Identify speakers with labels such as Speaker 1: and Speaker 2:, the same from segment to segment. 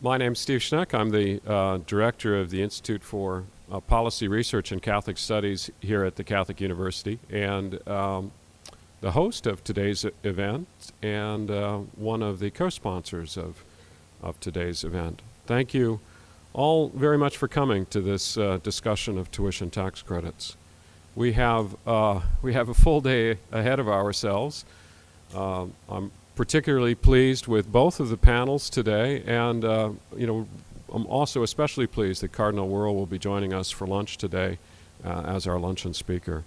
Speaker 1: My name's Steve Schneck. I'm the director of the Institute for Policy Research and Catholic Studies here at the Catholic University, and the host of today's event and one of the co-sponsors of today's event. Thank you all very much for coming to this discussion of tuition tax credits. We have a full day ahead of ourselves. I'm particularly pleased with both of the panels today, and I'm also especially pleased that Cardinal Wuerl will be joining us for lunch today as our luncheon speaker.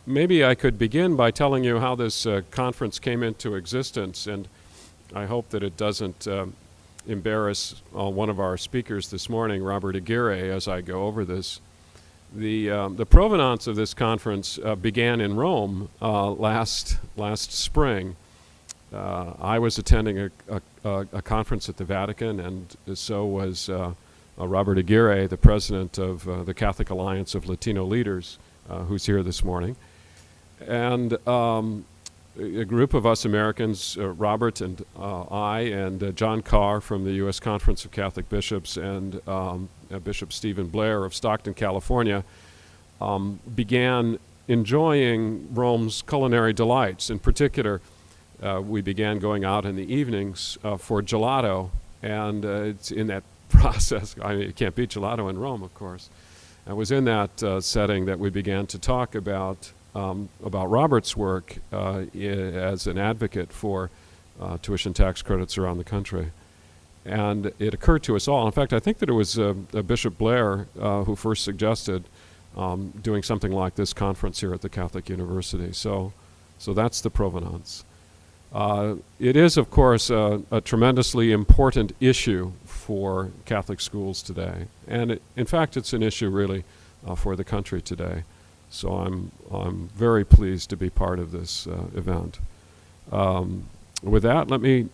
Speaker 1: Maybe I could begin by telling you how this conference came into existence, and I hope that it doesn't embarrass one of our speakers this morning, Robert Aguirre, as I go over this. The provenance of this conference began in Rome last spring. I was attending a conference at the Vatican, and so was Robert Aguirre, the president of the Catholic Alliance of Latino Leaders, who's here this morning. And a group of us Americans, Robert and I and John Carr from the U.S. Conference of Catholic Bishops and Bishop Stephen Blair of Stockton, California, began enjoying Rome's culinary delights. In particular, we began going out in the evenings for gelato, and it's in that process, I mean, you can't beat gelato in Rome, of course. It was in that setting that we began to talk about Robert's work as an advocate for tuition tax credits around the country. And it occurred to us all, in fact, I think that it was Bishop Blair who first suggested doing something like this conference here at the Catholic University. So that's the provenance. It is, of course, a tremendously important issue for Catholic schools today. And in fact, it's an issue really for the country today. So I'm very pleased to be part of this event. With that, let me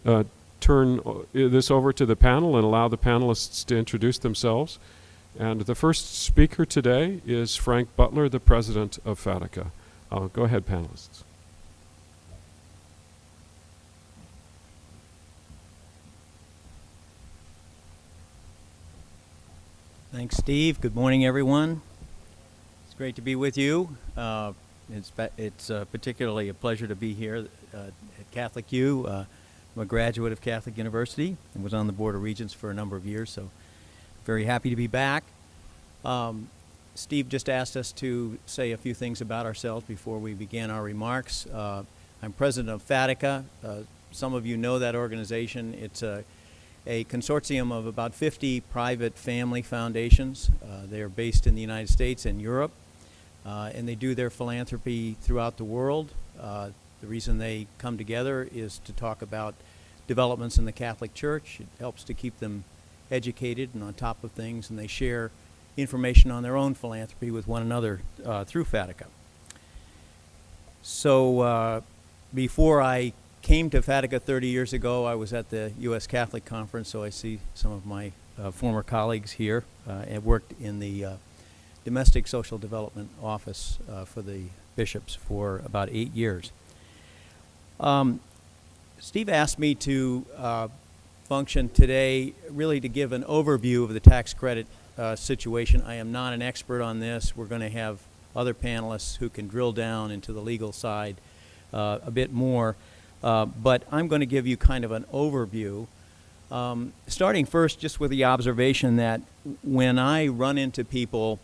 Speaker 1: turn this over to the panel and allow the panelists to introduce themselves. And the first speaker today is Frank Butler, the president of Fatica. Go ahead, panelists.
Speaker 2: Thanks, Steve. Good morning, everyone. It's great to be with you. It's particularly a pleasure to be here at Catholic U. I'm a graduate of Catholic University and was on the Board of Regents for a number of years, so very happy to be back. Steve just asked us to say a few things about ourselves before we begin our remarks. I'm president of Fatica. Some of you know that organization. It's a consortium of about 50 private family foundations. They're based in the United States and Europe, and they do their philanthropy throughout the world. The reason they come together is to talk about developments in the Catholic Church. It helps to keep them educated and on top of things, and they share information on their own philanthropy with one another through Fatica. So before I came to Fatica 30 years ago, I was at the U.S. Catholic Conference, so I see some of my former colleagues here, and worked in the Domestic Social Development Office for the bishops for about 8 years. Steve asked me to function today really to give an overview of the tax credit situation. I am not an expert on this. We're going to have other panelists who can drill down into the legal side a bit more. But I'm going to give you kind of an overview, starting first just with the observation that when I run into people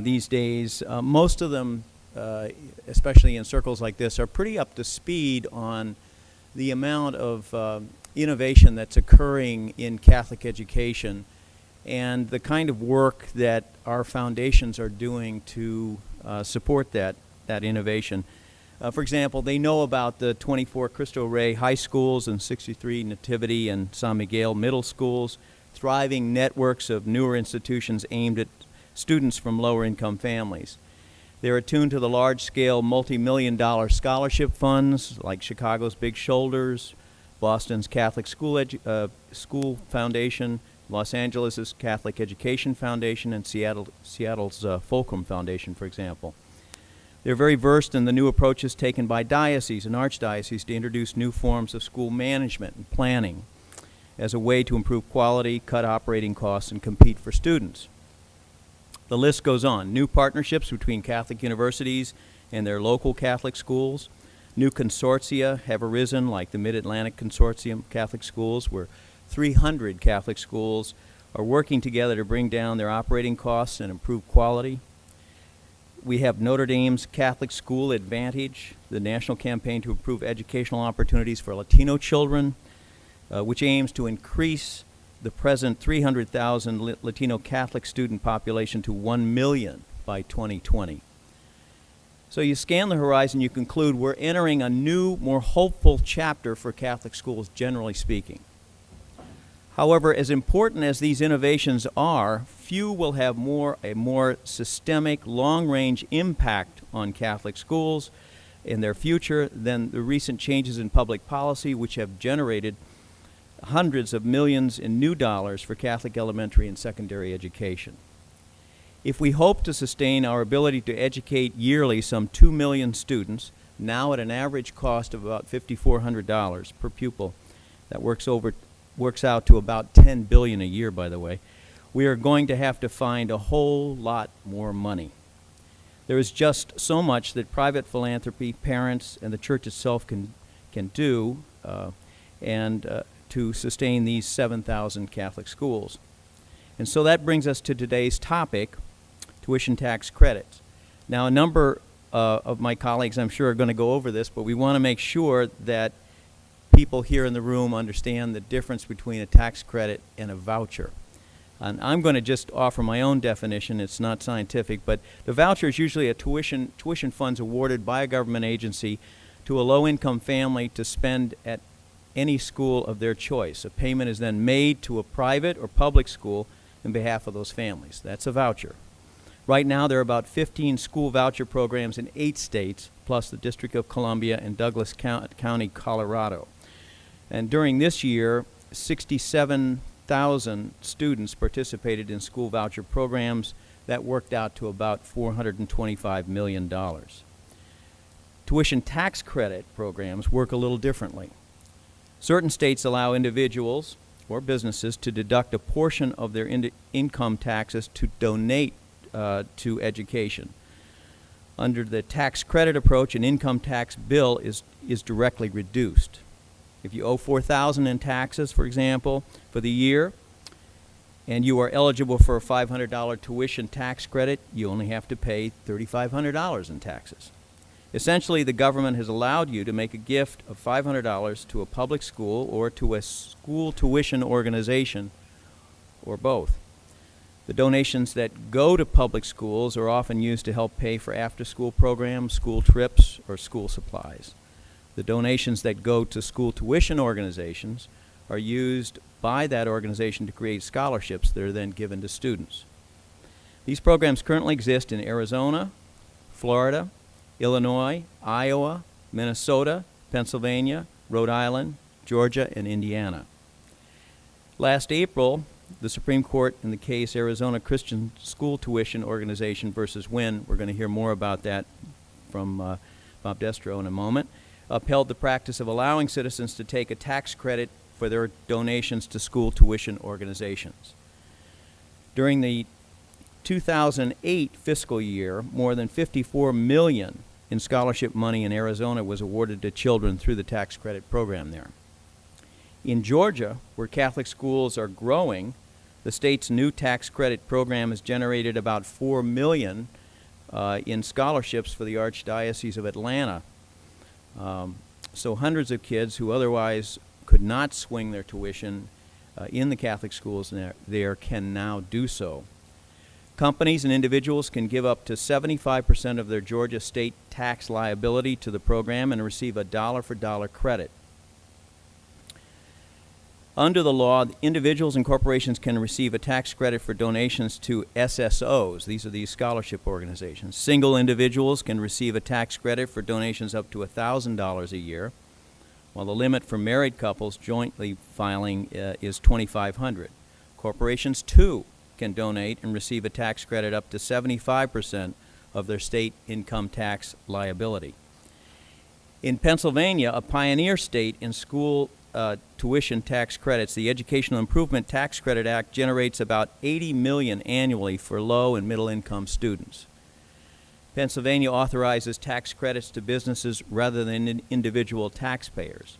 Speaker 2: these days, most of them, especially in circles like this, are pretty up to speed on the amount of innovation that's occurring in Catholic education and the kind of work that our foundations are doing to support that innovation. For example, they know about the 24 Cristo Rey high schools and 63 Nativity and San Miguel middle schools, thriving networks of newer institutions aimed at students from lower income families. They're attuned to the large-scale multi-million-dollar scholarship funds like Chicago's Big Shoulders, Boston's Catholic School Foundation, Los Angeles' Catholic Education Foundation, and Seattle's Fulcrum Foundation, for example. They're very versed in the new approaches taken by dioceses and archdioceses to introduce new forms of school management and planning. as a way to improve quality, cut operating costs, and compete for students. The list goes on. New partnerships between Catholic universities and their local Catholic schools. New consortia have arisen, like the Mid-Atlantic Consortium of Catholic Schools, where 300 Catholic schools are working together to bring down their operating costs and improve quality. We have Notre Dame's Catholic School Advantage, the national campaign to improve educational opportunities for Latino children, which aims to increase the present 300,000 Latino Catholic student population to 1 million by 2020. So you scan the horizon, you conclude we're entering a new, more hopeful chapter for Catholic schools, generally speaking. However, as important as these innovations are, few will have a more systemic, long-range impact on Catholic schools in their future than the recent changes in public policy, which have generated hundreds of millions in new dollars for Catholic elementary and secondary education. If we hope to sustain our ability to educate yearly some 2 million students, now at an average cost of about $5,400 per pupil, that works out to about $10 billion a year, by the way, we are going to have to find a whole lot more money. There is just so much that private philanthropy, parents, and the church itself can do to sustain these 7,000 Catholic schools. And so that brings us to today's topic, tuition tax credits. Now, a number of my colleagues, I'm sure, are going to go over this, but we want to make sure that people here in the room understand the difference between a tax credit and a voucher. And I'm going to just offer my own definition. It's not scientific, but the voucher is usually a tuition funds awarded by a government agency to a low-income family to spend at any school of their choice. A payment is then made to a private or public school in behalf of those families. That's a voucher. Right now, there are about 15 school voucher programs in 8 states, plus the District of Columbia and Douglas County, Colorado. And during this year, 67,000 students participated in school voucher programs. That worked out to about $425 million. Tuition tax credit programs work a little differently. Certain states allow individuals or businesses to deduct a portion of their income taxes to donate to education. Under the tax credit approach, an income tax bill is directly reduced. If you owe $4,000 in taxes, for example, for the year, and you are eligible for a $500 tuition tax credit, you only have to pay $3,500 in taxes. Essentially, the government has allowed you to make a gift of $500 to a public school or to a school tuition organization, or both. The donations that go to public schools are often used to help pay for after-school programs, school trips, or school supplies. The donations that go to school tuition organizations are used by that organization to create scholarships that are then given to students. These programs currently exist in Arizona, Florida, Illinois, Iowa, Minnesota, Pennsylvania, Rhode Island, Georgia, and Indiana. Last April, the Supreme Court in the case Arizona Christian School Tuition Organization versus Wynn, we're going to hear more about that from Bob Destro in a moment, upheld the practice of allowing citizens to take a tax credit for their donations to school tuition organizations. During the 2008 fiscal year, more than $54 million in scholarship money in Arizona was awarded to children through the tax credit program there. In Georgia, where Catholic schools are growing, the state's new tax credit program has generated about $4 million in scholarships for the Archdiocese of Atlanta. So hundreds of kids who otherwise could not swing their tuition in the Catholic schools there can now do so. Companies and individuals can give up to 75% of their Georgia state tax liability to the program and receive a dollar-for-dollar credit. Under the law, individuals and corporations can receive a tax credit for donations to SSOs. These are these scholarship organizations. Single individuals can receive a tax credit for donations up to $1,000 a year, while the limit for married couples jointly filing is $2,500. Corporations, too, can donate and receive a tax credit up to 75% of their state income tax liability. In Pennsylvania, a pioneer state in school tuition tax credits, the Educational Improvement Tax Credit Act generates about $80 million annually for low and middle income students. Pennsylvania authorizes tax credits to businesses rather than individual taxpayers.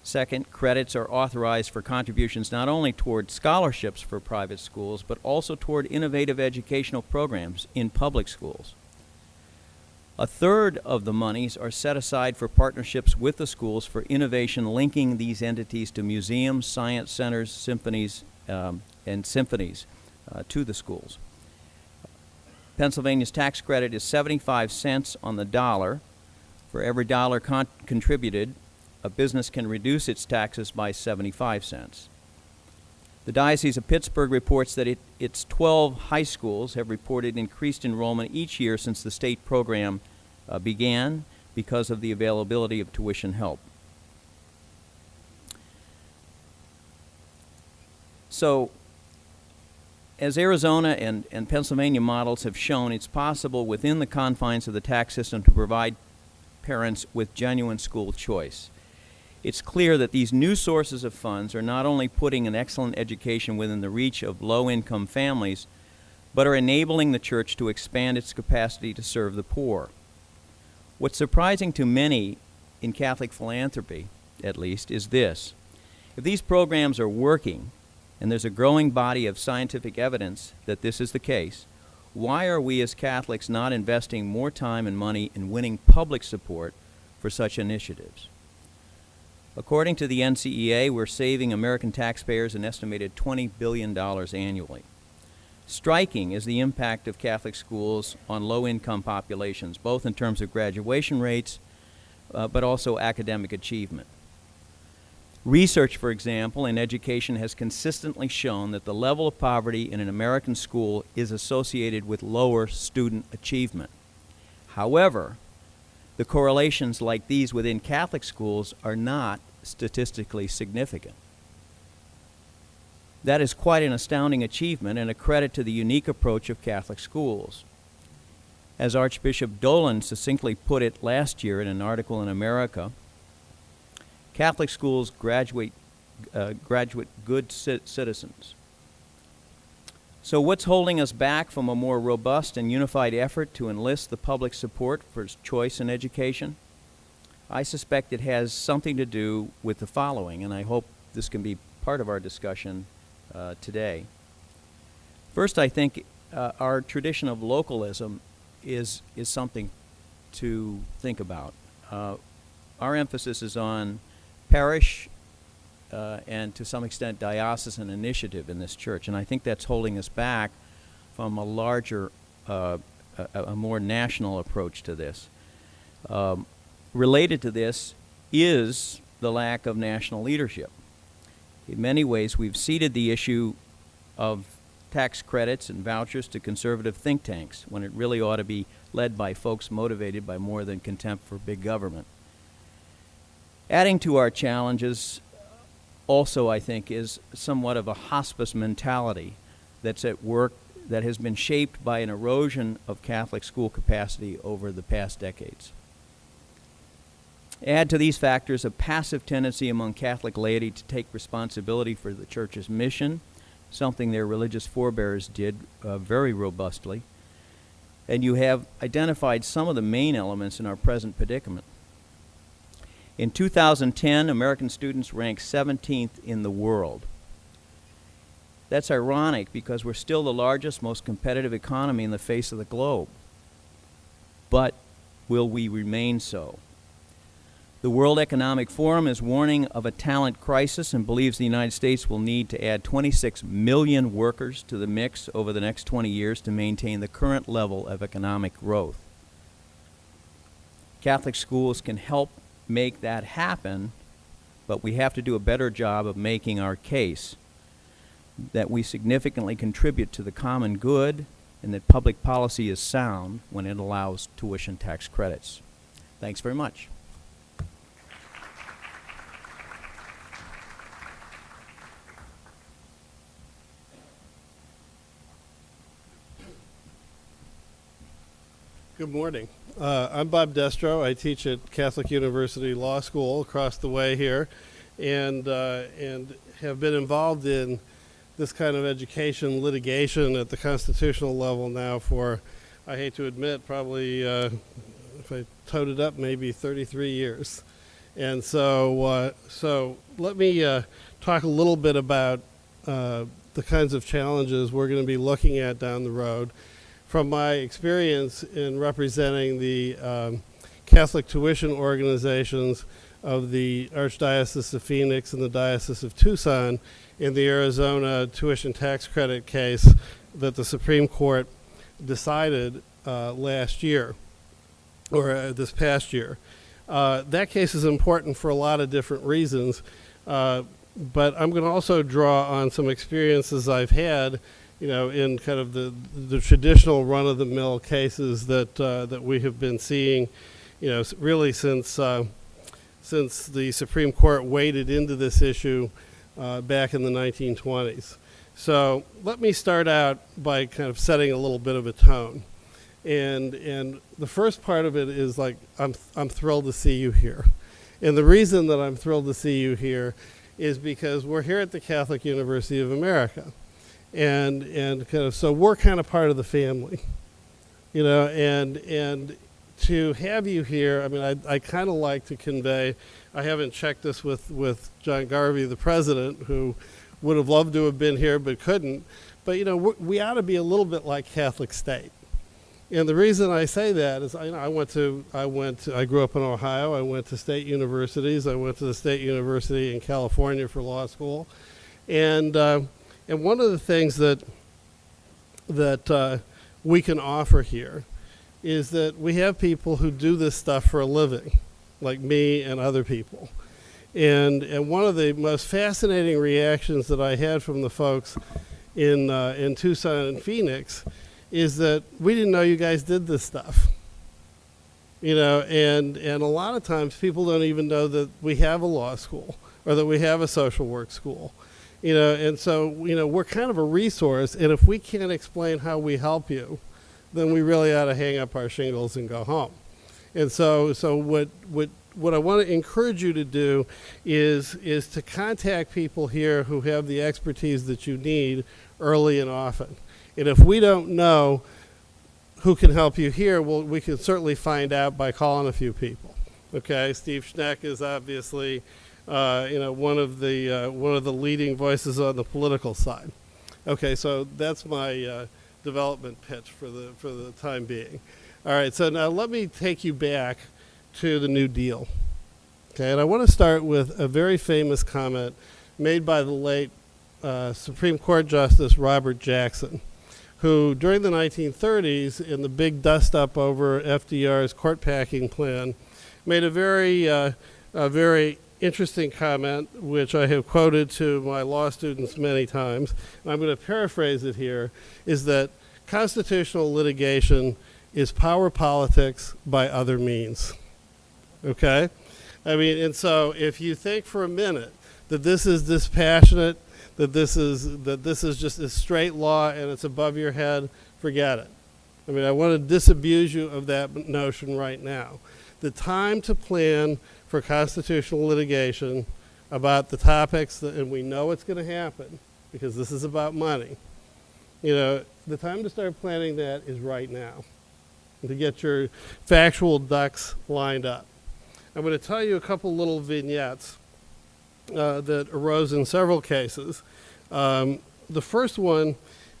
Speaker 2: Second, credits are authorized for contributions not only toward scholarships for private schools, but also toward innovative educational programs in public schools. A third of the monies are set aside for partnerships with the schools for innovation linking these entities to museums, science centers, symphonies, and symphonies to the schools. Pennsylvania's tax credit is 75 cents on the dollar. For every dollar contributed, a business can reduce its taxes by 75 cents. The Diocese of Pittsburgh reports that its 12 high schools have reported increased enrollment each year since the state program began because of the availability of tuition help. So, as Arizona and Pennsylvania models have shown, it's possible within the confines of the tax system to provide parents with genuine school choice. It's clear that these new sources of funds are not only putting an excellent education within the reach of low-income families, but are enabling the church to expand its capacity to serve the poor. What's surprising to many in Catholic philanthropy, at least, is this. If these programs are working, and there's a growing body of scientific evidence that this is the case, why are we as Catholics not investing more time and money in winning public support for such initiatives? According to the NCEA, we're saving American taxpayers an estimated $20 billion annually. Striking is the impact of Catholic schools on low-income populations, both in terms of graduation rates, but also academic achievement. Research, for example, in education has consistently shown that the level of poverty in an American school is associated with lower student achievement. However, the correlations like these within Catholic schools are not statistically significant. That is quite an astounding achievement and a credit to the unique approach of Catholic schools. As Archbishop Dolan succinctly put it last year in an article in America, Catholic schools graduate good citizens. So what's holding us back from a more robust and unified effort to enlist the public support for choice in education? I suspect it has something to do with the following, and I hope this can be part of our discussion today. First, I think our tradition of localism is something to think about. Our emphasis is on parish and to some extent diocesan initiative in this church, and I think that's holding us back from a larger, a more national approach to this. Related to this is the lack of national leadership. In many ways, we've ceded the issue of tax credits and vouchers to conservative think tanks when it really ought to be led by folks motivated by more than contempt for big government. Adding to our challenges also, I think, is somewhat of a hospice mentality that's at work that has been shaped by an erosion of Catholic school capacity over the past decades. Add to these factors a passive tendency among Catholic laity to take responsibility for the Church's mission, something their religious forebears did very robustly, and you have identified some of the main elements in our present predicament. In 2010, American students ranked 17th in the world. That's ironic because we're still the largest, most competitive economy in the face of the globe. But will we remain so? The World Economic Forum is warning of a talent crisis and believes the United States will need to add 26 million workers to the mix over the next 20 years to maintain the current level of economic growth. Catholic schools can help make that happen, but we have to do a better job of making our case that we significantly contribute to the common good and that public policy is sound when it allows tuition tax credits. Thanks very much.
Speaker 3: Good morning. I'm Bob Destro. I teach at Catholic University Law School across the way here, and have been involved in this kind of education litigation at the constitutional level now for, I hate to admit, probably, if I totaled it up, maybe 33 years. And so let me talk a little bit about the kinds of challenges we're going to be looking at down the road. From my experience in representing the Catholic tuition organizations of the Archdiocese of Phoenix and the Diocese of Tucson in the Arizona tuition tax credit case that the Supreme Court decided last year, or this past year. That case is important for a lot of different reasons, but I'm going to also draw on some experiences I've had, in kind of the traditional run-of-the-mill cases that we have been seeing, really since the Supreme Court waded into this issue back in the 1920s. So let me start out by kind of setting a little bit of a tone, and the first part of it is like I'm thrilled to see you here, and the reason that I'm thrilled to see you here is because we're here at the Catholic University of America. And kind of, so we're kind of part of the family, and to have you here, I mean, I kind of like to convey, I haven't checked this with John Garvey, the president, who would have loved to have been here but couldn't, but, we ought to be a little bit like Catholic State. And the reason I say that is, I grew up in Ohio, I went to state universities, I went to the State University in California for law school, and one of the things that we can offer here is that we have people who do this stuff for a living, like me and other people. And one of the most fascinating reactions that I had from the folks in Tucson and Phoenix is that we didn't know you guys did this stuff. And a lot of times people don't even know that we have a law school or that we have a social work school. And so, we're kind of a resource, and if we can't explain how we help you, then we really ought to hang up our shingles and go home. And so what I want to encourage you to do is to contact people here who have the expertise that you need early and often. And if we don't know who can help you here, well, we can certainly find out by calling a few people. Okay, Steve Schneck is obviously one of the leading voices on the political side. Okay, so that's my development pitch for the time being. All right, so now let me take you back to the New Deal. Okay, and I want to start with a very famous comment made by the late Supreme Court Justice Robert Jackson, who during the 1930s, in the big dust-up over FDR's court packing plan, made a very interesting comment, which I have quoted to my law students many times, and I'm going to paraphrase it here, is that constitutional litigation is power politics by other means. Okay? I mean, and so if you think for a minute that this is dispassionate, that this is just a straight law and it's above your head, forget it. I mean, I want to disabuse you of that notion right now. The time to plan for constitutional litigation about the topics, and we know it's going to happen because this is about money. The time to start planning that is right now, to get your factual ducks lined up. I'm going to tell you a couple little vignettes that arose in several cases. The first one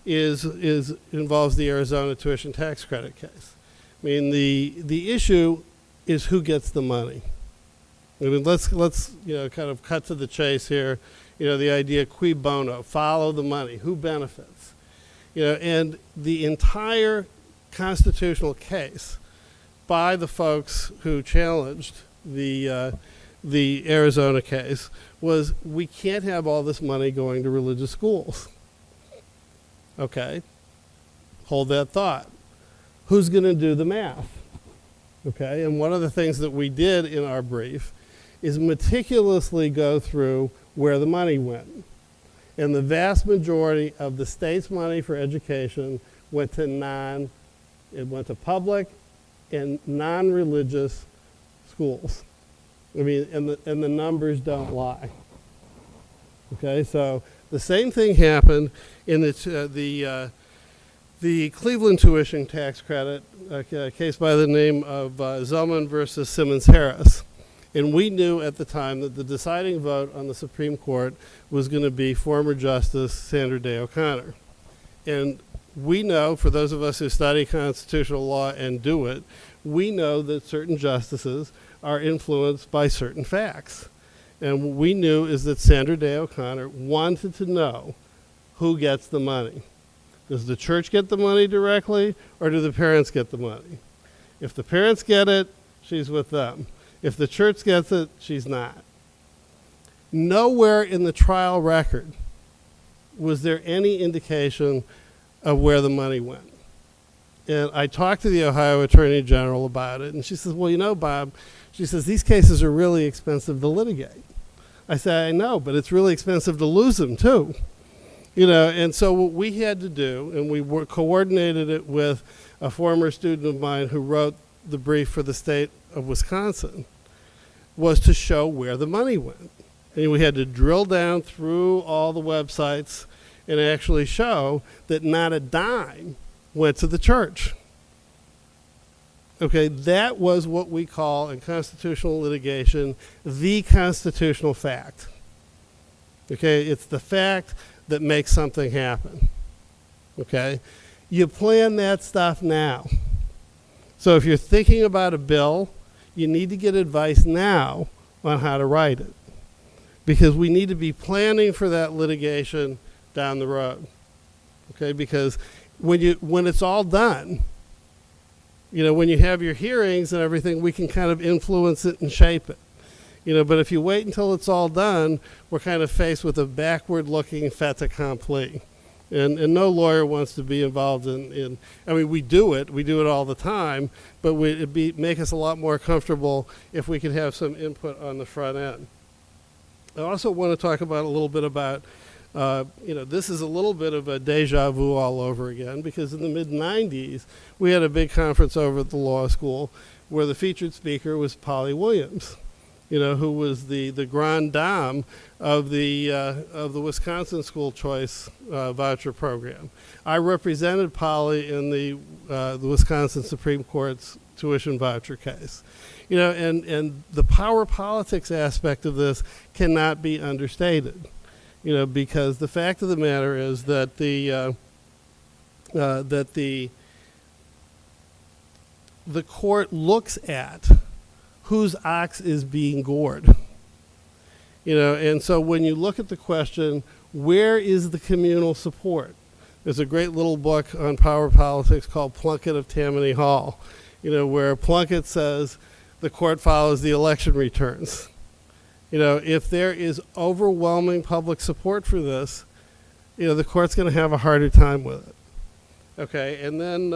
Speaker 3: involves the Arizona tuition tax credit case. I mean, the issue is who gets the money. I mean, let's kind of cut to the chase here. The idea cui bono, follow the money, who benefits. And the entire constitutional case by the folks who challenged the Arizona case was, we can't have all this money going to religious schools. Okay, hold that thought. Who's going to do the math? Okay, and one of the things that we did in our brief is meticulously go through where the money went. And the vast majority of the state's money for education went to public and non-religious schools. I mean, and the numbers don't lie. Okay, so the same thing happened in the Cleveland tuition tax credit, a case by the name of Zellman versus Simmons-Harris. And we knew at the time that the deciding vote on the Supreme Court was going to be former Justice Sandra Day O'Connor. And we know, for those of us who study constitutional law and do it, we know that certain justices are influenced by certain facts. And what we knew is that Sandra Day O'Connor wanted to know who gets the money. Does the church get the money directly, or do the parents get the money? If the parents get it, she's with them. If the church gets it, she's not. Nowhere in the trial record was there any indication of where the money went. And I talked to the Ohio Attorney General about it, and she says, well, you know, Bob, she says, these cases are really expensive to litigate. I said, I know, but it's really expensive to lose them, too. You know, and so what we had to do, and we coordinated it with a former student of mine who wrote the brief for the state of Wisconsin, was to show where the money went. And we had to drill down through all the websites and actually show that not a dime went to the church. Okay, that was what we call in constitutional litigation the constitutional fact. Okay, it's the fact that makes something happen. Okay, you plan that stuff now. So if you're thinking about a bill, you need to get advice now on how to write it, because we need to be planning for that litigation down the road. Okay, because when it's all done, you know, when you have your hearings and everything, we can kind of influence it and shape it. You know, but if you wait until it's all done, we're kind of faced with a backward-looking fait accompli. And no lawyer wants to be involved in I mean, we do it all the time, but it'd make us a lot more comfortable if we could have some input on the front end. I also want to talk about a little bit about, you know, this is a little bit of a deja vu all over again, because in the mid-90s, we had a big conference over at the law school where the featured speaker was Polly Williams, you know, who was the grande dame of the Wisconsin school choice voucher program. I represented Polly in the Wisconsin Supreme Court's tuition voucher case. You know, and the power politics aspect of this cannot be understated. You know, because the fact of the matter is that the court looks at whose ox is being gored. You know, and so when you look at the question, where is the communal support? There's a great little book on power politics called Plunkett of Tammany Hall, you know, where Plunkett says the court follows the election returns. You know, if there is overwhelming public support for this, you know, the court's going to have a harder time with it. Okay, and then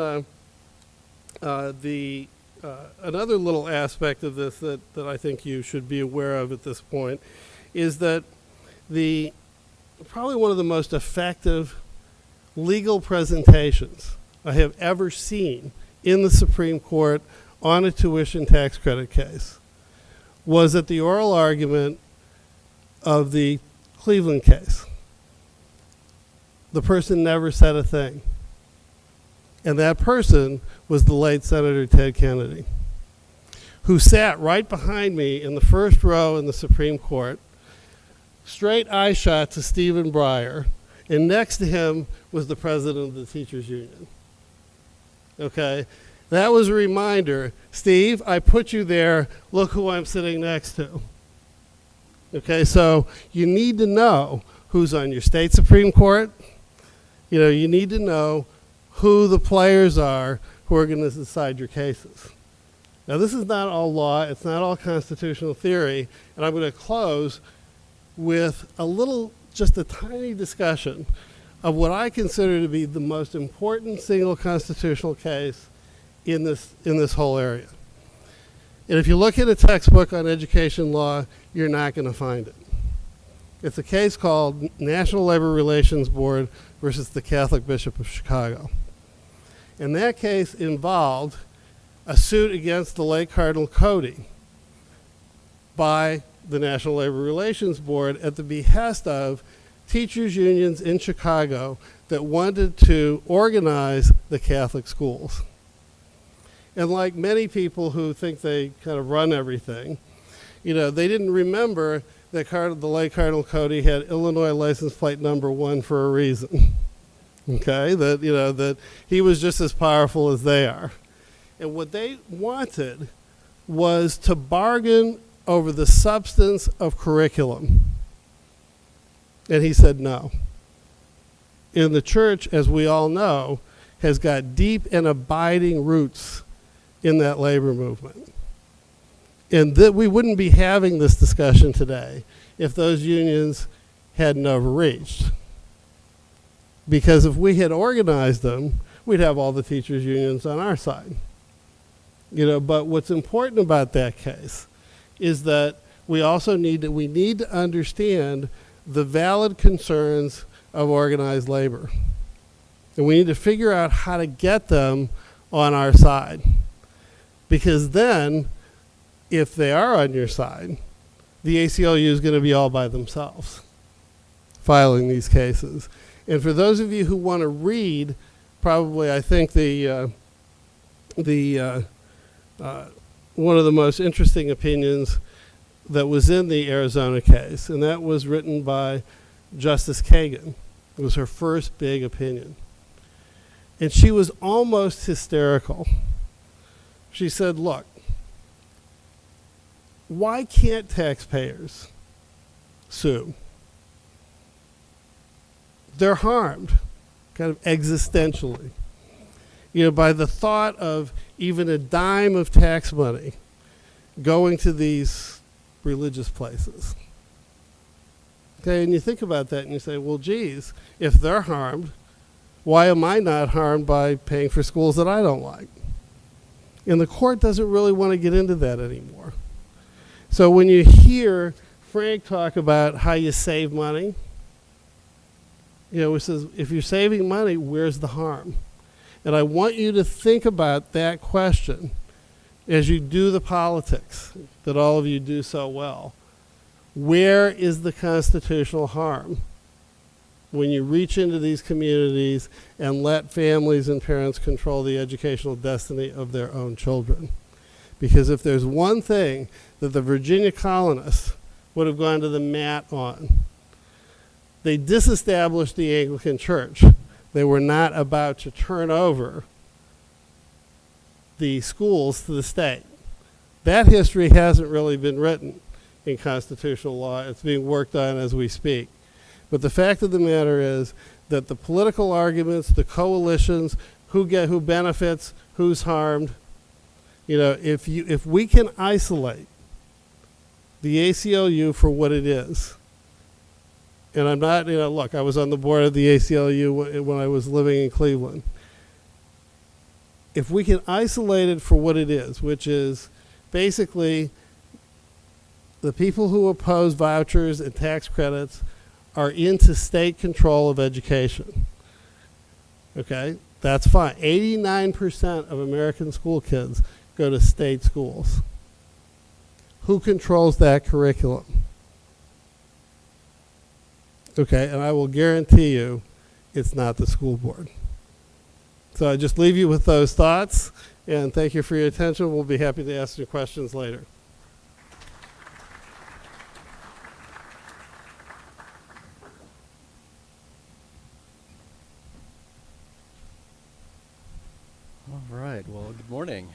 Speaker 3: another little aspect of this that I think you should be aware of at this point is that probably one of the most effective legal presentations I have ever seen in the Supreme Court on a tuition tax credit case was at the oral argument of the Cleveland case. The person never said a thing. And that person was the late Senator Ted Kennedy, who sat right behind me in the first row in the Supreme Court, straight eye shot to Stephen Breyer, and next to him was the president of the teachers union. Okay? That was a reminder, Steve, I put you there, look who I'm sitting next to. Okay, so you need to know who's on your state Supreme Court. You know, you need to know who the players are who are going to decide your cases. Now, this is not all law, it's not all constitutional theory, and I'm going to close with just a tiny discussion of what I consider to be the most important single constitutional case in this whole area. And if you look at a textbook on education law, you're not going to find it. It's a case called National Labor Relations Board versus the Catholic Bishop of Chicago. And that case involved a suit against the late Cardinal Cody by the National Labor Relations Board at the behest of teachers' unions in Chicago that wanted to organize the Catholic schools. And like many people who think they kind of run everything, you know, they didn't remember that the late Cardinal Cody had Illinois license plate number 1 for a reason. Okay, that, you know, that he was just as powerful as they are. And what they wanted was to bargain over the substance of curriculum. And he said no. And the church, as we all know, has got deep and abiding roots in that labor movement. And that we wouldn't be having this discussion today if those unions hadn't overreached. Because if we had organized them, we'd have all the teachers' unions on our side. You know, but what's important about that case is that we also need to understand the valid concerns of organized labor. And we need to figure out how to get them on our side. Because then, if they are on your side, the ACLU is going to be all by themselves filing these cases. And for those of you who want to read, probably I think one of the most interesting opinions that was in the Arizona case, and that was written by Justice Kagan. It was her first big opinion. And she was almost hysterical. She said, look, why can't taxpayers sue? They're harmed, kind of existentially, you know, by the thought of even a dime of tax money going to these religious places. Okay, and you think about that and you say, well, geez, if they're harmed, why am I not harmed by paying for schools that I don't like? And the court doesn't really want to get into that anymore. So when you hear Frank talk about how you save money, you know, it says, if you're saving money, where's the harm? And I want you to think about that question as you do the politics that all of you do so well. Where is the constitutional harm when you reach into these communities and let families and parents control the educational destiny of their own children? Because if there's one thing that the Virginia colonists would have gone to the mat on, they disestablished the Anglican Church. They were not about to turn over the schools to the state. That history hasn't really been written in constitutional law. It's being worked on as we speak. But the fact of the matter is that the political arguments, the coalitions, who benefits, who's harmed, you know, if we can isolate the ACLU for what it is, and I'm not, you know, look, I was on the board of the ACLU when I was living in Cleveland. If we can isolate it for what it is, which is basically the people who oppose vouchers and tax credits are into state control of education. Okay? That's fine. 89% of American school kids go to state schools. Who controls that curriculum? Okay, and I will guarantee you it's not the school board. So I just leave you with those thoughts, and thank you for your attention. We'll be happy to answer your questions later.
Speaker 4: All right, well, good morning.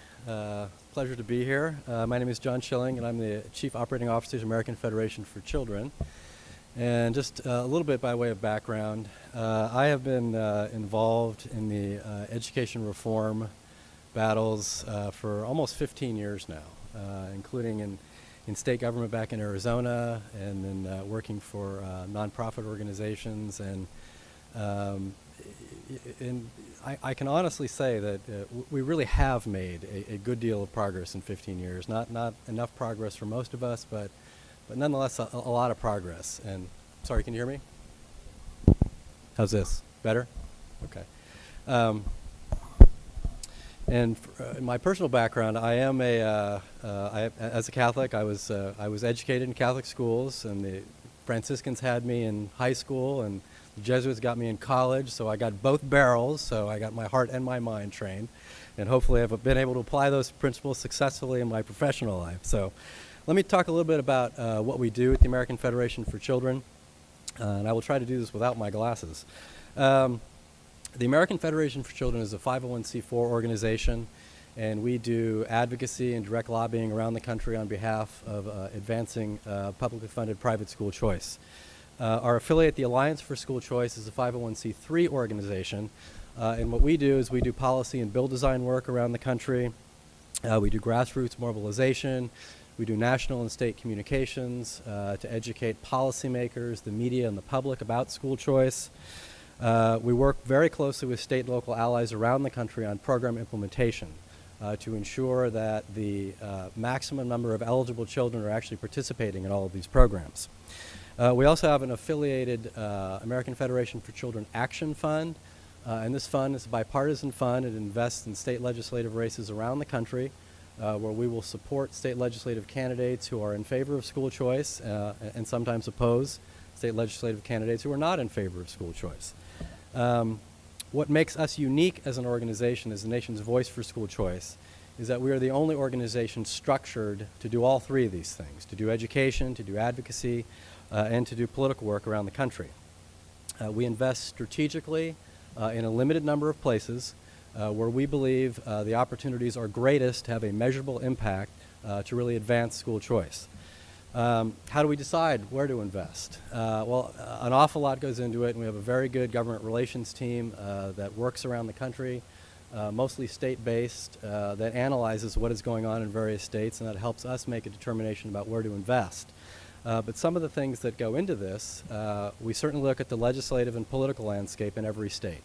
Speaker 4: Pleasure to be here. My name is John Schilling, and I'm the Chief Operating Officer of American Federation for Children. And just a little bit by way of background, I have been involved in the education reform battles for almost 15 years now, including in state government back in Arizona, and then working for nonprofit organizations. And I can honestly say that we really have made a good deal of progress in 15 years. Not enough progress for most of us, but nonetheless a lot of progress. And sorry, can you hear me? How's this? Better? Okay. And in my personal background, I am as a Catholic, I was educated in Catholic schools, and the Franciscans had me in high school, and the Jesuits got me in college, so I got both barrels, so I got my heart and my mind trained. And hopefully I've been able to apply those principles successfully in my professional life. So let me talk a little bit about what we do at the American Federation for Children, and I will try to do this without my glasses. The American Federation for Children is a 501c4 organization, and we do advocacy and direct lobbying around the country on behalf of advancing publicly funded private school choice. Our affiliate, the Alliance for School Choice, is a 501c3 organization, and what we do is we do policy and bill design work around the country. We do grassroots mobilization. We do national and state communications to educate policymakers, the media, and the public about school choice. We work very closely with state and local allies around the country on program implementation to ensure that the maximum number of eligible children are actually participating in all of these programs. We also have an affiliated American Federation for Children Action Fund, and this fund is a bipartisan fund. It invests in state legislative races around the country where we will support state legislative candidates who are in favor of school choice and sometimes oppose state legislative candidates who are not in favor of school choice. What makes us unique as an organization, as the nation's voice for school choice, is that we are the only organization structured to do all three of these things, to do education, to do advocacy, and to do political work around the country. We invest strategically in a limited number of places where we believe the opportunities are greatest to have a measurable impact to really advance school choice. How do we decide where to invest? Well, an awful lot goes into it, and we have a very good government relations team that works around the country, mostly state-based, that analyzes what is going on in various states, and that helps us make a determination about where to invest. But some of the things that go into this, we certainly look at the legislative and political landscape in every state.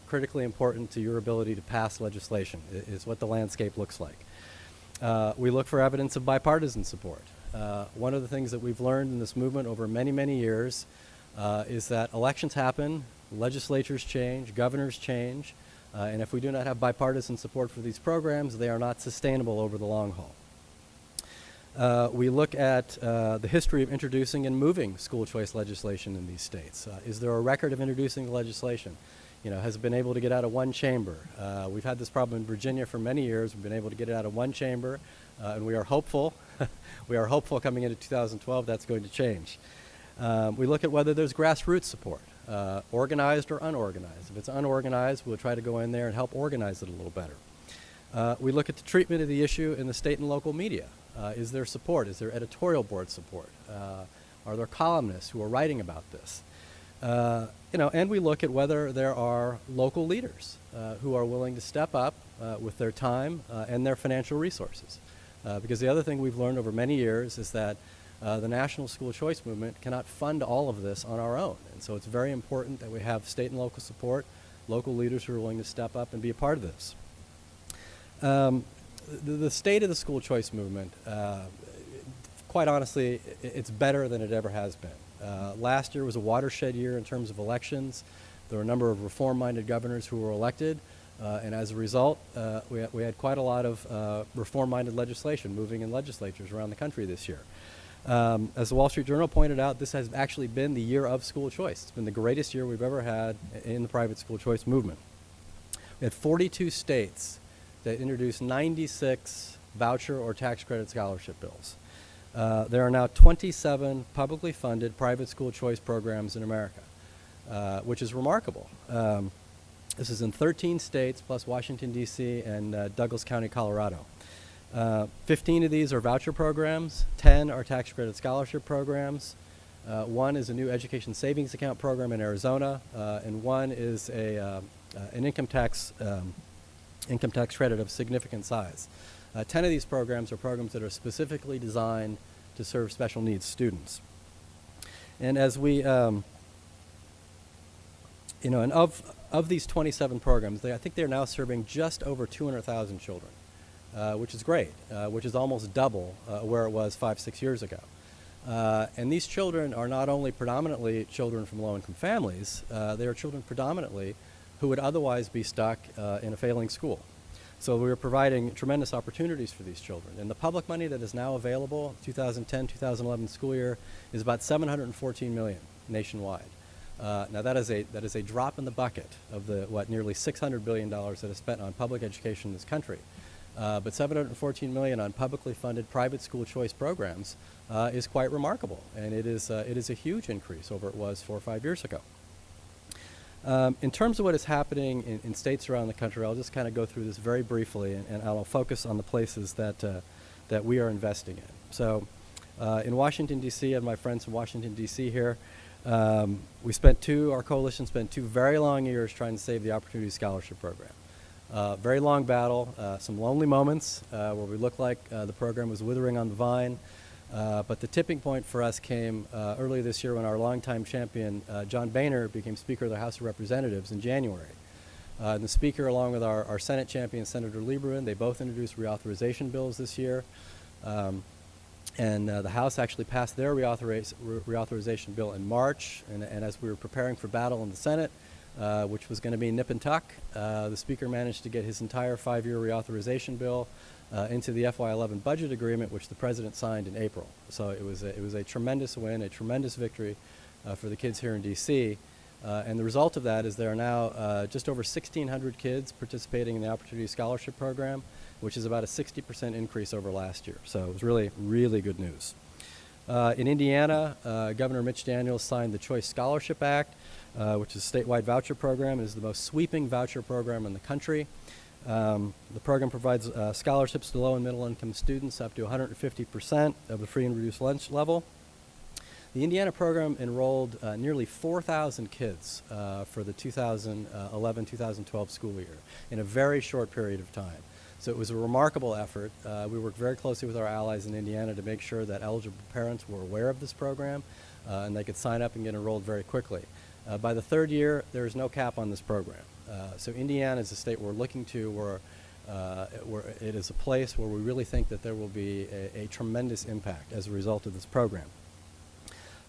Speaker 4: Critically important to your ability to pass legislation is what the landscape looks like. We look for evidence of bipartisan support. One of the things that we've learned in this movement over many, many years is that elections happen, legislatures change, governors change, and if we do not have bipartisan support for these programs, they are not sustainable over the long haul. We look at the history of introducing and moving school choice legislation in these states. Is there a record of introducing the legislation? Has it been able to get out of one chamber? We've had this problem in Virginia for many years. We've been able to get it out of one chamber, and we are hopeful. We are hopeful coming into 2012 that's going to change. We look at whether there's grassroots support, organized or unorganized. If it's unorganized, we'll try to go in there and help organize it a little better. We look at the treatment of the issue in the state and local media. Is there support? Is there editorial board support? Are there columnists who are writing about this? And we look at whether there are local leaders who are willing to step up with their time and their financial resources. Because the other thing we've learned over many years is that the national school choice movement cannot fund all of this on our own. And so it's very important that we have state and local support, local leaders who are willing to step up and be a part of this. The state of the school choice movement, quite honestly, it's better than it ever has been. Last year was a watershed year in terms of elections. There were a number of reform-minded governors who were elected, and as a result, we had quite a lot of reform-minded legislation moving in legislatures around the country this year. As the Wall Street Journal pointed out, this has actually been the year of school choice. It's been the greatest year we've ever had in the private school choice movement. We had 42 states that introduced 96 voucher or tax credit scholarship bills. There are now 27 publicly funded private school choice programs in America, which is remarkable. This is in 13 states plus Washington, D.C. and Douglas County, Colorado. 15 of these are voucher programs, 10 are tax credit scholarship programs, one is a new education savings account program in Arizona, and one is an income tax credit of significant size. 10 of these programs are programs that are specifically designed to serve special needs students. And as we, and of these 27 programs, I think they're now serving just over 200,000 children, which is great, which is almost double where it was 5-6 years ago. And these children are not only predominantly children from low-income families, they are children predominantly who would otherwise be stuck in a failing school. So we are providing tremendous opportunities for these children. And the public money that is now available, 2010-2011 school year, is about $714 million nationwide. Now that is a drop in the bucket of the nearly $600 billion that is spent on public education in this country. But $714 million on publicly funded private school choice programs is quite remarkable, and it is a huge increase over what it was 4 or 5 years ago. In terms of what is happening in states around the country, I'll just kind of go through this very briefly, and I'll focus on the places that we are investing in. So in Washington, D.C., I have my friends from Washington, D.C. here. Our coalition spent 2 very long years trying to save the Opportunity Scholarship Program. Very long battle, some lonely moments where we looked like the program was withering on the vine. But the tipping point for us came earlier this year when our longtime champion, John Boehner, became Speaker of the House of Representatives in January. And the Speaker, along with our Senate champion, Senator Lieberman, they both introduced reauthorization bills this year. And the House actually passed their reauthorization bill in March. And as we were preparing for battle in the Senate, which was going to be nip and tuck, the Speaker managed to get his entire 5-year reauthorization bill into the FY11 budget agreement, which the President signed in April. So it was a tremendous win, a tremendous victory for the kids here in D.C. And the result of that is there are now just over 1,600 kids participating in the Opportunity Scholarship Program, which is about a 60% increase over last year. So it was really, really good news. In Indiana, Governor Mitch Daniels signed the Choice Scholarship Act, which is a statewide voucher program. It is the most sweeping voucher program in the country. The program provides scholarships to low and middle income students up to 150% of the free and reduced lunch level. The Indiana program enrolled nearly 4,000 kids for the 2011-2012 school year in a very short period of time. So it was a remarkable effort. We worked very closely with our allies in Indiana to make sure that eligible parents were aware of this program and they could sign up and get enrolled very quickly. By the 3rd year, there is no cap on this program. So Indiana is a state we're looking to where it is a place where we really think that there will be a tremendous impact as a result of this program.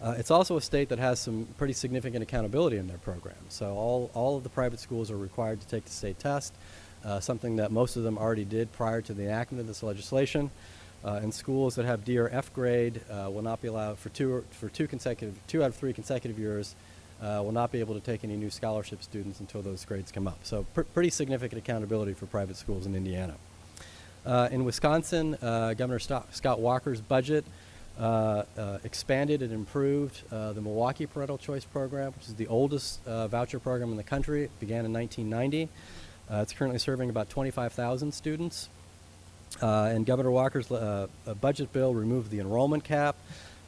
Speaker 4: It's also a state that has some pretty significant accountability in their program. So all of the private schools are required to take the state test, something that most of them already did prior to the enactment of this legislation. And schools that have D or F grade will not be allowed for 2 out of 3 consecutive years will not be able to take any new scholarship students until those grades come up. So pretty significant accountability for private schools in Indiana. In Wisconsin, Governor Scott Walker's budget expanded and improved the Milwaukee Parental Choice Program, which is the oldest voucher program in the country. It began in 1990. It's currently serving about 25,000 students. And Governor Walker's budget bill removed the enrollment cap.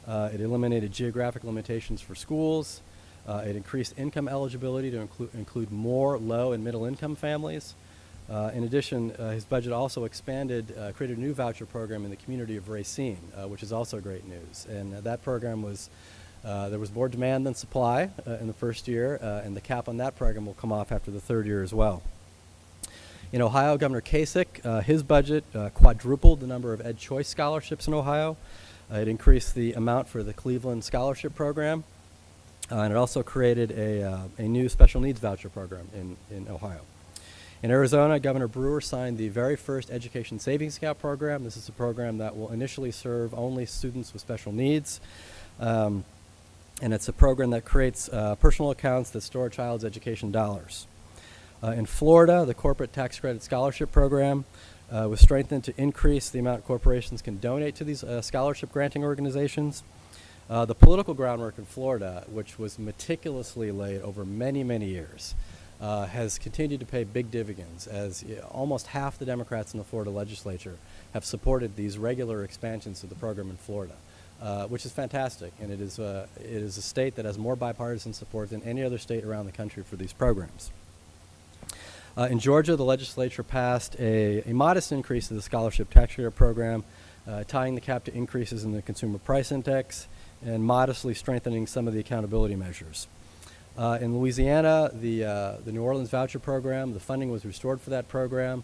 Speaker 4: It eliminated geographic limitations for schools. It increased income eligibility to include more low and middle income families. In addition, his budget also expanded, created a new voucher program in the community of Racine, which is also great news. And that program was, there was more demand than supply in the first year, and the cap on that program will come off after the 3rd year as well. In Ohio, Governor Kasich, his budget quadrupled the number of Ed Choice scholarships in Ohio. It increased the amount for the Cleveland Scholarship Program, and it also created a new special needs voucher program in Ohio. In Arizona, Governor Brewer signed the very first Education Savings Account program. This is a program that will initially serve only students with special needs. And it's a program that creates personal accounts that store a child's education dollars. In Florida, the Corporate Tax Credit Scholarship Program was strengthened to increase the amount corporations can donate to these scholarship granting organizations. The political groundwork in Florida, which was meticulously laid over many, many years, has continued to pay big dividends as almost half the Democrats in the Florida legislature have supported these regular expansions of the program in Florida, which is fantastic. And it is a state that has more bipartisan support than any other state around the country for these programs. In Georgia, the legislature passed a modest increase to the scholarship tax credit program, tying the cap to increases in the consumer price index and modestly strengthening some of the accountability measures. In Louisiana, the New Orleans voucher program, the funding was restored for that program.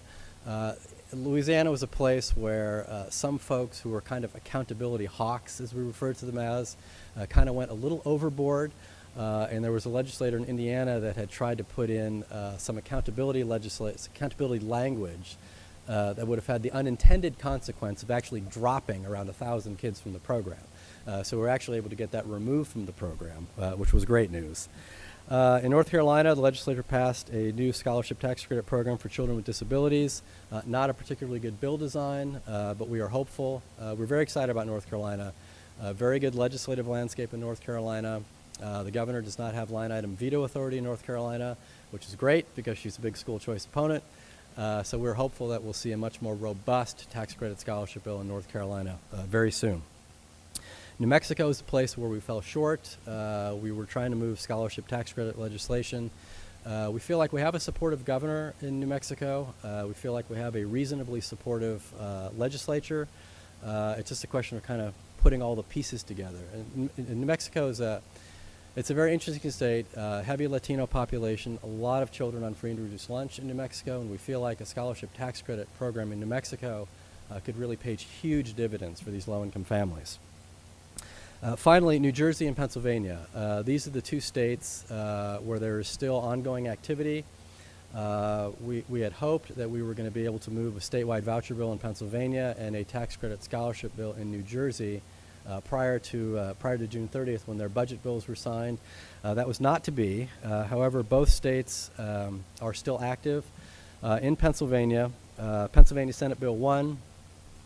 Speaker 4: Louisiana was a place where some folks who were kind of accountability hawks, as we refer to them as, kind of went a little overboard. And there was a legislator in Indiana that had tried to put in some accountability language that would have had the unintended consequence of actually dropping around 1,000 kids from the program. So we're actually able to get that removed from the program, which was great news. In North Carolina, the legislature passed a new scholarship tax credit program for children with disabilities. Not a particularly good bill design, but we are hopeful. We're very excited about North Carolina. Very good legislative landscape in North Carolina. The governor does not have line item veto authority in North Carolina, which is great because she's a big school choice opponent. So we're hopeful that we'll see a much more robust tax credit scholarship bill in North Carolina very soon. New Mexico is the place where we fell short. We were trying to move scholarship tax credit legislation. We feel like we have a supportive governor in New Mexico. We feel like we have a reasonably supportive legislature. It's just a question of kind of putting all the pieces together. And New Mexico is it's a very interesting state, heavy Latino population, a lot of children on free and reduced lunch in New Mexico, and we feel like a scholarship tax credit program in New Mexico could really pay huge dividends for these low-income families. Finally, New Jersey and Pennsylvania. These are the two states where there is still ongoing activity. We had hoped that we were going to be able to move a statewide voucher bill in Pennsylvania and a tax credit scholarship bill in New Jersey prior to June 30th when their budget bills were signed. That was not to be. However, both states are still active. In Pennsylvania, Pennsylvania Senate Bill 1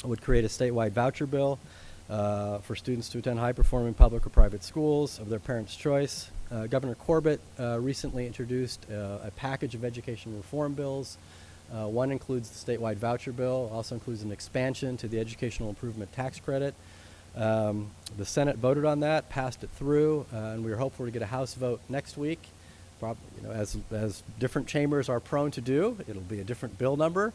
Speaker 4: would create a statewide voucher bill for students to attend high-performing public or private schools of their parents' choice. Governor Corbett recently introduced a package of education reform bills. One includes the statewide voucher bill, also includes an expansion to the educational improvement tax credit. The Senate voted on that, passed it through, and we are hopeful to get a House vote next week. As different chambers are prone to do, it'll be a different bill number,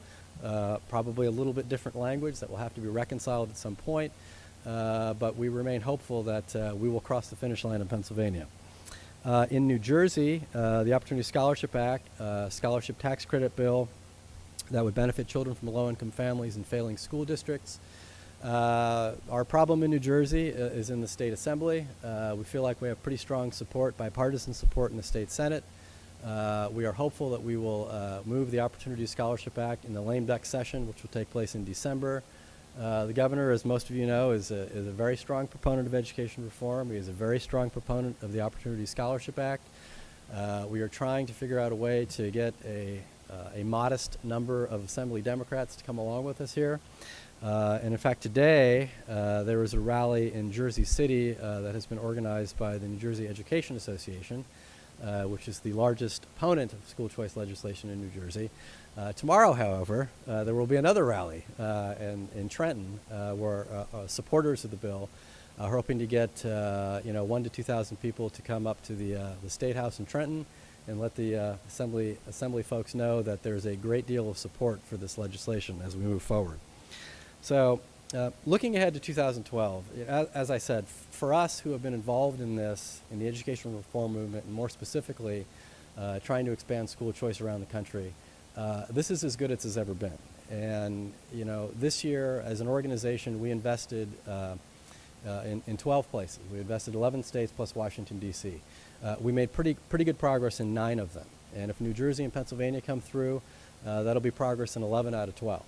Speaker 4: probably a little bit different language that will have to be reconciled at some point. But we remain hopeful that we will cross the finish line in Pennsylvania. In New Jersey, the Opportunity Scholarship Act, scholarship tax credit bill that would benefit children from low-income families and failing school districts. Our problem in New Jersey is in the state assembly. We feel like we have pretty strong support, bipartisan support in the state senate. We are hopeful that we will move the Opportunity Scholarship Act in the lame duck session, which will take place in December. The governor, as most of you know, is a very strong proponent of education reform. He is a very strong proponent of the Opportunity Scholarship Act. We are trying to figure out a way to get a modest number of Assembly Democrats to come along with us here. And in fact, today there was a rally in Jersey City that has been organized by the New Jersey Education Association, which is the largest opponent of school choice legislation in New Jersey. Tomorrow, however, there will be another rally in Trenton where supporters of the bill are hoping to get 1,000 to 2,000 people to come up to the State House in Trenton and let the assembly folks know that there's a great deal of support for this legislation as we move forward. So looking ahead to 2012, as I said, for us who have been involved in this, in the educational reform movement, and more specifically trying to expand school choice around the country, this is as good as it's ever been. And this year, as an organization, we invested in 12 places. We invested 11 states plus Washington, D.C. We made pretty good progress in 9 of them. And if New Jersey and Pennsylvania come through, that'll be progress in 11 out of 12.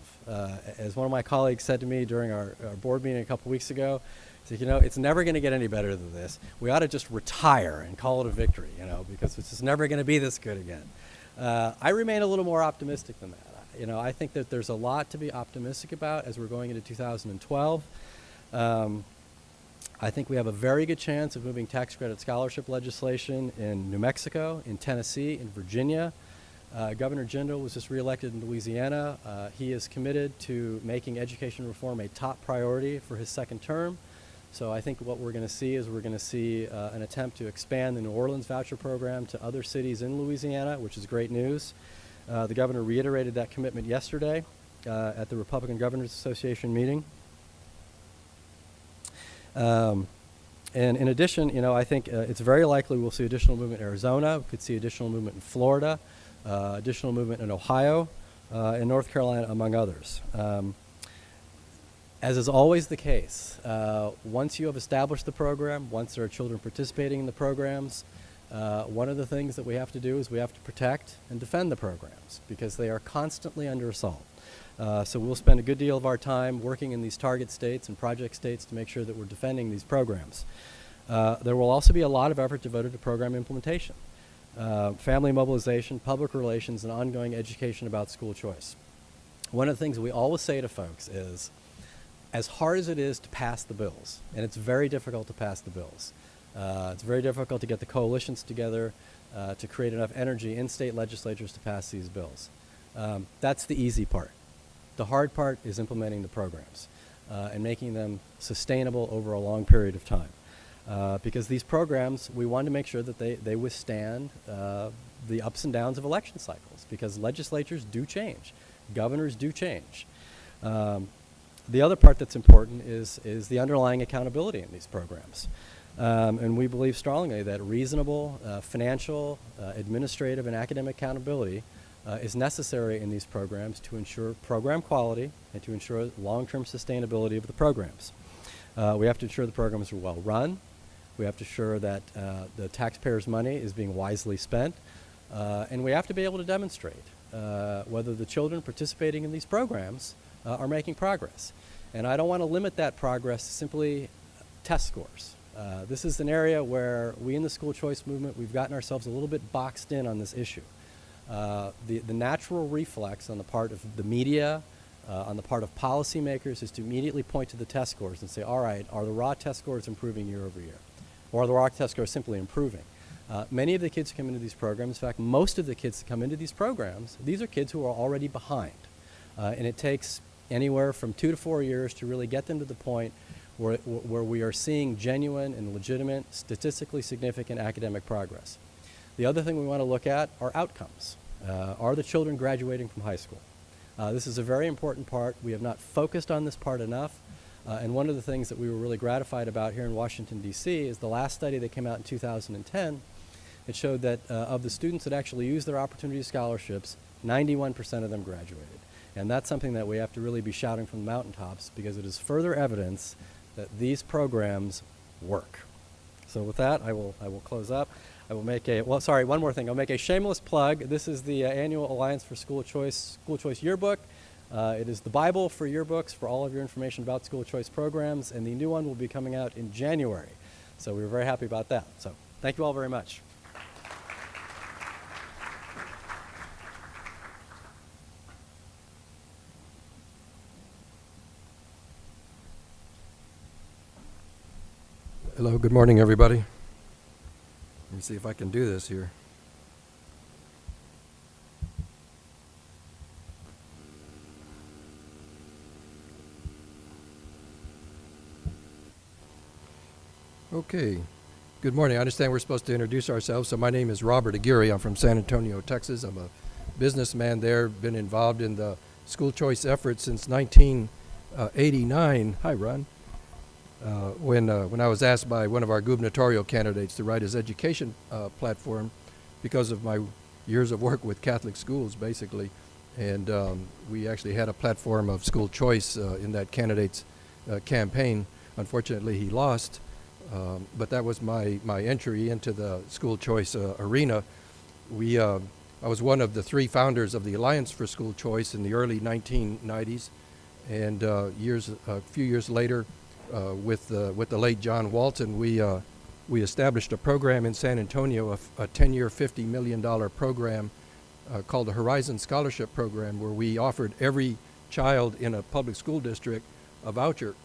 Speaker 4: As one of my colleagues said to me during our board meeting a couple weeks ago, he said, it's never going to get any better than this. We ought to just retire and call it a victory, because it's just never going to be this good again. I remain a little more optimistic than that. I think that there's a lot to be optimistic about as we're going into 2012. I think we have a very good chance of moving tax credit scholarship legislation in New Mexico, in Tennessee, in Virginia. Governor Jindal was just reelected in Louisiana. He is committed to making education reform a top priority for his second term. So I think what we're going to see is an attempt to expand the New Orleans voucher program to other cities in Louisiana, which is great news. The governor reiterated that commitment yesterday at the Republican Governors Association meeting. And in addition, I think it's very likely we'll see additional movement in Arizona. We could see additional movement in Florida, additional movement in Ohio, and North Carolina, among others. As is always the case, once you have established the program, once there are children participating in the programs, one of the things that we have to do is we have to protect and defend the programs because they are constantly under assault. So we'll spend a good deal of our time working in these target states and project states to make sure that we're defending these programs. There will also be a lot of effort devoted to program implementation, family mobilization, public relations, and ongoing education about school choice. One of the things we always say to folks is, as hard as it is to pass the bills, and it's very difficult to pass the bills, it's very difficult to get the coalitions together to create enough energy in state legislatures to pass these bills. That's the easy part. The hard part is implementing the programs and making them sustainable over a long period of time. Because these programs, we want to make sure that they withstand the ups and downs of election cycles, because legislatures do change, governors do change. The other part that's important is the underlying accountability in these programs. And we believe strongly that reasonable financial, administrative, and academic accountability is necessary in these programs to ensure program quality and to ensure long-term sustainability of the programs. We have to ensure the programs are well run. We have to ensure that the taxpayers' money is being wisely spent. And we have to be able to demonstrate whether the children participating in these programs are making progress. And I don't want to limit that progress to simply test scores. This is an area where we in the school choice movement, we've gotten ourselves a little bit boxed in on this issue. The natural reflex on the part of the media, on the part of policymakers, is to immediately point to the test scores and say, all right, are the raw test scores improving year over year? Or are the raw test scores simply improving? Many of the kids who come into these programs, in fact, most of the kids that come into these programs, these are kids who are already behind. And it takes anywhere from 2 to 4 years to really get them to the point where we are seeing genuine and legitimate, statistically significant academic progress. The other thing we want to look at are outcomes. Are the children graduating from high school? This is a very important part. We have not focused on this part enough. And one of the things that we were really gratified about here in Washington, D.C. is the last study that came out in 2010. It showed that of the students that actually used their opportunity scholarships, 91% of them graduated. And that's something that we have to really be shouting from the mountaintops, because it is further evidence that these programs work. So with that, I will close up. I will make one more thing. I'll make a shameless plug. This is the annual Alliance for School Choice yearbook. It is the Bible for yearbooks for all of your information about school choice programs, and the new one will be coming out in January. So we're very happy about that. So thank you all very much.
Speaker 5: Hello, good morning, everybody. Let me see if I can do this here. Okay. Good morning. I understand we're supposed to introduce ourselves. So my name is Robert Aguirre. I'm from San Antonio, Texas. I'm a businessman there, been involved in the school choice effort since 1989. Hi, Ron. When I was asked by one of our gubernatorial candidates to write his education platform because of my years of work with Catholic schools, basically. And we actually had a platform of school choice in that candidate's campaign. Unfortunately, he lost. But that was my entry into the school choice arena. I was one of the 3 founders of the Alliance for School Choice in the early 1990s. And a few years later, with the late John Walton, we established a program in San Antonio, a 10-year, $50 million program called the Horizon Scholarship Program, where we offered every child in a public school district a voucher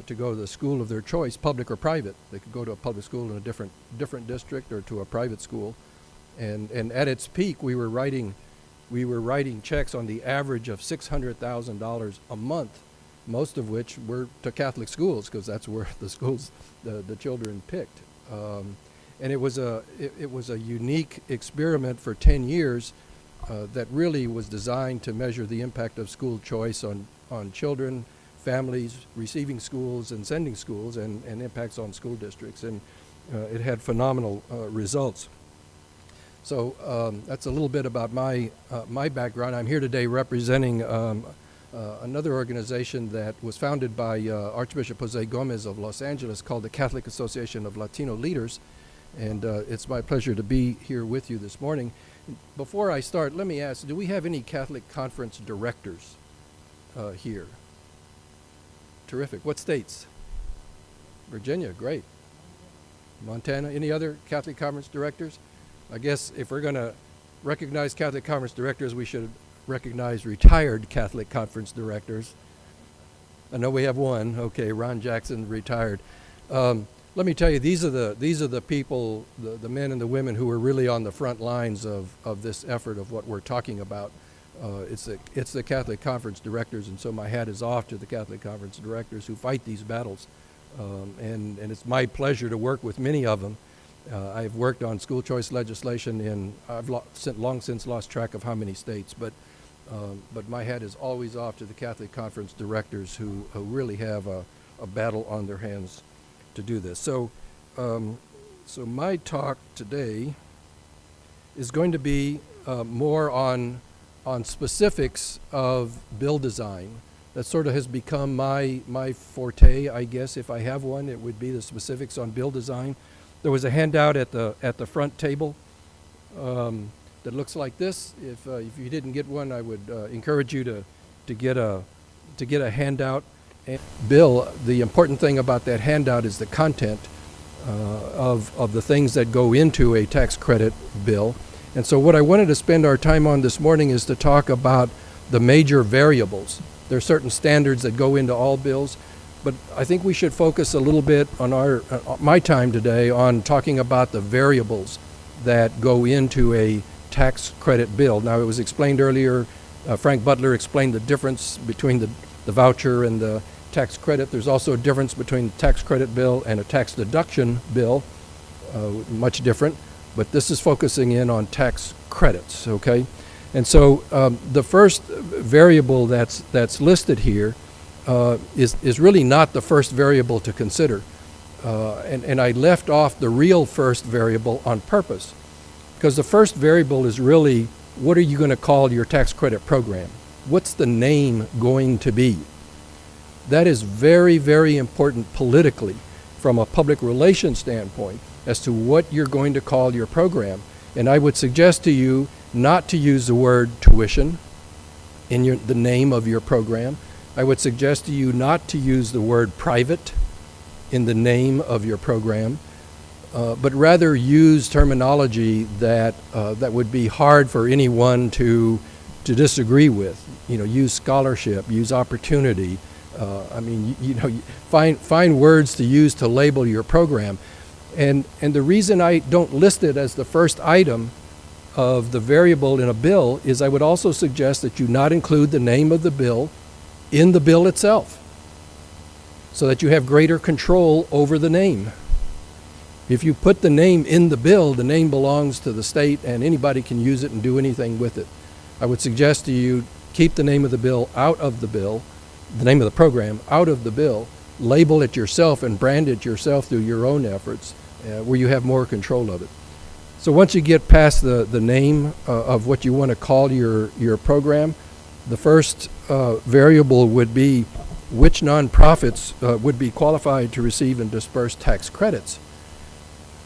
Speaker 5: to go to the school of their choice, public or private. They could go to a public school in a different district or to a private school. And at its peak, we were writing checks on the average of $600,000 a month, most of which were to Catholic schools, because that's where the schools the children picked. And it was a unique experiment for 10 years that really was designed to measure the impact of school choice on children, families, receiving schools and sending schools, and impacts on school districts. And it had phenomenal results. So that's a little bit about my background. I'm here today representing another organization that was founded by Archbishop Jose Gomez of Los Angeles, called the Catholic Association of Latino Leaders. And it's my pleasure to be here with you this morning. Before I start, let me ask, do we have any Catholic Conference directors here? Terrific. What states? Virginia, great. Montana, any other Catholic Conference directors? I guess if we're going to recognize Catholic Conference directors, we should recognize retired Catholic Conference directors. I know we have one. Okay, Ron Jackson, retired. Let me tell you, these are the people, the men and the women who are really on the front lines of this effort of what we're talking about. It's the Catholic Conference directors, and so my hat is off to the Catholic Conference directors who fight these battles. And it's my pleasure to work with many of them. I've worked on school choice legislation in, I've long since lost track of how many states, but my hat is always off to the Catholic Conference directors who really have a battle on their hands to do this. So my talk today is going to be more on specifics of bill design. That sort of has become my forte, I guess. If I have one, it would be the specifics on bill design. There was a handout at the front table that looks like this. If you didn't get one, I would encourage you to get a handout. And bill, the important thing about that handout is the content of the things that go into a tax credit bill. And so what I wanted to spend our time on this morning is to talk about the major variables. There are certain standards that go into all bills, but I think we should focus a little bit on my time today on talking about the variables that go into a tax credit bill. Now, it was explained earlier, Frank Butler explained the difference between the voucher and the tax credit. There's also a difference between a tax credit bill and a tax deduction bill, much different, but this is focusing in on tax credits, okay? And so the first variable that's listed here is really not the first variable to consider. And I left off the real first variable on purpose, because the first variable is really, what are you going to call your tax credit program? What's the name going to be? That is very, very important politically from a public relations standpoint as to what you're going to call your program. And I would suggest to you not to use the word tuition in the name of your program. I would suggest to you not to use the word private in the name of your program, but rather use terminology that would be hard for anyone to disagree with. You know, use scholarship, use opportunity. Find words to use to label your program. And the reason I don't list it as the first item of the variable in a bill is I would also suggest that you not include the name of the bill in the bill itself, so that you have greater control over the name. If you put the name in the bill, the name belongs to the state and anybody can use it and do anything with it. I would suggest to you keep the name of the bill out of the bill, the name of the program out of the bill, label it yourself and brand it yourself through your own efforts where you have more control of it. So once you get past the name of what you want to call your program, the first variable would be which nonprofits would be qualified to receive and disperse tax credits.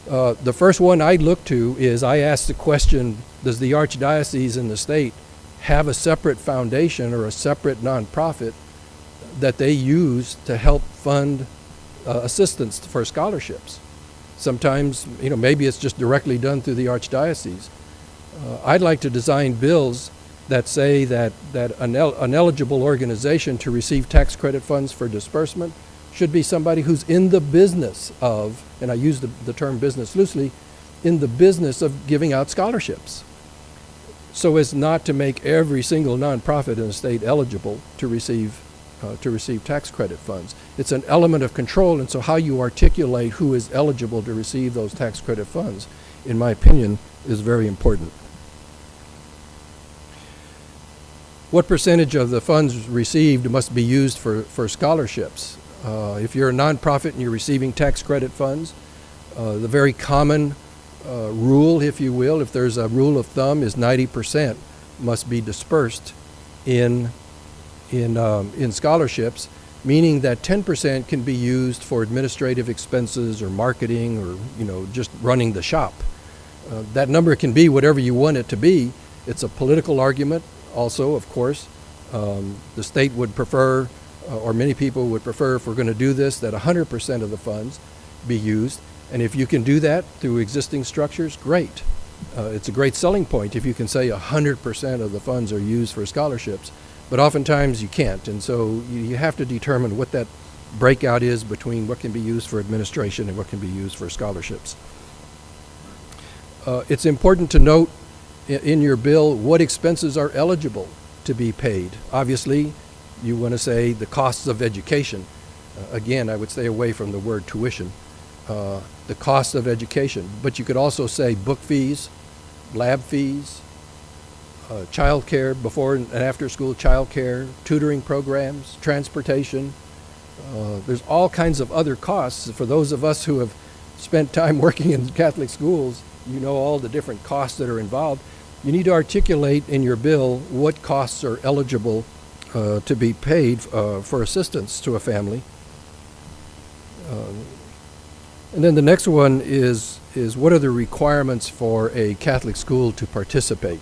Speaker 5: The first one I look to is I ask the question, does the Archdiocese in the state have a separate foundation or a separate nonprofit that they use to help fund assistance for scholarships? Sometimes, maybe it's just directly done through the Archdiocese. I'd like to design bills that say that an eligible organization to receive tax credit funds for disbursement should be somebody who's in the business of, and I use the term business loosely, in the business of giving out scholarships, so as not to make every single nonprofit in the state eligible to receive tax credit funds. It's an element of control, and so how you articulate who is eligible to receive those tax credit funds, in my opinion, is very important. What percentage of the funds received must be used for scholarships? If you're a nonprofit and you're receiving tax credit funds, the very common rule, if you will, if there's a rule of thumb, is 90% must be dispersed in scholarships. meaning that 10% can be used for administrative expenses or marketing or, just running the shop. That number can be whatever you want it to be. It's a political argument also, of course. The state would prefer, or many people would prefer, if we're going to do this, that 100% of the funds be used. And if you can do that through existing structures, great. It's a great selling point if you can say 100% of the funds are used for scholarships. But oftentimes you can't, and so you have to determine what that breakout is between what can be used for administration and what can be used for scholarships. It's important to note in your bill what expenses are eligible to be paid. Obviously, you want to say the costs of education. Again, I would stay away from the word tuition. The cost of education, but you could also say book fees, lab fees, child care, before and after school child care, tutoring programs, transportation. There's all kinds of other costs. For those of us who have spent time working in Catholic schools, you know all the different costs that are involved. You need to articulate in your bill what costs are eligible to be paid for assistance to a family. And then the next one is what are the requirements for a Catholic school to participate?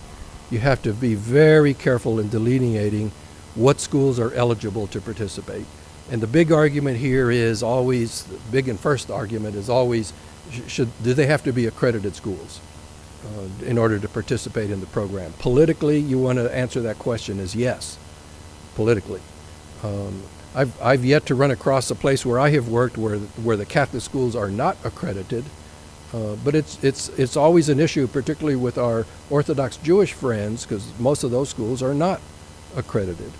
Speaker 5: You have to be very careful in delineating what schools are eligible to participate. And the big argument here is always, the big and first argument is always, do they have to be accredited schools in order to participate in the program? Politically, you want to answer that question as yes, politically. I've yet to run across a place where I have worked where the Catholic schools are not accredited, but it's always an issue, particularly with our Orthodox Jewish friends, because most of those schools are not accredited.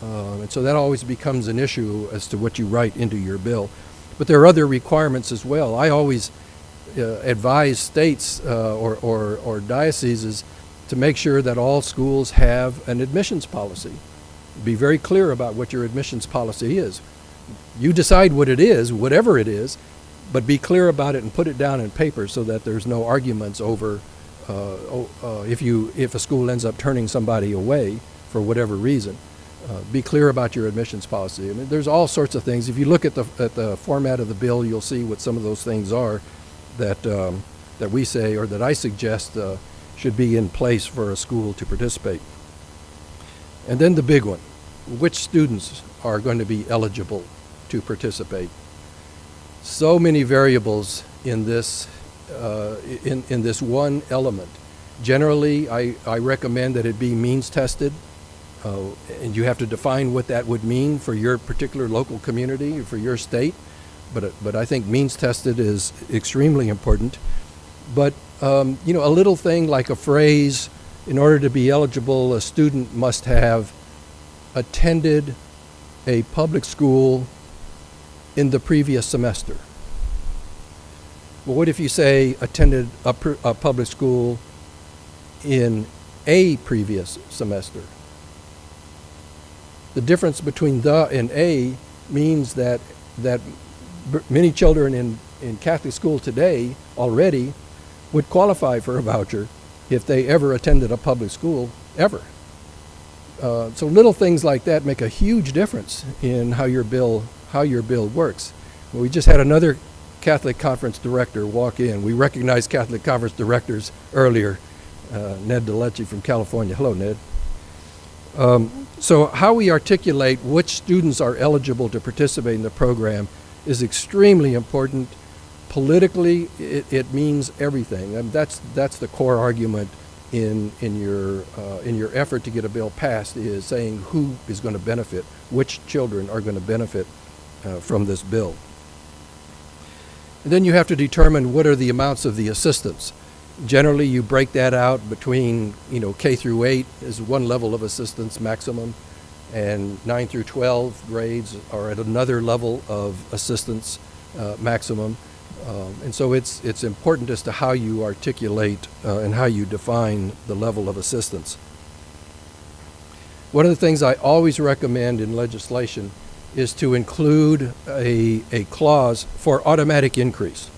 Speaker 5: And so that always becomes an issue as to what you write into your bill. But there are other requirements as well. I always advise states or dioceses to make sure that all schools have an admissions policy. Be very clear about what your admissions policy is. You decide what it is, whatever it is, but be clear about it and put it down in paper so that there's no arguments over if a school ends up turning somebody away for whatever reason. Be clear about your admissions policy. I mean, there's all sorts of things. If you look at the format of the bill, you'll see what some of those things are that we say or that I suggest should be in place for a school to participate. And then the big one, which students are going to be eligible to participate? So many variables in this in this one element. Generally, I recommend that it be means tested, and you have to define what that would mean for your particular local community or for your state. But I think means tested is extremely important. But a little thing like a phrase, in order to be eligible, a student must have attended a public school in the previous semester. Well, what if you say attended a public school in a previous semester? The difference between the and a means that many children in Catholic school today already would qualify for a voucher if they ever attended a public school, ever. So little things like that make a huge difference in how your bill works. Well, we just had another Catholic conference director walk in. We recognized Catholic conference directors earlier. Ned DeLecci from California. Hello, Ned. So how we articulate which students are eligible to participate in the program is extremely important. Politically, it means everything. And that's the core argument in your effort to get a bill passed, is saying who is going to benefit, which children are going to benefit from this bill. And then you have to determine what are the amounts of the assistance. Generally, you break that out between K through 8 is one level of assistance maximum, and 9 through 12 grades are at another level of assistance maximum. And so it's important as to how you articulate and how you define the level of assistance. One of the things I always recommend in legislation is to include a clause for automatic increase.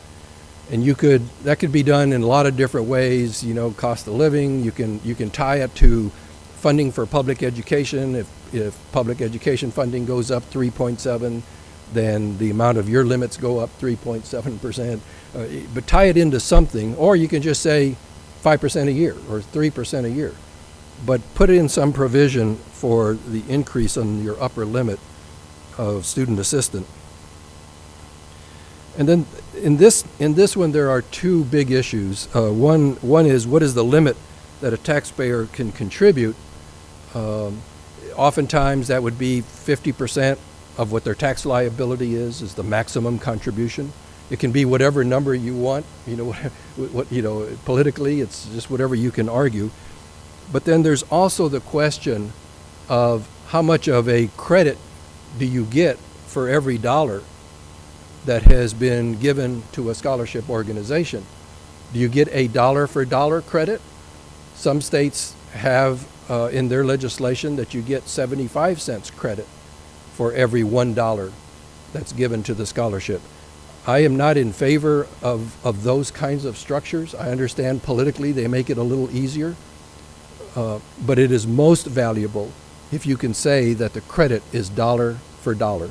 Speaker 5: And that could be done in a lot of different ways, cost of living. You can tie it to funding for public education, if public education funding goes up 3.7, then the amount of your limits go up 3.7%. But tie it into something, or you can just say 5% a year or 3% a year. But put in some provision for the increase on your upper limit of student assistant. And then in this one, there are two big issues. One is, what is the limit that a taxpayer can contribute? Oftentimes that would be 50% of what their tax liability is the maximum contribution. It can be whatever number you want, politically, it's just whatever you can argue. But then there's also the question of how much of a credit do you get for every dollar that has been given to a scholarship organization. Do you get a dollar for dollar credit? Some states have in their legislation that you get 75 cents credit for every $1 that's given to the scholarship. I am not in favor of those kinds of structures. I understand politically they make it a little easier, but it is most valuable if you can say that the credit is dollar for dollar.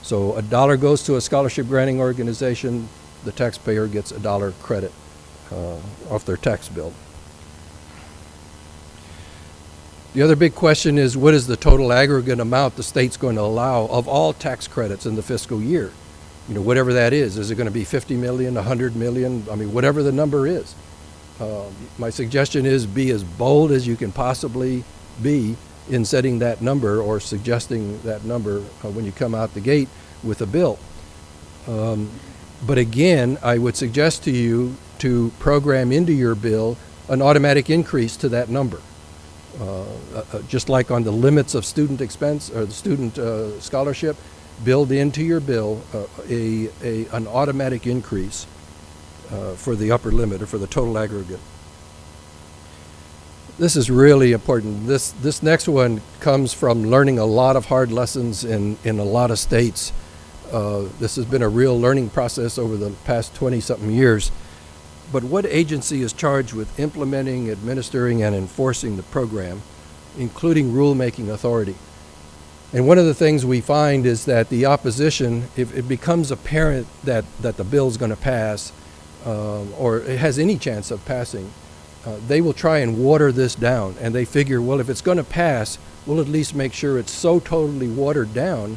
Speaker 5: So a dollar goes to a scholarship granting organization, the taxpayer gets a dollar credit off their tax bill. The other big question is, what is the total aggregate amount the state's going to allow of all tax credits in the fiscal year? Whatever that is. Is it going to be 50 million, 100 million? I mean, whatever the number is. My suggestion is be as bold as you can possibly be in setting that number or suggesting that number when you come out the gate with a bill. But again, I would suggest to you to program into your bill an automatic increase to that number. Just like on the limits of student expense or the student scholarship, build into your bill an automatic increase for the upper limit or for the total aggregate. This is really important. This next one comes from learning a lot of hard lessons in a lot of states. This has been a real learning process over the past 20-something years. But what agency is charged with implementing, administering, and enforcing the program, including rulemaking authority? And one of the things we find is that the opposition, if it becomes apparent that the bill is going to pass, or it has any chance of passing, they will try and water this down. And they figure, well, if it's going to pass, we'll at least make sure it's so totally watered down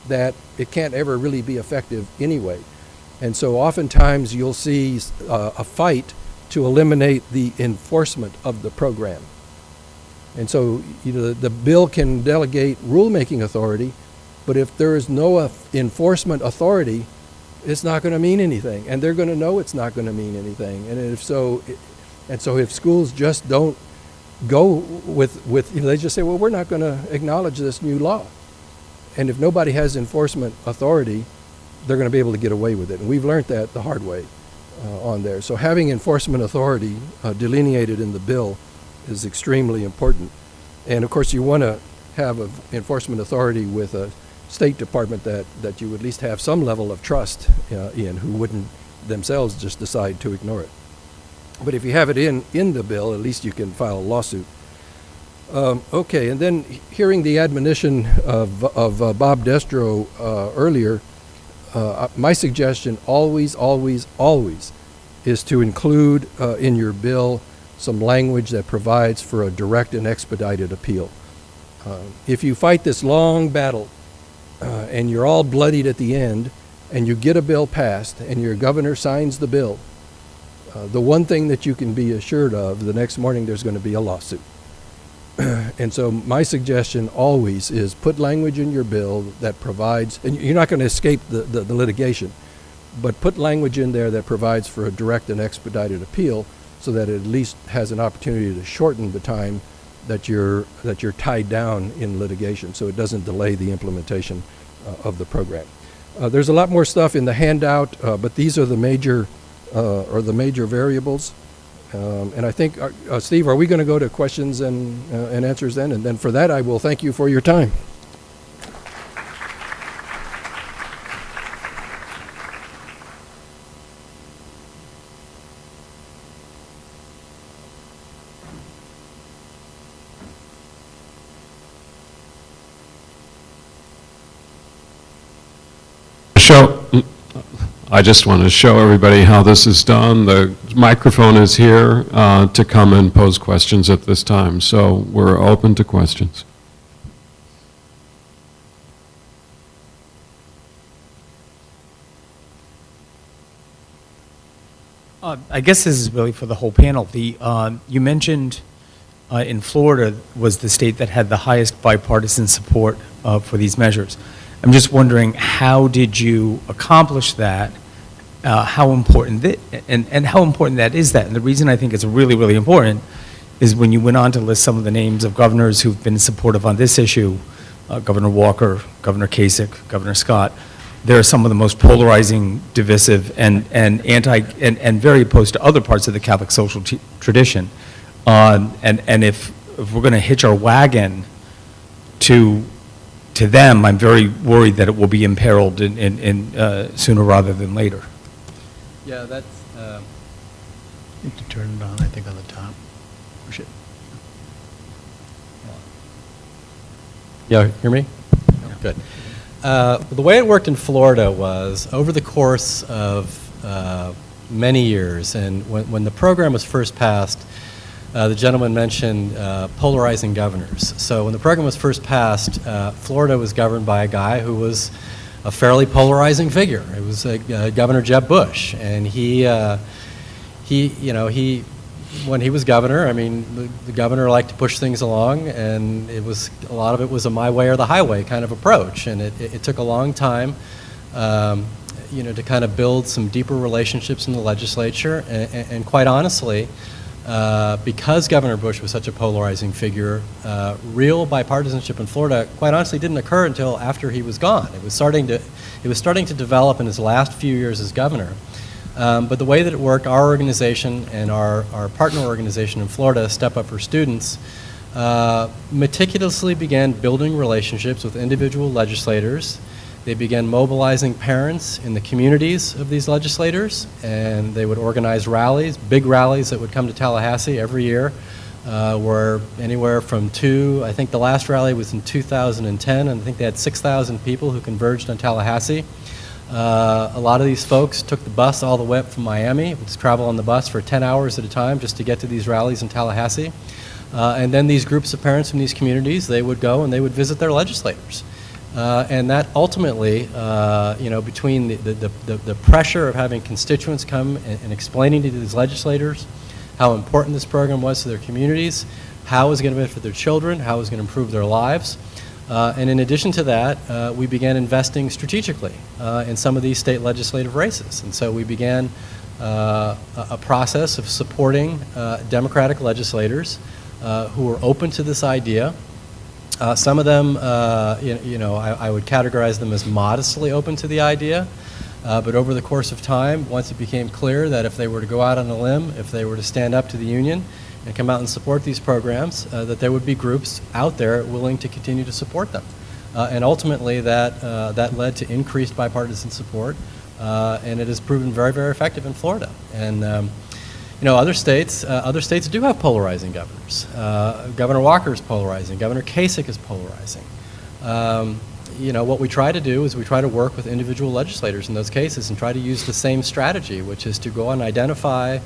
Speaker 5: that it can't ever really be effective anyway. And so oftentimes you'll see a fight to eliminate the enforcement of the program. And so the bill can delegate rulemaking authority, but if there is no enforcement authority, it's not going to mean anything, and they're going to know it's not going to mean anything. And if schools just don't go with they just say, well, we're not going to acknowledge this new law, and if nobody has enforcement authority, they're going to be able to get away with it. And we've learned that the hard way on there. So having enforcement authority delineated in the bill is extremely important. And of course you want to have an enforcement authority with a State Department that you at least have some level of trust in, who wouldn't themselves just decide to ignore it. But if you have it in the bill, at least you can file a lawsuit. Okay, and then hearing the admonition of Bob Destro earlier, my suggestion always is to include in your bill some language that provides for a direct and expedited appeal. If you fight this long battle and you're all bloodied at the end and you get a bill passed and your governor signs the bill, the one thing that you can be assured of, the next morning there's going to be a lawsuit. And so my suggestion always is put language in your bill that provides, and you're not going to escape the litigation, but put language in there that provides for a direct and expedited appeal so that it at least has an opportunity to shorten the time that you're tied down in litigation, so it doesn't delay the implementation of the program. There's a lot more stuff in the handout, but these are the major variables. And I think, Steve, are we going to go to questions and answers then? And then for that, I will thank you for your time.
Speaker 1: show, I just want to show everybody how this is done. The microphone is here to come and pose questions at this time, so we're open to questions.
Speaker 6: I guess this is really for the whole panel. You mentioned in Florida was the state that had the highest bipartisan support for these measures. I'm just wondering, how did you accomplish that? How important and how important that is that? And the reason I think it's really, really important is when you went on to list some of the names of governors who've been supportive on this issue, Governor Walker, Governor Kasich, Governor Scott. They're some of the most polarizing, divisive, and very opposed to other parts of the Catholic social tradition. And if we're going to hitch our wagon to them, I'm very worried that it will be imperiled sooner rather than later.
Speaker 4: Yeah, that's.
Speaker 2: You have to turn it on, I think, on the top. Push it.
Speaker 4: Yeah, hear me? Good. The way it worked in Florida was over the course of many years, and when the program was first passed, the gentleman mentioned polarizing governors. So when the program was first passed, Florida was governed by a guy who was a fairly polarizing figure. It was Governor Jeb Bush, and when he was governor, I mean, the governor liked to push things along, and a lot of it was a my way or the highway kind of approach, and it took a long time, to kind of build some deeper relationships in the legislature, and quite honestly, because Governor Bush was such a polarizing figure, real bipartisanship in Florida, quite honestly, didn't occur until after he was gone. It was starting to develop in his last few years as governor. But the way that it worked, our organization and our partner organization in Florida, Step Up for Students, meticulously began building relationships with individual legislators. They began mobilizing parents in the communities of these legislators, and they would organize rallies, big rallies that would come to Tallahassee every year, were anywhere from I think the last rally was in 2010, and I think they had 6,000 people who converged on Tallahassee. A lot of these folks took the bus all the way up from Miami, would travel on the bus for 10 hours at a time just to get to these rallies in Tallahassee. And then these groups of parents from these communities, they would go and they would visit their legislators. And that ultimately, between the pressure of having constituents come and explaining to these legislators how important this program was to their communities, how it was going to benefit their children, how it was going to improve their lives. And in addition to that, we began investing strategically in some of these state legislative races. And so we began a process of supporting Democratic legislators who were open to this idea. Some of them, I would categorize them as modestly open to the idea. But over the course of time, once it became clear that if they were to go out on a limb, if they were to stand up to the union and come out and support these programs, that there would be groups out there willing to continue to support them. And ultimately, that led to increased bipartisan support, and it has proven very, very effective in Florida. And other states do have polarizing governors. Governor Walker is polarizing. Governor Kasich is polarizing. What we try to do is we try to work with individual legislators in those cases and try to use the same strategy, which is to go and identify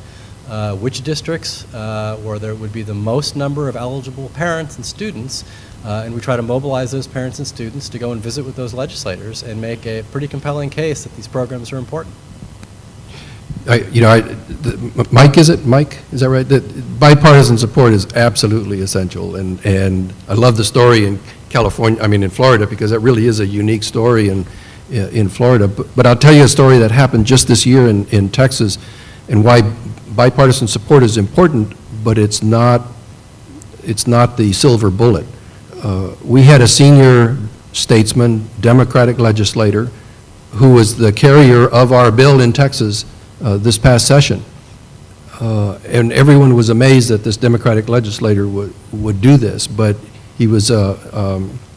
Speaker 4: which districts where there would be the most number of eligible parents and students, and we try to mobilize those parents and students to go and visit with those legislators and make a pretty compelling case that these programs are important.
Speaker 5: Mike, is that right? That bipartisan support is absolutely essential, and I love the story in in Florida, because that really is a unique story in Florida. But I'll tell you a story that happened just this year in Texas, and why bipartisan support is important, but it's not the silver bullet. We had a senior statesman, Democratic legislator, who was the carrier of our bill in Texas this past session. And everyone was amazed that this Democratic legislator would do this, but he was a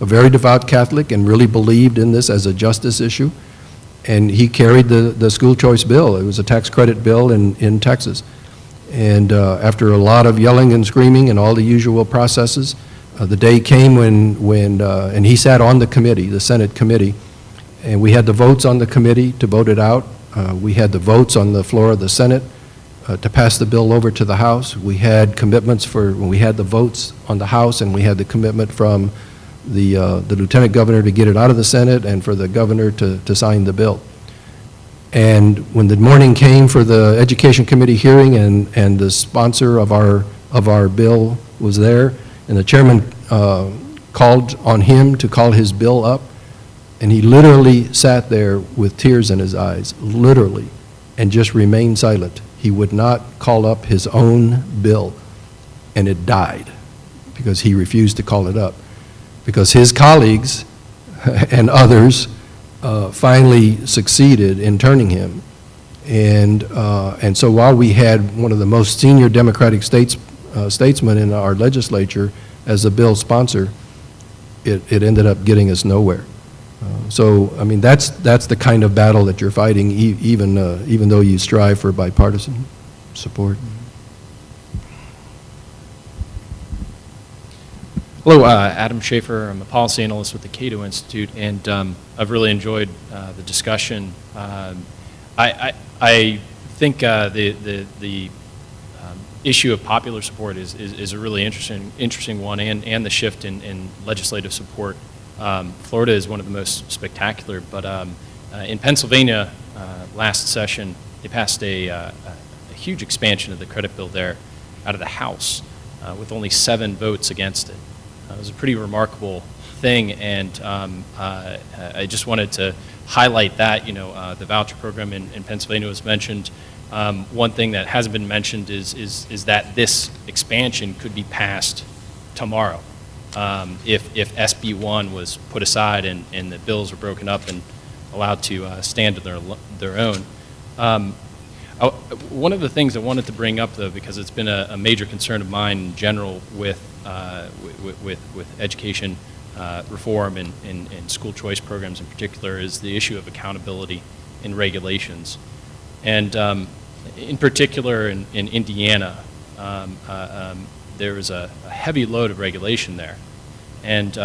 Speaker 5: very devout Catholic and really believed in this as a justice issue. And he carried the school choice bill. It was a tax credit bill in Texas. And after a lot of yelling and screaming and all the usual processes, the day came when and he sat on the committee, the Senate committee, and we had the votes on the committee to vote it out. We had the votes on the floor of the Senate to pass the bill over to the House. We had commitments when we had the votes on the House, and we had the commitment from the Lieutenant Governor to get it out of the Senate and for the Governor to sign the bill. And when the morning came for the Education Committee hearing and the sponsor of our bill was there, and the chairman called on him to call his bill up, and he literally sat there with tears in his eyes, literally, and just remained silent. He would not call up his own bill, and it died because he refused to call it up. Because his colleagues and others finally succeeded in turning him. And so while we had one of the most senior Democratic statesmen in our legislature as a bill sponsor, it ended up getting us nowhere. So, I mean, that's the kind of battle that you're fighting, even though you strive for bipartisan support.
Speaker 7: Hello, Adam Schaefer. I'm a policy analyst with the Cato Institute, and I've really enjoyed the discussion. I think the issue of popular support is a really interesting one, and the shift in legislative support. Florida is one of the most spectacular, but in Pennsylvania last session, they passed a huge expansion of the credit bill there out of the House with only 7 votes against it. It was a pretty remarkable thing, and I just wanted to highlight that. The voucher program in Pennsylvania was mentioned. One thing that hasn't been mentioned is that this expansion could be passed tomorrow. If SB 1 was put aside and the bills were broken up and allowed to stand on their own. One of the things I wanted to bring up, though, because it's been a major concern of mine in general with education reform and school choice programs in particular, is the issue of accountability in regulations. And in particular in Indiana, there is a heavy load of regulation there. And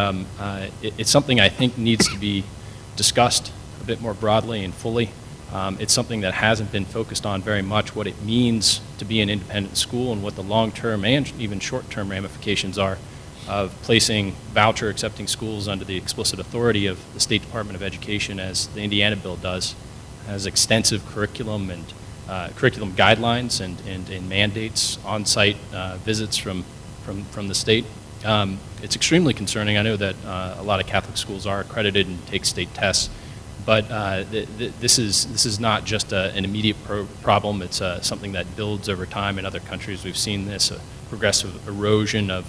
Speaker 7: it's something I think needs to be discussed a bit more broadly and fully. It's something that hasn't been focused on very much, what it means to be an independent school and what the long-term and even short-term ramifications are of placing voucher accepting schools under the explicit authority of the State Department of Education, as the Indiana bill does. It has extensive curriculum and curriculum guidelines and mandates, on-site visits from the state. It's extremely concerning. I know that a lot of Catholic schools are accredited and take state tests, but this is not just an immediate problem. It's something that builds over time. In other countries, we've seen this progressive erosion of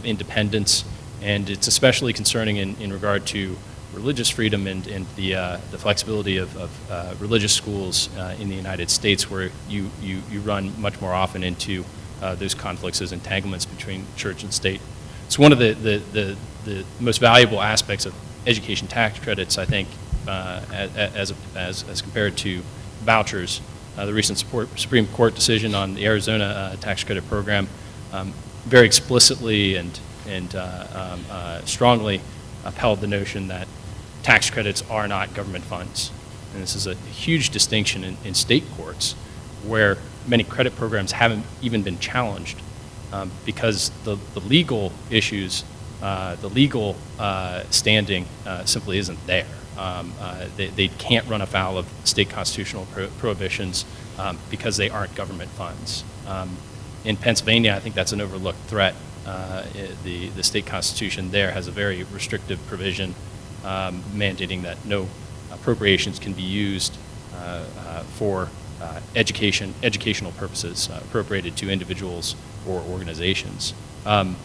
Speaker 7: independence, and it's especially concerning in regard to religious freedom and the flexibility of religious schools in the United States, where you run much more often into those conflicts, those entanglements between church and state. It's one of the most valuable aspects of education tax credits, I think, as compared to vouchers. The recent Supreme Court decision on the Arizona tax credit program very explicitly and strongly upheld the notion that tax credits are not government funds. And this is a huge distinction in state courts, where many credit programs haven't even been challenged because the legal issues, the legal standing simply isn't there. They can't run afoul of state constitutional prohibitions because they aren't government funds. In Pennsylvania, I think that's an overlooked threat. The state constitution there has a very restrictive provision mandating that no appropriations can be used for educational purposes appropriated to individuals or organizations. I'd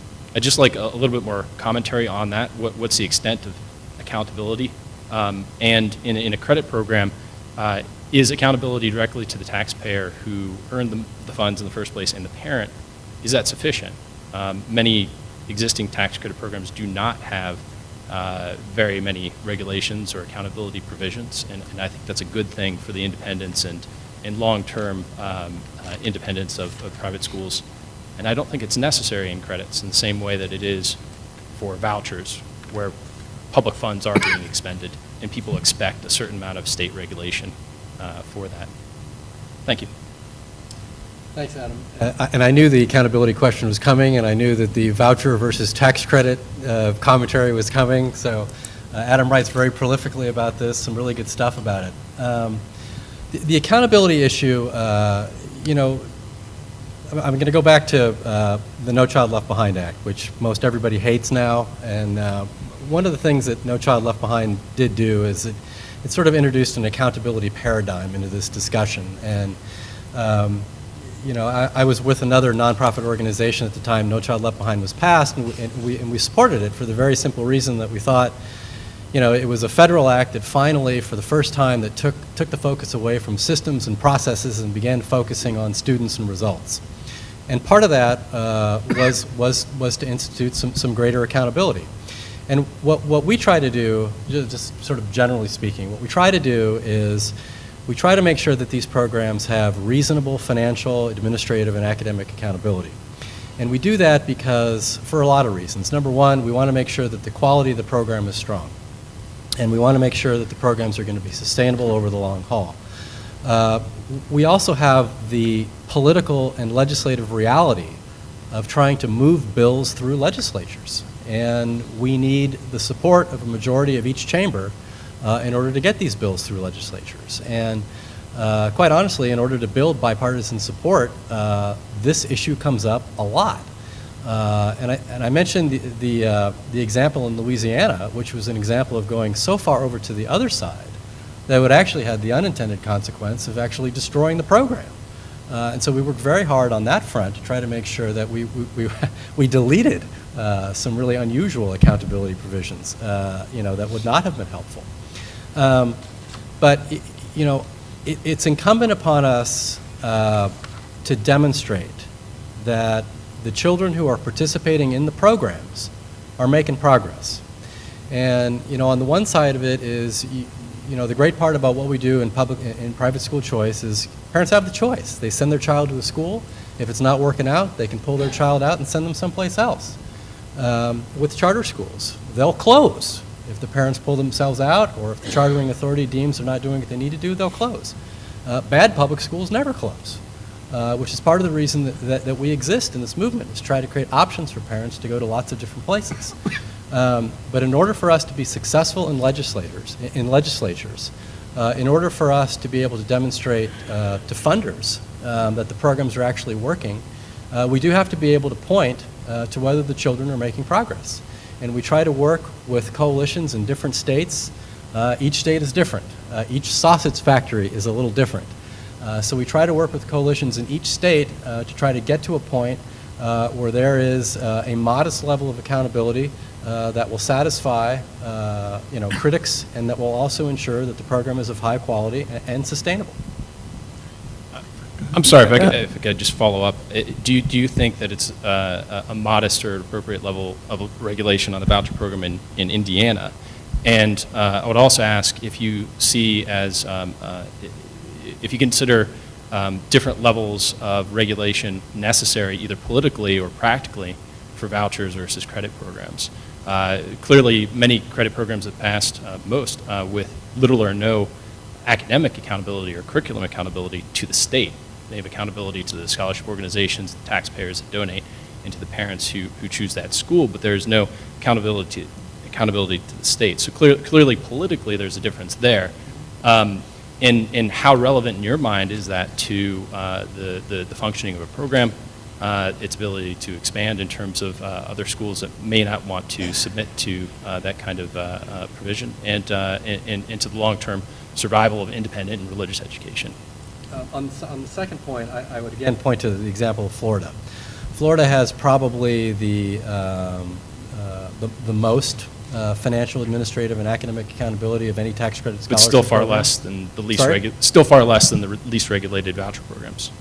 Speaker 7: just like a little bit more commentary on that. What's the extent of accountability? And in a credit program, is accountability directly to the taxpayer who earned the funds in the first place and the parent, is that sufficient? Many existing tax credit programs do not have very many regulations or accountability provisions, and I think that's a good thing for the independence and long-term independence of private schools. And I don't think it's necessary in credits in the same way that it is for vouchers, where public funds are being expended and people expect a certain amount of state regulation for that. Thank you.
Speaker 4: Thanks, Adam. And I knew the accountability question was coming, and I knew that the voucher versus tax credit commentary was coming. So Adam writes very prolifically about this, some really good stuff about it. The accountability issue, you know, I'm going to go back to the No Child Left Behind Act, which most everybody hates now. And one of the things that No Child Left Behind did do is it sort of introduced an accountability paradigm into this discussion. And you know, I was with another nonprofit organization at the time No Child Left Behind was passed, and we supported it for the very simple reason that we thought, you know, it was a federal act that finally, for the first time, that took the focus away from systems and processes and began focusing on students and results. And part of that was to institute some greater accountability. And what we try to do, just sort of generally speaking, what we try to do is we try to make sure that these programs have reasonable financial, administrative, and academic accountability. And we do that because, for a lot of reasons. Number one, we want to make sure that the quality of the program is strong. And we want to make sure that the programs are going to be sustainable over the long haul. We also have the political and legislative reality of trying to move bills through legislatures. And we need the support of a majority of each chamber in order to get these bills through legislatures. And quite honestly, in order to build bipartisan support, this issue comes up a lot. And I mentioned the example in Louisiana, which was an example of going so far over to the other side that would actually have the unintended consequence of actually destroying the program. And so we worked very hard on that front to try to make sure that we deleted some really unusual accountability provisions, you know, that would not have been helpful. But you know, it's incumbent upon us to demonstrate that the children who are participating in the programs are making progress. And you know, on the one side of it is, you know, the great part about what we do in private school choice is parents have the choice. They send their child to a school. If it's not working out, they can pull their child out and send them someplace else. With charter schools, they'll close. If the parents pull themselves out, or if the chartering authority deems they're not doing what they need to do, they'll close. Bad public schools never close, which is part of the reason that we exist in this movement, is try to create options for parents to go to lots of different places. But in order for us to be successful in legislatures, in order for us to be able to demonstrate to funders that the programs are actually working, we do have to be able to point to whether the children are making progress. And we try to work with coalitions in different states. Each state is different. Each sausage factory is a little different. So we try to work with coalitions in each state to try to get to a point where there is a modest level of accountability that will satisfy you know, critics, and that will also ensure that the program is of high quality and sustainable.
Speaker 7: I'm sorry, if I could just follow up. Do you think that it's a modest or appropriate level of regulation on the voucher program in Indiana? And I would also ask if you see as, if you consider different levels of regulation necessary, either politically or practically, for vouchers versus credit programs. Clearly, many credit programs have passed, most, with little or no academic accountability or curriculum accountability to the state. They have accountability to the scholarship organizations, the taxpayers that donate, and to the parents who choose that school, but there's no accountability to the state. So clearly, politically, there's a difference there. And how relevant in your mind is that to the functioning of a program, its ability to expand in terms of other schools that may not want to submit to that kind of provision, and to the long-term survival of independent and religious education?
Speaker 4: On the second point, I would again point to the example of Florida. Florida has probably the most financial, administrative, and academic accountability of any tax credit scholarship.
Speaker 7: But still far
Speaker 4: program.
Speaker 7: less than the least regulated voucher programs.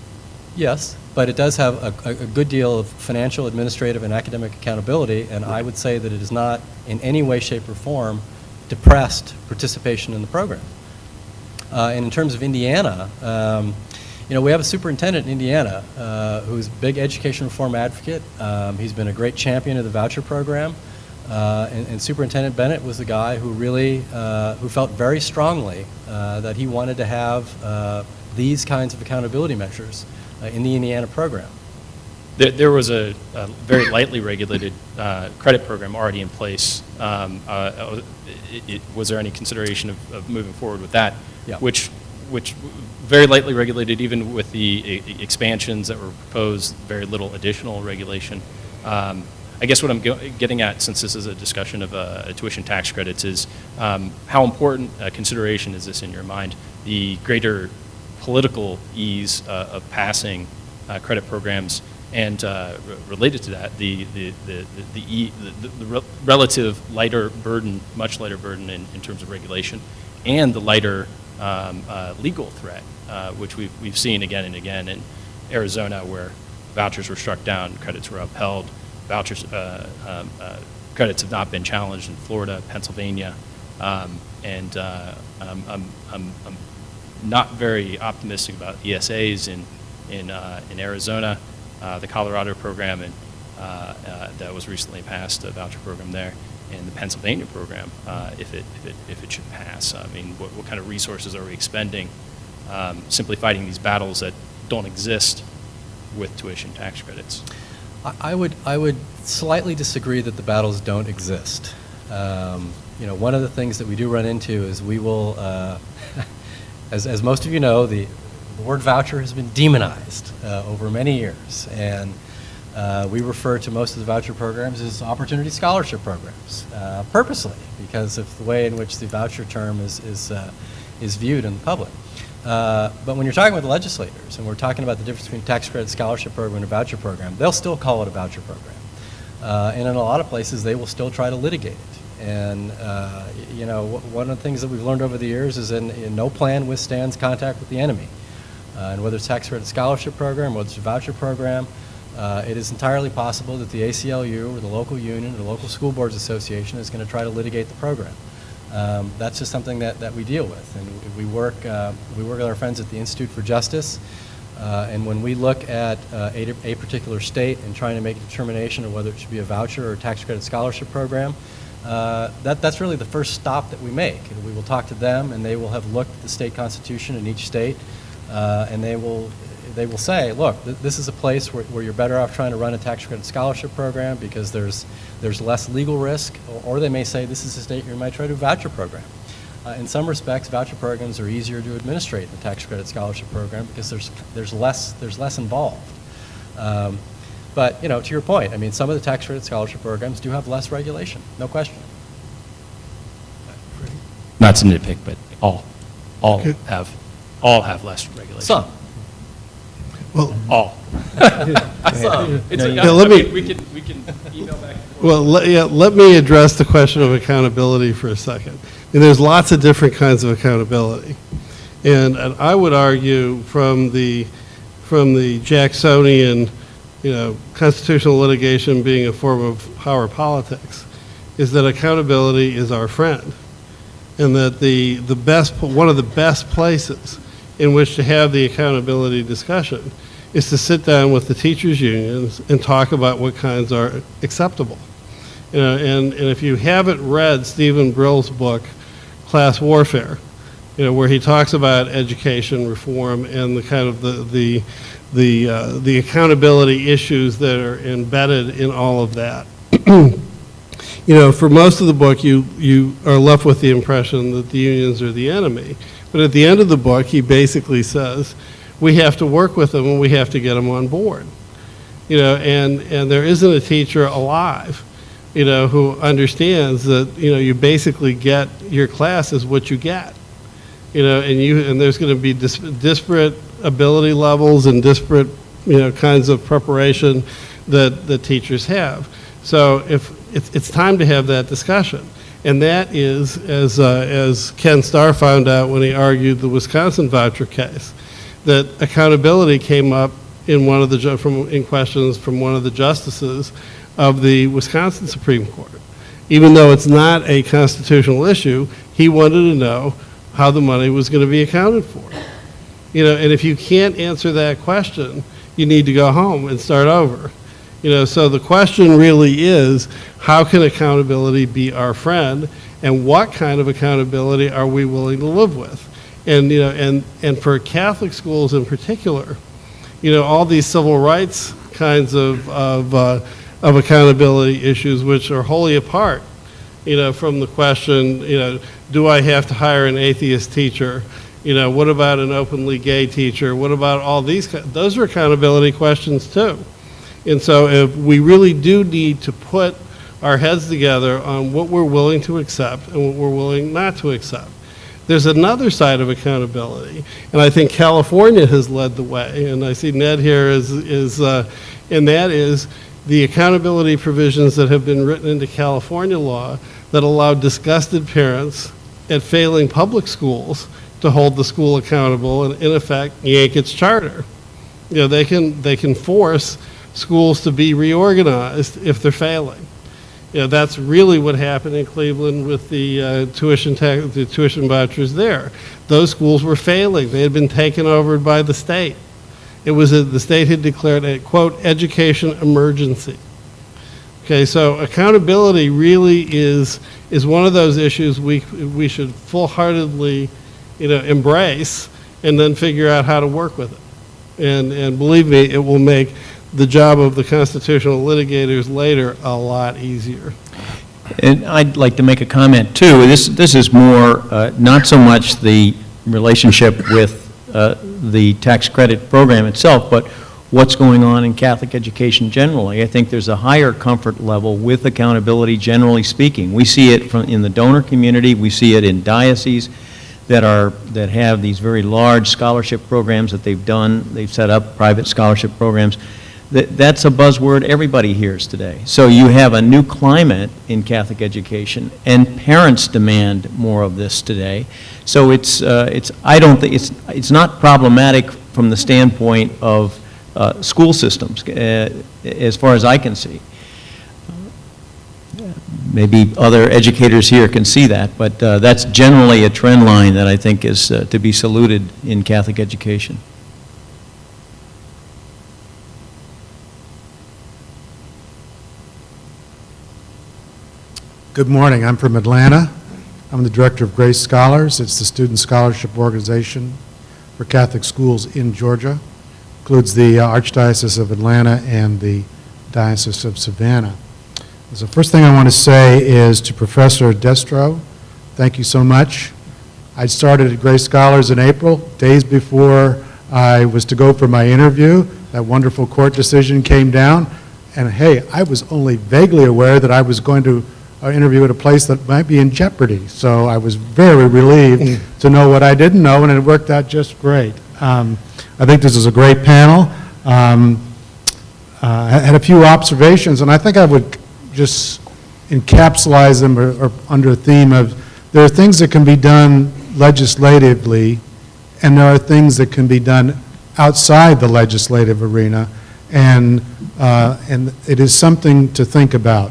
Speaker 4: Yes, but it does have a good deal of financial, administrative, and academic accountability, and I would say that it is not in any way, shape, or form depressed participation in the program. And in terms of Indiana, you know, we have a superintendent in Indiana who's a big education reform advocate. He's been a great champion of the voucher program. And Superintendent Bennett was the guy who really, who felt very strongly that he wanted to have these kinds of accountability measures in the Indiana program.
Speaker 7: There was a very lightly regulated credit program already in place. Was there any consideration of moving forward with that?
Speaker 4: Yeah.
Speaker 7: Which very lightly regulated, even with the expansions that were proposed, very little additional regulation. I guess what I'm getting at, since this is a discussion of tuition tax credits, is how important a consideration is this in your mind? The greater political ease of passing credit programs, and related to that, the relative lighter burden, much lighter burden in terms of regulation, and the lighter legal threat, which we've seen again and again in Arizona, where vouchers were struck down, credits were upheld. Vouchers credits have not been challenged in Florida, Pennsylvania, and I'm not very optimistic about ESAs in Arizona, the Colorado program, and that was recently passed, a voucher program there, and the Pennsylvania program, if it should pass. I mean, what kind of resources are we expending simply fighting these battles that don't exist with tuition tax credits?
Speaker 4: I would slightly disagree that the battles don't exist. You know, one of the things that we do run into is we will, as most of you know, the word voucher has been demonized over many years, and we refer to most of the voucher programs as opportunity scholarship programs, purposely, because of the way in which the voucher term is viewed in the public. But when you're talking with legislators, and we're talking about the difference between tax credit scholarship program and a voucher program, they'll still call it a voucher program. And in a lot of places, they will still try to litigate it. And, you know, one of the things that we've learned over the years is in no plan withstands contact with the enemy. And whether it's tax credit scholarship program, whether it's a voucher program, it is entirely possible that the ACLU or the local union or the local school boards association is going to try to litigate the program. That's just something that we deal with, and we work with our friends at the Institute for Justice, and when we look at a particular state and trying to make a determination of whether it should be a voucher or a tax credit scholarship program, that's really the first stop that we make. And we will talk to them, and they will have looked at the state constitution in each state, and they will say, look, this is a place where you're better off trying to run a tax credit scholarship program because there's less legal risk, or they may say this is a state you might try to do a voucher program. In some respects, voucher programs are easier to administrate than the tax credit scholarship program because there's less involved. But you know, to your point, I mean, some of the tax credit scholarship programs do have less regulation, no question.
Speaker 7: Not to nitpick, but all have less regulation.
Speaker 4: Some.
Speaker 3: Well,
Speaker 7: All. Some. It's we can email back.
Speaker 3: Well, let me address the question of accountability for a second. And there's lots of different kinds of accountability. And I would argue from the Jacksonian, constitutional litigation being a form of power politics, is that accountability is our friend. And that one of the best places in which to have the accountability discussion is to sit down with the teachers' unions and talk about what kinds are acceptable. And if you haven't read Stephen Brill's book, Class Warfare, where he talks about education reform and the kind of the accountability issues that are embedded in all of that. For most of the book, you are left with the impression that the unions are the enemy. But at the end of the book, he basically says, we have to work with them and we have to get them on board. And there isn't a teacher alive, who understands that, you basically get your class is what you get. And there's going to be disparate ability levels and disparate, kinds of preparation that teachers have. So if it's time to have that discussion. And that is, as Ken Starr found out when he argued the Wisconsin voucher case, that accountability came up in in questions from one of the justices of the Wisconsin Supreme Court. Even though it's not a constitutional issue, he wanted to know how the money was going to be accounted for. And if you can't answer that question, you need to go home and start over. So the question really is, how can accountability be our friend, and what kind of accountability are we willing to live with? And for Catholic schools in particular, all these civil rights kinds of accountability issues, which are wholly apart, from the question, do I have to hire an atheist teacher? What about an openly gay teacher? What about all these? Those are accountability questions too. And so if we really do need to put our heads together on what we're willing to accept and what we're willing not to accept. There's another side of accountability, and I think California has led the way, and I see Ned here and that is the accountability provisions that have been written into California law that allow disgusted parents at failing public schools to hold the school accountable and, in effect, yank its charter. They can force schools to be reorganized if they're failing. That's really what happened in Cleveland with the tuition vouchers there. Those schools were failing. They had been taken over by the state. The state had declared a, quote, education emergency. Okay, so accountability really is one of those issues we should full-heartedly, embrace and then figure out how to work with it. And believe me, it will make the job of the constitutional litigators later a lot easier.
Speaker 8: And I'd like to make a comment too. This is more not so much the relationship with the tax credit program itself, but what's going on in Catholic education generally. I think there's a higher comfort level with accountability, generally speaking. We see it in the donor community. We see it in dioceses that have these very large scholarship programs that they've done. They've set up private scholarship programs. That's a buzzword everybody hears today. So you have a new climate in Catholic education, and parents demand more of this today. So I don't think it's not problematic from the standpoint of school systems, as far as I can see. Maybe other educators here can see that, but that's generally a trend line that I think is to be saluted in Catholic education.
Speaker 9: Good morning. I'm from Atlanta. I'm the director of Grace Scholars. It's the student scholarship organization for Catholic schools in Georgia. Includes the Archdiocese of Atlanta and the Diocese of Savannah. So the first thing I want to say is to Professor Destro, thank you so much. I started at Grace Scholars in April, days before I was to go for my interview. That wonderful court decision came down, and hey, I was only vaguely aware that I was going to interview at a place that might be in jeopardy. So I was very relieved to know what I didn't know, and it worked out just great. I think this is a great panel. I had a few observations, and I think I would just encapsulate them or under a theme of there are things that can be done legislatively, and there are things that can be done outside the legislative arena, and it is something to think about.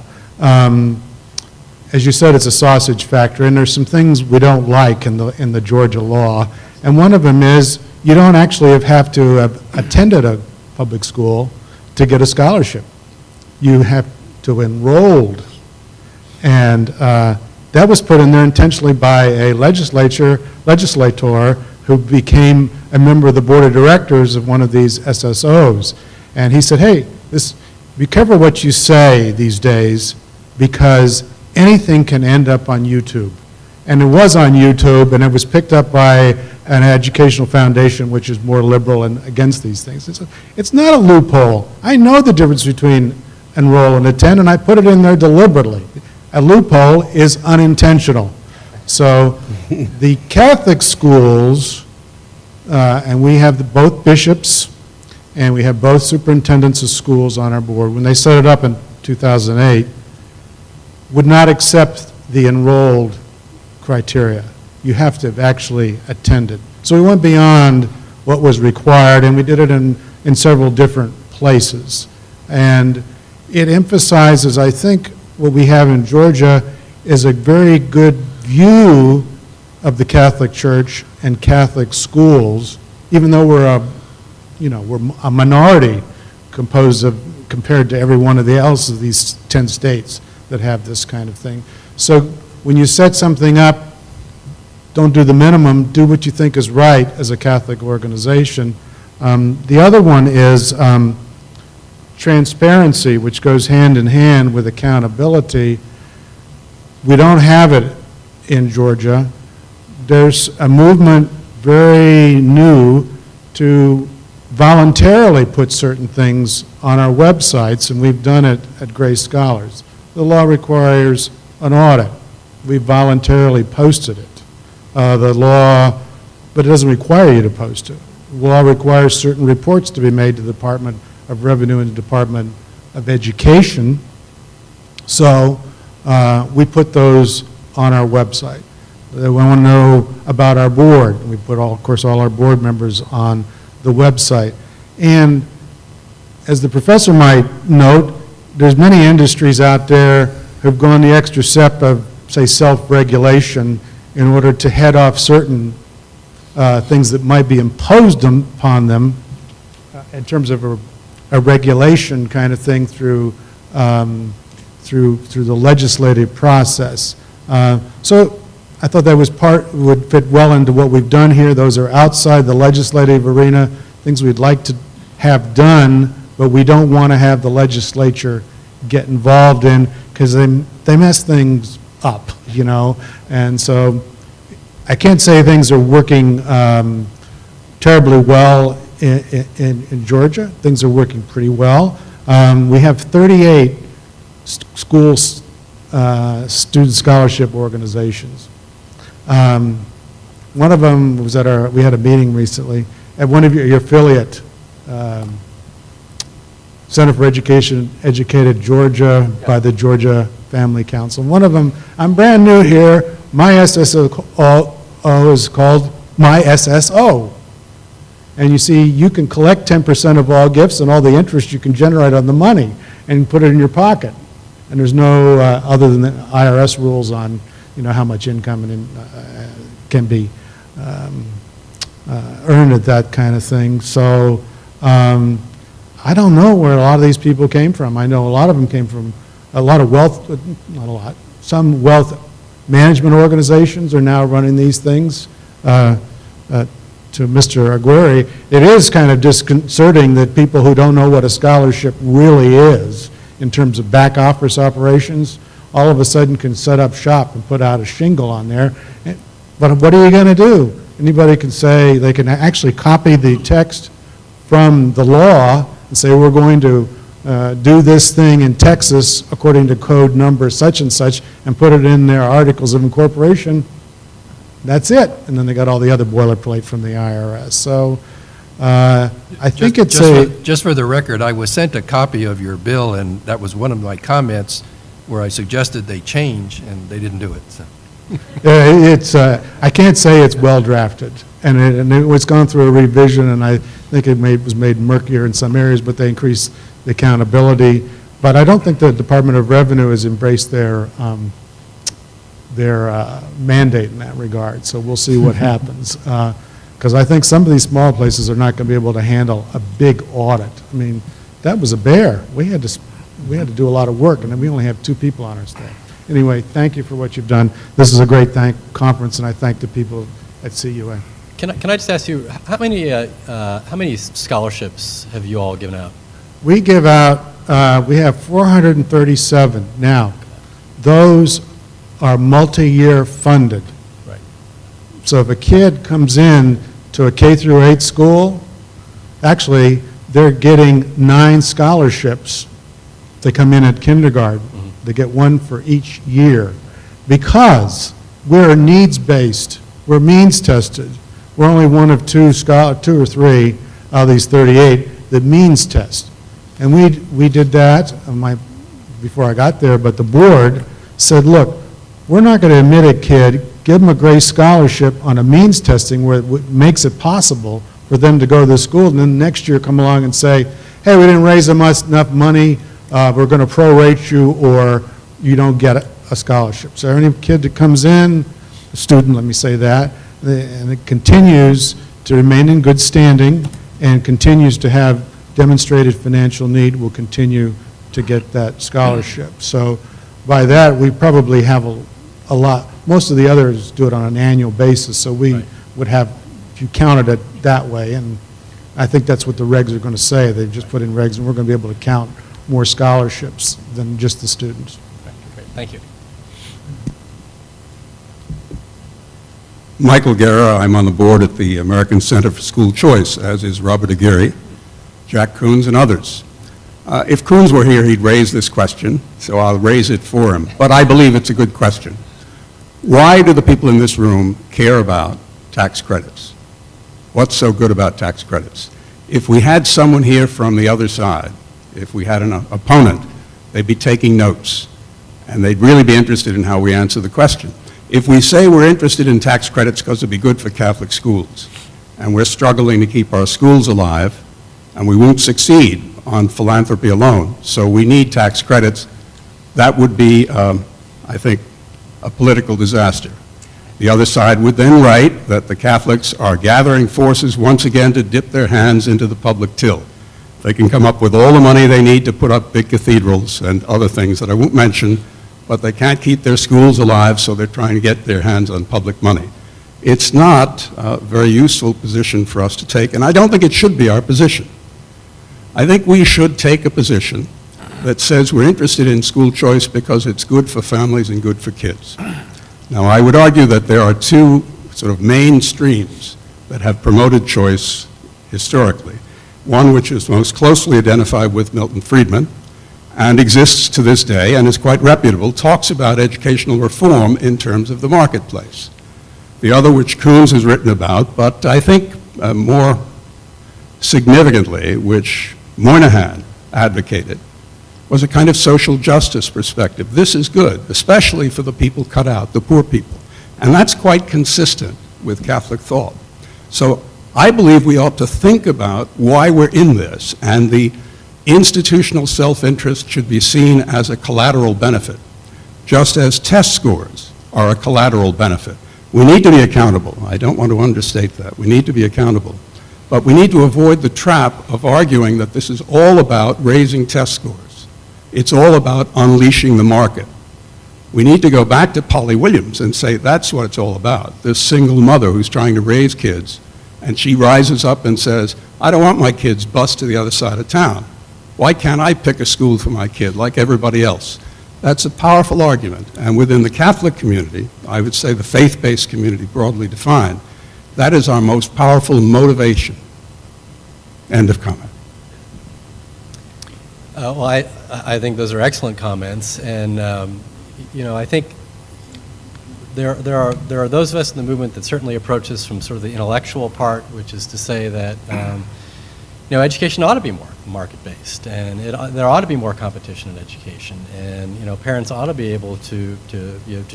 Speaker 9: As you said, it's a sausage factory, and there's some things we don't like in the Georgia law, and one of them is you don't actually have to have attended a public school to get a scholarship. You have to enrolled, and that was put in there intentionally by a legislator who became a member of the board of directors of one of these SSOs, and he said, hey, be careful what you say these days, because anything can end up on YouTube. And it was on YouTube, and it was picked up by an educational foundation which is more liberal and against these things. It's not a loophole. I know the difference between enroll and attend, and I put it in there deliberately. A loophole is unintentional. So the Catholic schools, and we have both bishops, and we have both superintendents of schools on our board, when they set it up in 2008, would not accept the enrolled criteria. You have to have actually attended. So we went beyond what was required, and we did it in several different places. And it emphasizes, I think, what we have in Georgia is a very good view of the Catholic Church and Catholic schools, even though we're a minority composed of compared to every one of the else of these 10 states that have this kind of thing. So when you set something up, don't do the minimum, do what you think is right as a Catholic organization. The other one is transparency, which goes hand in hand with accountability. We don't have it in Georgia. There's a movement very new to voluntarily put certain things on our websites, and we've done it at Grace Scholars. The law requires an audit. We voluntarily posted it. The law, but it doesn't require you to post it. The law requires certain reports to be made to the Department of Revenue and the Department of Education. So we put those on our website. They want to know about our board. We put, of course, all our board members on the website. And as the professor might note, there's many industries out there who've gone the extra step of, say, self-regulation in order to head off certain things that might be imposed upon them in terms of a regulation kind of thing through the legislative process. So I thought that would fit well into what we've done here. Those are outside the legislative arena, things we'd like to have done, but we don't want to have the legislature get involved in because they mess things up, you know. And so I can't say things are working terribly well in Georgia. Things are working pretty well. We have 38 school student scholarship organizations. One of them was we had a meeting recently at one of your affiliate, Center for Educated Georgia by the Georgia Family Council. One of them, I'm brand new here, my SSO is called My SSO. And you see, you can collect 10% of all gifts and all the interest you can generate on the money and put it in your pocket. And there's no, other than the IRS rules on, you know, how much income can be earned at that kind of thing. So I don't know where a lot of these people came from. I know a lot of them came from a lot of wealth, not a lot, some wealth management organizations are now running these things. To Mr. Aguirre, it is kind of disconcerting that people who don't know what a scholarship really is in terms of back office operations all of a sudden can set up shop and put out a shingle on there. But what are you going to do? Anybody can say, they can actually copy the text from the law and say, we're going to do this thing in Texas according to code number such and such, and put it in their articles of incorporation. That's it. And then they got all the other boilerplate from the IRS. So I think
Speaker 5: just for the record, I was sent a copy of your bill, and that was one of my comments where I suggested they change, and they didn't do it. So.
Speaker 9: I can't say it's well drafted, and it was gone through a revision, and I think it was made murkier in some areas, but they increased the accountability. But I don't think the Department of Revenue has embraced their mandate in that regard. So we'll see what happens. Because I think some of these small places are not going to be able to handle a big audit. I mean, that was a bear. We had to do a lot of work, and then we only have 2 people on our staff. Anyway, thank you for what you've done. This is a great conference, and I thank the people at CUA.
Speaker 4: Can I just ask you, how many scholarships have you all given out?
Speaker 9: We give out, we have 437 now. Those are multi-year funded.
Speaker 4: Right.
Speaker 9: So if a kid comes in to a K through 8 school, actually they're getting 9 scholarships. They come in at kindergarten. Mm-hmm. They get 1 for each year because we're needs-based. We're means tested. We're only one of 2 or 3 out of these 38 that means test. And we did that before I got there, but the board said, look, we're not going to admit a kid, give them a Grace Scholarship on a means testing where it makes it possible for them to go to this school, and then next year come along and say, hey, we didn't raise enough money, we're going to prorate you, or you don't get a scholarship. So any kid that comes in, a student, let me say that, and it continues to remain in good standing and continues to have demonstrated financial need will continue to get that scholarship. So by that, we probably have a lot. Most of the others do it on an annual basis, so we
Speaker 4: Right.
Speaker 9: would have, if you counted it that way, and I think that's what the regs are going to say. They've just put in regs, and we're going to be able to count more scholarships than just the students.
Speaker 4: Okay, great. Thank you.
Speaker 10: Michael Guerra, I'm on the board at the American Center for School Choice, as is Robert Aguirre, Jack Coons, and others. If Coons were here, he'd raise this question, so I'll raise it for him. But I believe it's a good question. Why do the people in this room care about tax credits? What's so good about tax credits? If we had someone here from the other side, if we had an opponent, they'd be taking notes, and they'd really be interested in how we answer the question. If we say we're interested in tax credits because it'd be good for Catholic schools, and we're struggling to keep our schools alive, and we won't succeed on philanthropy alone, so we need tax credits, that would be, I think, a political disaster. The other side would then write that the Catholics are gathering forces once again to dip their hands into the public till. They can come up with all the money they need to put up big cathedrals and other things that I won't mention, but they can't keep their schools alive, so they're trying to get their hands on public money. It's not a very useful position for us to take, and I don't think it should be our position. I think we should take a position that says we're interested in school choice because it's good for families and good for kids. Now, I would argue that there are two sort of main streams that have promoted choice historically. One which is most closely identified with Milton Friedman and exists to this day and is quite reputable, talks about educational reform in terms of the marketplace. The other, which Coons has written about, but I think more significantly, which Moynihan advocated, was a kind of social justice perspective. This is good, especially for the people cut out, the poor people. And that's quite consistent with Catholic thought. So I believe we ought to think about why we're in this, and the institutional self-interest should be seen as a collateral benefit, just as test scores are a collateral benefit. We need to be accountable. I don't want to understate that. We need to be accountable. But we need to avoid the trap of arguing that this is all about raising test scores. It's all about unleashing the market. We need to go back to Polly Williams and say that's what it's all about. This single mother who's trying to raise kids, and she rises up and says, I don't want my kids bused to the other side of town. Why can't I pick a school for my kid like everybody else? That's a powerful argument. And within the Catholic community, I would say the faith-based community broadly defined, that is our most powerful motivation. End of comment.
Speaker 4: Well, I think those are excellent comments, and you know, I think there are those of us in the movement that certainly approach this from sort of the intellectual part, which is to say that you know, education ought to be more market-based, and there ought to be more competition in education, and you know, parents ought to be able to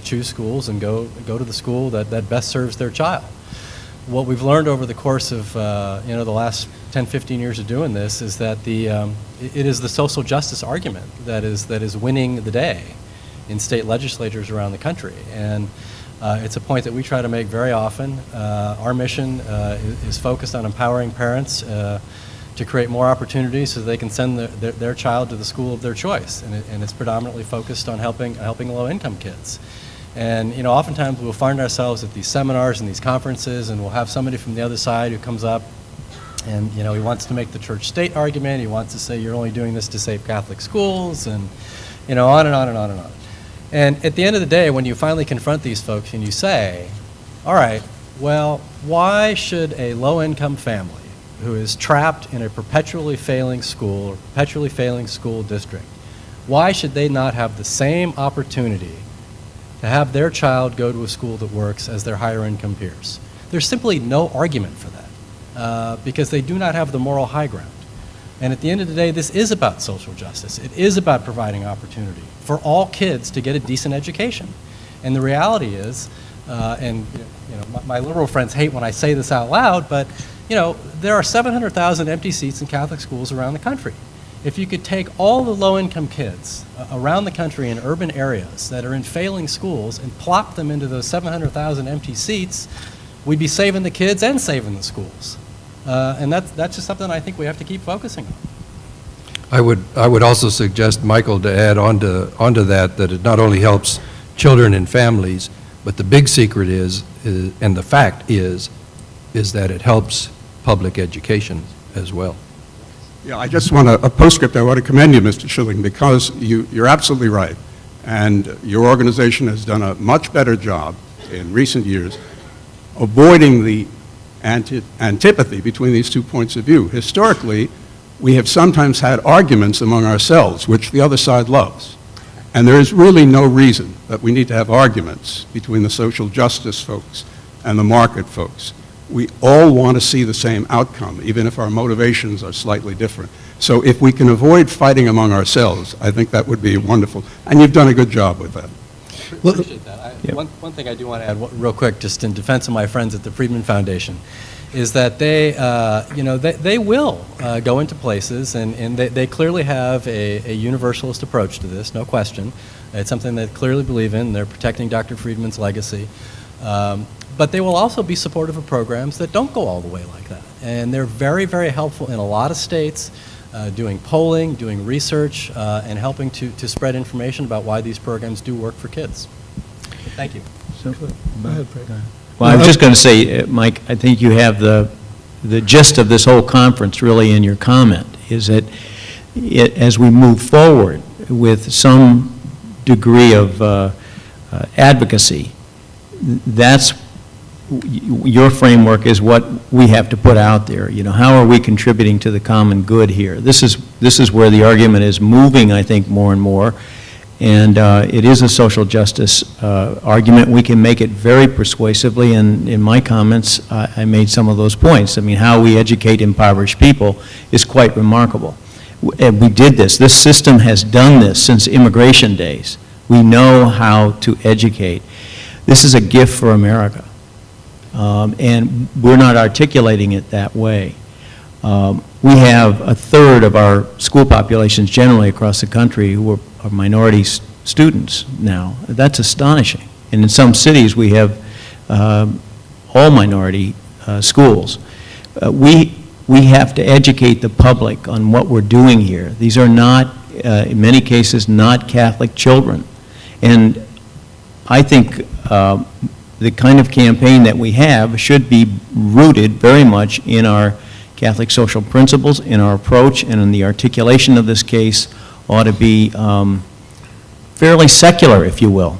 Speaker 4: choose schools and go to the school that best serves their child. What we've learned over the course of you know, the last 10, 15 years of doing this is that it is the social justice argument that is winning the day in state legislatures around the country, and it's a point that we try to make very often. Our mission is focused on empowering parents to create more opportunities so they can send their child to the school of their choice, and it's predominantly focused on helping low-income kids. And you know, oftentimes we'll find ourselves at these seminars and these conferences, and we'll have somebody from the other side who comes up, and you know, he wants to make the church-state argument. He wants to say you're only doing this to save Catholic schools, and you know, on and on and on and on. And at the end of the day, when you finally confront these folks and you say, all right, well, why should a low-income family who is trapped in a perpetually failing school or perpetually failing school district, why should they not have the same opportunity to have their child go to a school that works as their higher income peers? There's simply no argument for that because they do not have the moral high ground. And at the end of the day, this is about social justice. It is about providing opportunity for all kids to get a decent education. And the reality is, and you know, my liberal friends hate when I say this out loud, but you know, there are 700,000 empty seats in Catholic schools around the country. If you could take all the low-income kids around the country in urban areas that are in failing schools and plop them into those 700,000 empty seats, we'd be saving the kids and saving the schools. And that's just something I think we have to keep focusing on.
Speaker 5: I would also suggest, Michael, to add onto that it not only helps children and families, but the big secret is and the fact is that it helps public education as well.
Speaker 10: Yeah, I just want a postscript. I want to commend you, Mr. Schilling, because you're absolutely right. And your organization has done a much better job in recent years avoiding the antipathy between these two points of view. Historically, we have sometimes had arguments among ourselves, which the other side loves. And there is really no reason that we need to have arguments between the social justice folks and the market folks. We all want to see the same outcome, even if our motivations are slightly different. So if we can avoid fighting among ourselves, I think that would be wonderful. And you've done a good job with that.
Speaker 4: Appreciate that. One thing I do want to add real quick, just in defense of my friends at the Friedman Foundation, is that they will go into places, and they clearly have a universalist approach to this, no question. It's something they clearly believe in. They're protecting Dr. Friedman's legacy. But they will also be supportive of programs that don't go all the way like that. And they're very, very helpful in a lot of states, doing polling, doing research, and helping to spread information about why these programs do work for kids. Thank you.
Speaker 9: Go ahead, Frank.
Speaker 8: Well, I was just going to say, Mike, I think you have the gist of this whole conference really in your comment, is that as we move forward with some degree of advocacy, that's your framework is what we have to put out there. You know, how are we contributing to the common good here? This is where the argument is moving, I think, more and more. And it is a social justice argument. We can make it very persuasively, and in my comments, I made some of those points. I mean, how we educate impoverished people is quite remarkable. And we did this. This system has done this since immigration days. We know how to educate. This is a gift for America, and we're not articulating it that way. We have a third of our school populations generally across the country who are minority students now. That's astonishing. And in some cities, we have all minority schools. We have to educate the public on what we're doing here. These are not, in many cases, not Catholic children. And I think the kind of campaign that we have should be rooted very much in our Catholic social principles, in our approach, and in the articulation of this case ought to be fairly secular, if you will,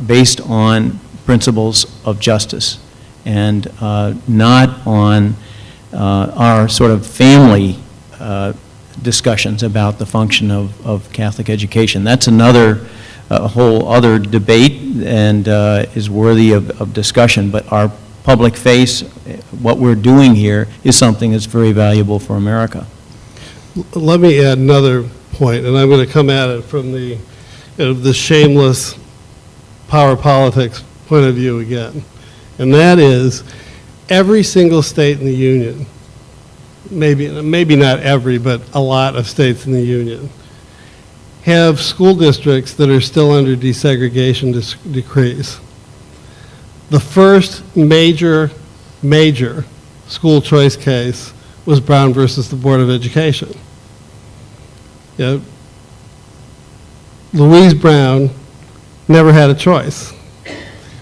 Speaker 8: based on principles of justice and not on our sort of family discussions about the function of Catholic education. That's another whole other debate and is worthy of discussion, but our public face, what we're doing here, is something that's very valuable for America.
Speaker 3: Let me add another point, and I'm going to come at it from the shameless power politics point of view again. And that is, every single state in the Union, maybe not every, but a lot of states in the Union, have school districts that are still under desegregation decrees. The first major school choice case was Brown versus the Board of Education. You know, Louise Brown never had a choice.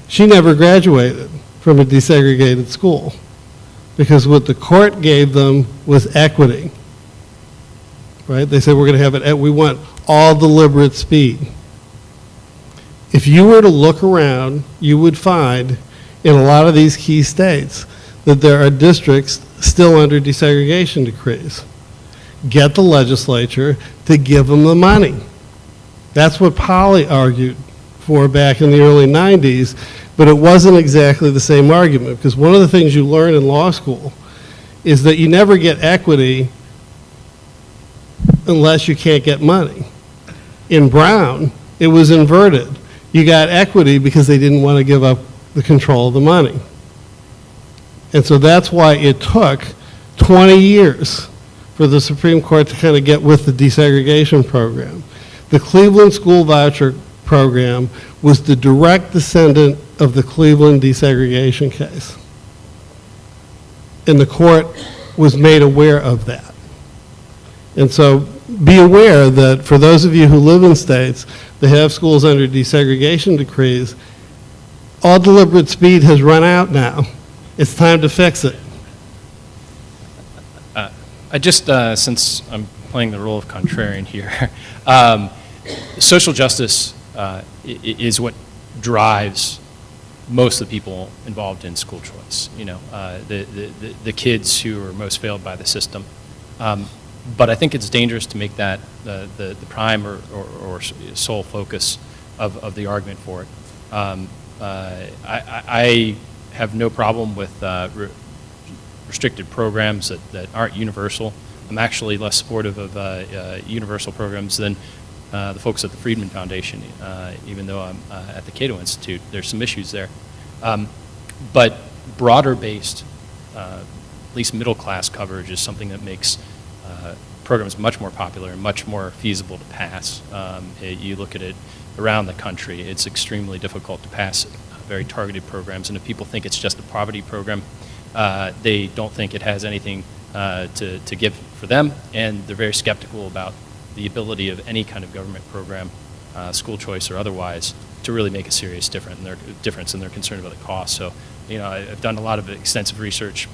Speaker 3: She never graduated from a desegregated school because what the court gave them was equity. Right? They said, we're going to have it, we want all deliberate speed. If you were to look around, you would find in a lot of these key states that there are districts still under desegregation decrees. Get the legislature to give them the money. That's what Polly argued for back in the early 90s, but it wasn't exactly the same argument, because one of the things you learn in law school is that you never get equity unless you can't get money. In Brown, it was inverted. You got equity because they didn't want to give up the control of the money. And so that's why it took 20 years for the Supreme Court to kind of get with the desegregation program. The Cleveland School Voucher Program was the direct descendant of the Cleveland desegregation case. And the court was made aware of that. And so be aware that for those of you who live in states that have schools under desegregation decrees, all deliberate speed has run out now. It's time to fix it.
Speaker 7: I just, since I'm playing the role of contrarian here, social justice is what drives most of the people involved in school choice. You know, the kids who are most failed by the system. But I think it's dangerous to make that the prime or sole focus of the argument for it. I have no problem with restricted programs that aren't universal. I'm actually less supportive of universal programs than the folks at the Friedman Foundation, even though I'm at the Cato Institute. There's some issues there. But broader-based, at least middle-class coverage is something that makes programs much more popular and much more feasible to pass. You look at it around the country, it's extremely difficult to pass very targeted programs, and if people think it's just a poverty program, they don't think it has anything to give for them, and they're very skeptical about the ability of any kind of government program, school choice or otherwise, to really make a serious difference, and they're concerned about the cost. So, you know, I've done a lot of extensive research,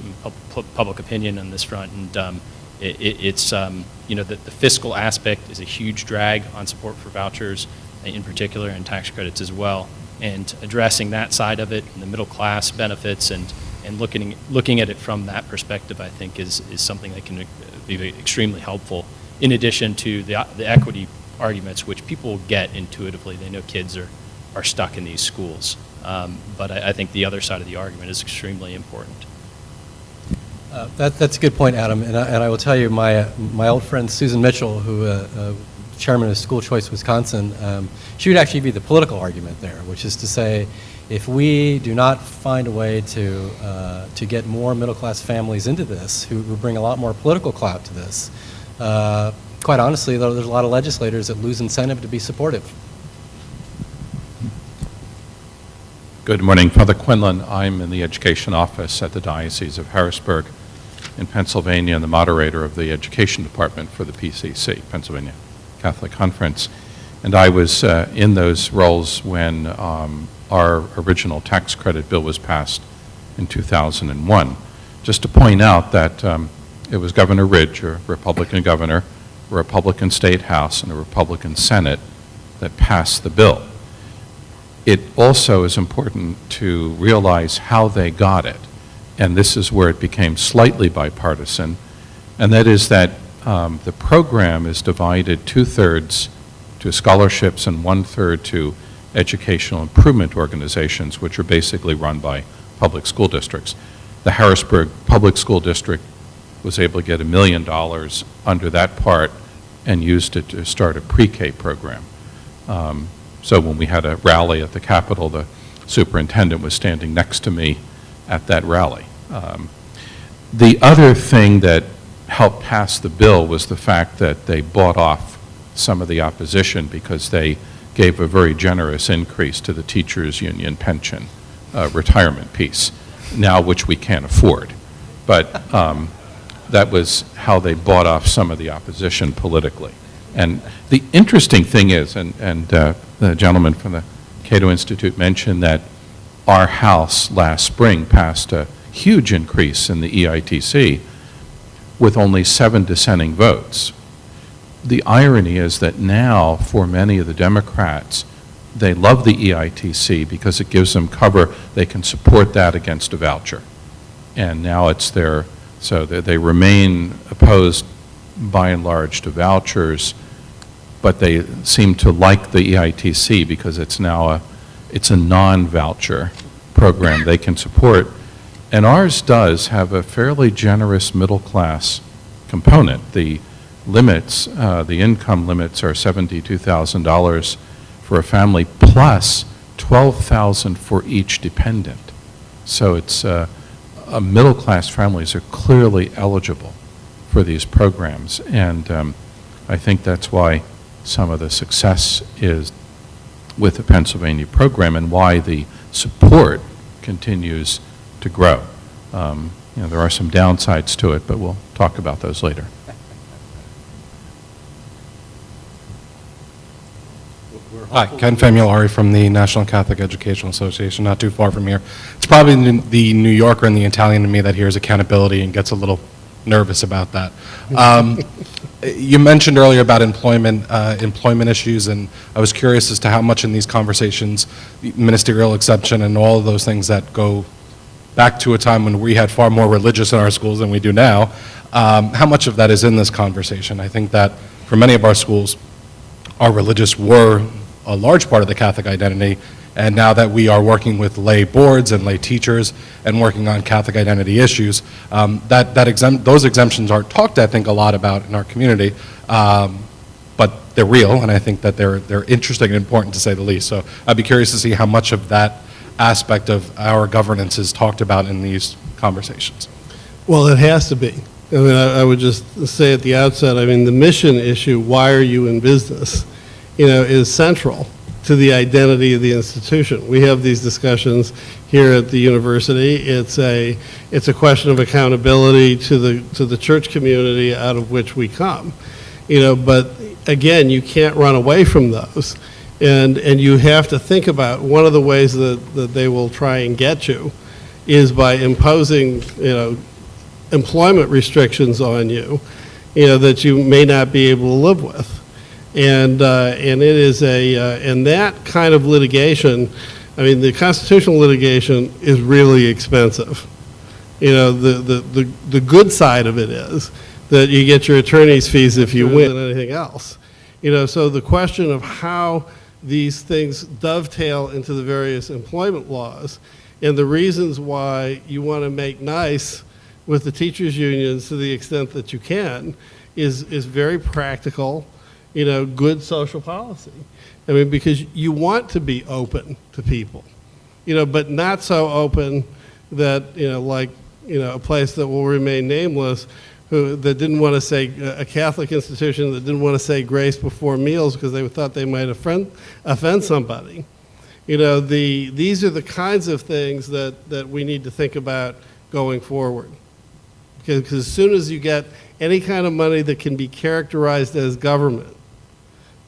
Speaker 7: public opinion on this front, and it's you know, the fiscal aspect is a huge drag on support for vouchers in particular, and tax credits as well. And addressing that side of it, and the middle class benefits, and looking at it from that perspective, I think is something that can be extremely helpful. In addition to the equity arguments, which people get intuitively, they know kids are stuck in these schools. But I think the other side of the argument is extremely important.
Speaker 4: That's a good point, Adam. And I will tell you, my old friend Susan Mitchell, who chairman of School Choice Wisconsin, she would actually be the political argument there, which is to say, if we do not find a way to get more middle-class families into this, who bring a lot more political clout to this, quite honestly, though, there's a lot of legislators that lose incentive to be supportive.
Speaker 11: Good morning. Father Quinlan. I'm in the education office at the Diocese of Harrisburg in Pennsylvania, and the moderator of the education department for the PCC, Pennsylvania Catholic Conference. And I was in those roles when our original tax credit bill was passed in 2001. Just to point out that it was Governor Ridge, a Republican governor, a Republican state house, and a Republican Senate that passed the bill. It also is important to realize how they got it, and this is where it became slightly bipartisan, and that is that the program is divided 2/3 to scholarships and 1/3 to educational improvement organizations, which are basically run by public school districts. The Harrisburg Public School District was able to get $1 million under that part and used it to start a pre-K program. So when we had a rally at the Capitol, the superintendent was standing next to me at that rally. The other thing that helped pass the bill was the fact that they bought off some of the opposition because they gave a very generous increase to the teachers' union pension retirement piece, now which we can't afford. But that was how they bought off some of the opposition politically. And the interesting thing is, and the gentleman from the Cato Institute mentioned that our House last spring passed a huge increase in the EITC with only 7 dissenting votes. The irony is that now, for many of the Democrats, they love the EITC because it gives them cover. They can support that against a voucher. And now it's their, so they remain opposed by and large to vouchers, but they seem to like the EITC because it's now it's a non-voucher program they can support. And ours does have a fairly generous middle-class component. The limits, the income limits are $72,000 for a family plus $12,000 for each dependent. So it's middle-class families are clearly eligible for these programs, and I think that's why some of the success is with the Pennsylvania program and why the support continues to grow. there are some downsides to it, but we'll talk about those later.
Speaker 12: Hi, Ken Famulari from the National Catholic Educational Association, not too far from here. It's probably the New Yorker and the Italian in me that hears accountability and gets a little nervous about that. You mentioned earlier about employment issues, and I was curious as to how much in these conversations, ministerial exception and all of those things that go back to a time when we had far more religious in our schools than we do now, how much of that is in this conversation? I think that for many of our schools, our religious were a large part of the Catholic identity, and now that we are working with lay boards and lay teachers and working on Catholic identity issues, those exemptions aren't talked, I think, a lot about in our community, but they're real, and I think that they're interesting and important, to say the least. So I'd be curious to see how much of that aspect of our governance is talked about in these conversations.
Speaker 3: Well, it has to be. I mean, I would just say at the outset, I mean, the mission issue, why are you in business, is central to the identity of the institution. We have these discussions here at the university. It's a question of accountability to the church community out of which we come. But again, you can't run away from those. And you have to think about one of the ways that they will try and get you is by imposing, employment restrictions on you, that you may not be able to live with. And it is and that kind of litigation, I mean, the constitutional litigation is really expensive. The good side of it is that you get your attorney's fees if you win than anything else. So the question of how these things dovetail into the various employment laws and the reasons why you want to make nice with the teachers' unions to the extent that you can is very practical, good social policy. I mean, because you want to be open to people, but not so open that, a place that will remain nameless that didn't want to say, a Catholic institution that didn't want to say grace before meals because they thought they might offend somebody. These are the kinds of things that we need to think about going forward. Because as soon as you get any kind of money that can be characterized as government,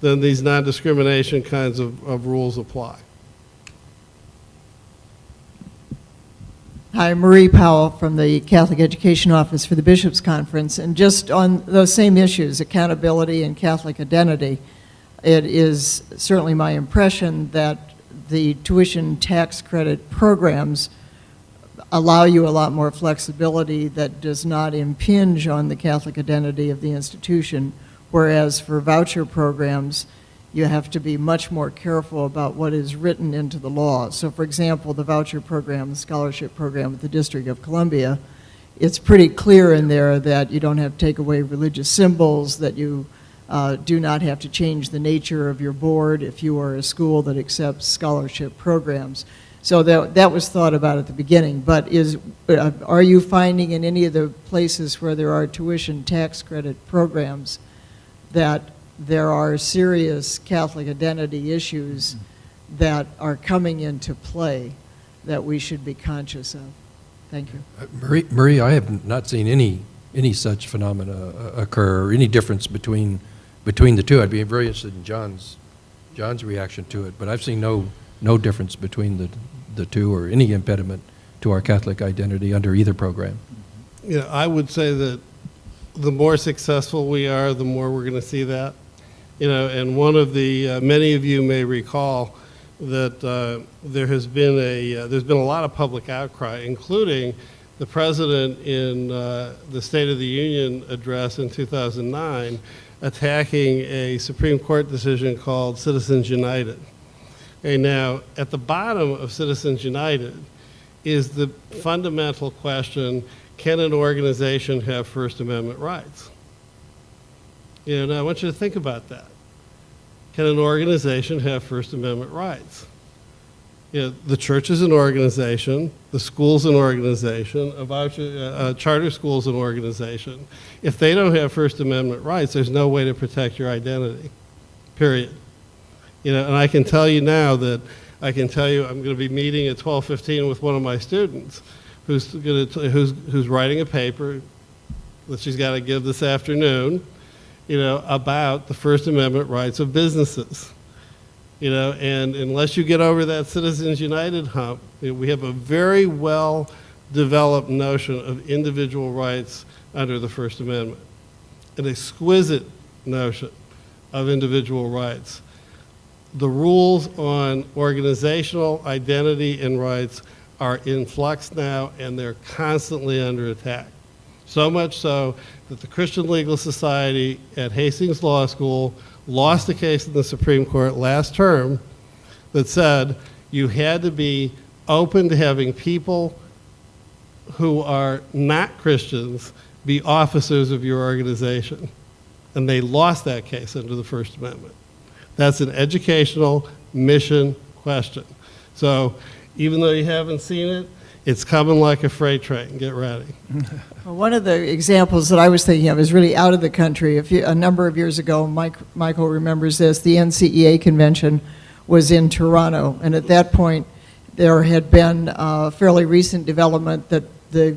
Speaker 3: then these non-discrimination kinds of rules apply.
Speaker 13: Hi, Marie Powell from the Catholic Education Office for the Bishops' Conference. And just on those same issues, accountability and Catholic identity, it is certainly my impression that the tuition tax credit programs allow you a lot more flexibility that does not impinge on the Catholic identity of the institution, whereas for voucher programs, you have to be much more careful about what is written into the law. So for example, the voucher program, the scholarship program at the District of Columbia, it's pretty clear in there that you don't have to take away religious symbols, that you do not have to change the nature of your board if you are a school that accepts scholarship programs. So that was thought about at the beginning, but are you finding in any of the places where there are tuition tax credit programs that there are serious Catholic identity issues that are coming into play that we should be conscious of? Thank you.
Speaker 5: Marie, I have not seen any such phenomena occur, or any difference between the two. I'd be very interested in John's reaction to it, but I've seen no difference between the two or any impediment to our Catholic identity under either program.
Speaker 3: I would say that the more successful we are, the more we're going to see that. And one of the many of you may recall that there's been a lot of public outcry, including the president in the State of the Union address in 2009 attacking a Supreme Court decision called Citizens United. And now, at the bottom of Citizens United is the fundamental question, can an organization have First Amendment rights? And I want you to think about that. Can an organization have First Amendment rights? The church is an organization, the school's an organization, a charter school's an organization. If they don't have First Amendment rights, there's no way to protect your identity, period. And I can tell you now that I'm going to be meeting at 12:15 with one of my students who's writing a paper that she's got to give this afternoon, about the First Amendment rights of businesses. And unless you get over that Citizens United hump, we have a very well developed notion of individual rights under the First Amendment, an exquisite notion of individual rights. The rules on organizational identity and rights are in flux now, and they're constantly under attack. So much so that the Christian Legal Society at Hastings Law School lost a case in the Supreme Court last term that said you had to be open to having people who are not Christians be officers of your organization. And they lost that case under the First Amendment. That's an educational mission question. So even though you haven't seen it, it's coming like a freight train. Get ready.
Speaker 13: Well, one of the examples that I was thinking of is really out of the country. A number of years ago, Michael remembers this, the NCEA convention was in Toronto, and at that point there had been a fairly recent development that the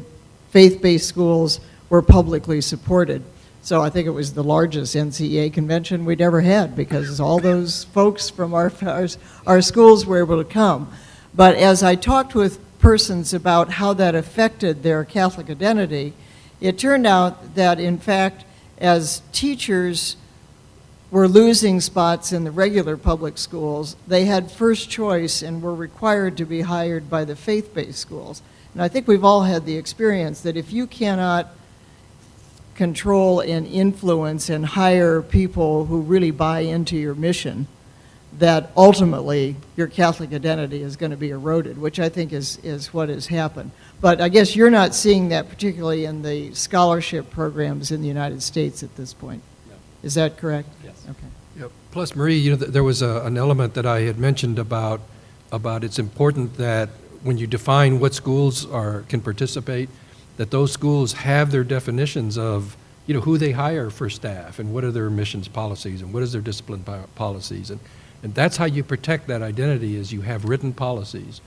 Speaker 13: faith-based schools were publicly supported. So I think it was the largest NCEA convention we'd ever had because all those folks from our schools were able to come. But as I talked with persons about how that affected their Catholic identity, it turned out that, in fact, as teachers were losing spots in the regular public schools, they had first choice and were required to be hired by the faith-based schools. And I think we've all had the experience that if you cannot control and influence and hire people who really buy into your mission, that ultimately your Catholic identity is going to be eroded, which I think is what has happened. But I guess you're not seeing that particularly in the scholarship programs in the United States at this point.
Speaker 4: No.
Speaker 13: Is that correct?
Speaker 4: Yes.
Speaker 13: Okay.
Speaker 5: Yep. Plus, Marie, there was an element that I had mentioned about it's important that when you define what schools can participate, that those schools have their definitions of who they hire for staff and what are their admissions policies and what is their discipline policies. And that's how you protect that identity, is you have written policies,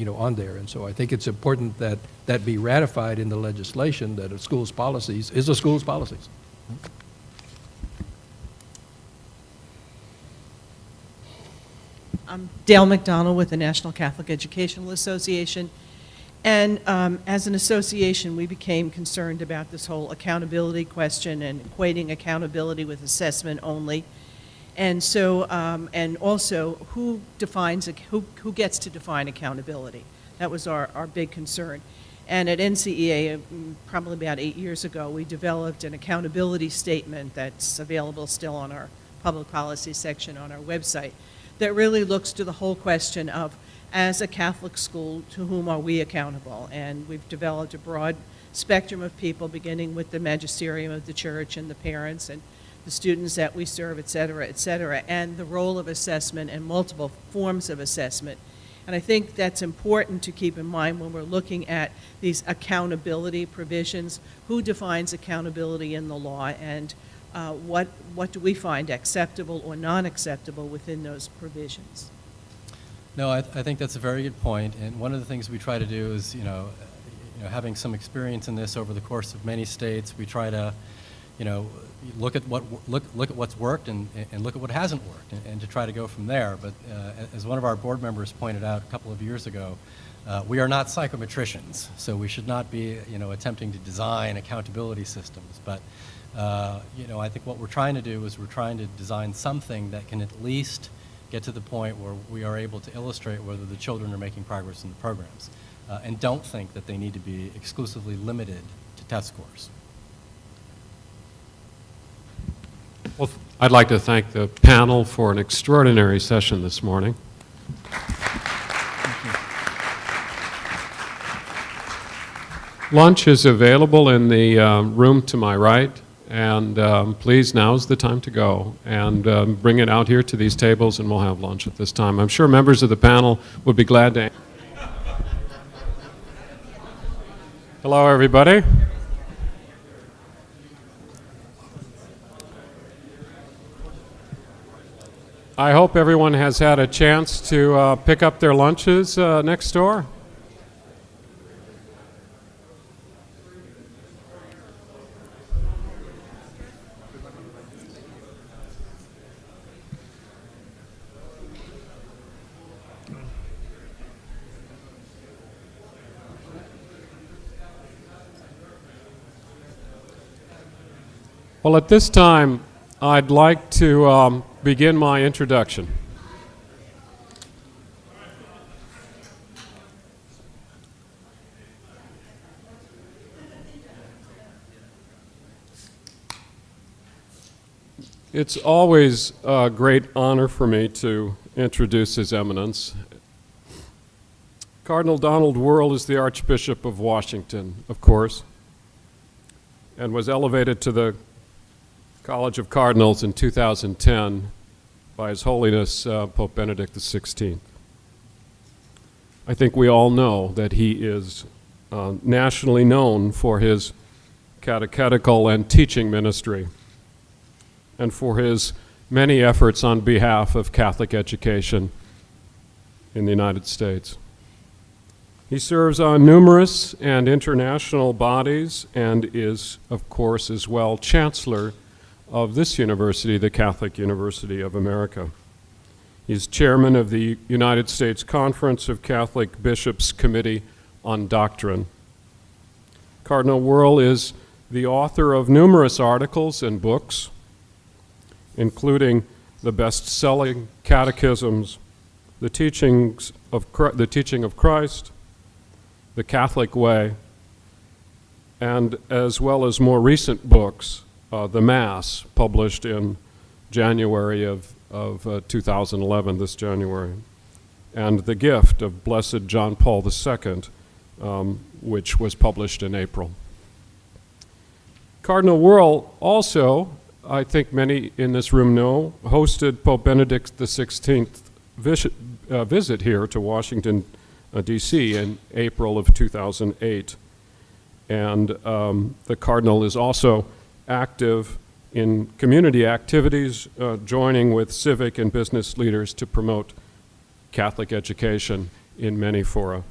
Speaker 5: on there. And so I think it's important that that be ratified in the legislation, that a school's policies is a school's policies.
Speaker 14: I'm Dale McDonald with the National Catholic Educational Association. And as an association, we became concerned about this whole accountability question and equating accountability with assessment only. And so, and also, who gets to define accountability? That was our big concern. And at NCEA, probably about 8 years ago, we developed an accountability statement that's available still on our public policy section on our website that really looks to the whole question of, as a Catholic school, to whom are we accountable? And we've developed a broad spectrum of people, beginning with the magisterium of the church and the parents and the students that we serve, et cetera, and the role of assessment and multiple forms of assessment. And I think that's important to keep in mind when we're looking at these accountability provisions. Who defines accountability in the law, and what do we find acceptable or non-acceptable within those provisions?
Speaker 4: No, I think that's a very good point. And one of the things we try to do is, having some experience in this over the course of many states, we try to, look at what's worked and look at what hasn't worked, and to try to go from there. But as one of our board members pointed out a couple of years ago, we are not psychometricians, so we should not be attempting to design accountability systems. But I think what we're trying to do is we're trying to design something that can at least get to the point where we are able to illustrate whether the children are making progress in the programs, and don't think that they need to be exclusively limited to test scores.
Speaker 1: Well, I'd like to thank the panel for an extraordinary session this morning. Lunch is available in the room to my right, and please, now's the time to go and bring it out here to these tables, and we'll have lunch at this time. I'm sure members of the panel would be glad to. Hello, everybody. I hope everyone has had a chance to pick up their lunches next door. Well, at this time, I'd like to begin my introduction. It's always a great honor for me to introduce His Eminence. Cardinal Donald Wuerl is the Archbishop of Washington, of course, and was elevated to the College of Cardinals in 2010 by His Holiness Pope Benedict XVI. I think we all know that he is nationally known for his catechetical and teaching ministry, and for his many efforts on behalf of Catholic education in the United States. He serves on numerous and international bodies and is, of course, as well Chancellor of this university, the Catholic University of America. He's chairman of the United States Conference of Catholic Bishops Committee on Doctrine. Cardinal Wuerl is the author of numerous articles and books, including the best-selling catechisms, the teaching of Christ, the Catholic Way, and as well as more recent books, The Mass, published in January of 2011, this January, and The Gift of Blessed John Paul II, which was published in April. Cardinal Wuerl also, I think many in this room know, hosted Pope Benedict XVI visit here to Washington, D.C. in April of 2008. And the Cardinal is also active in community activities, joining with civic and business leaders to promote Catholic education in many fora.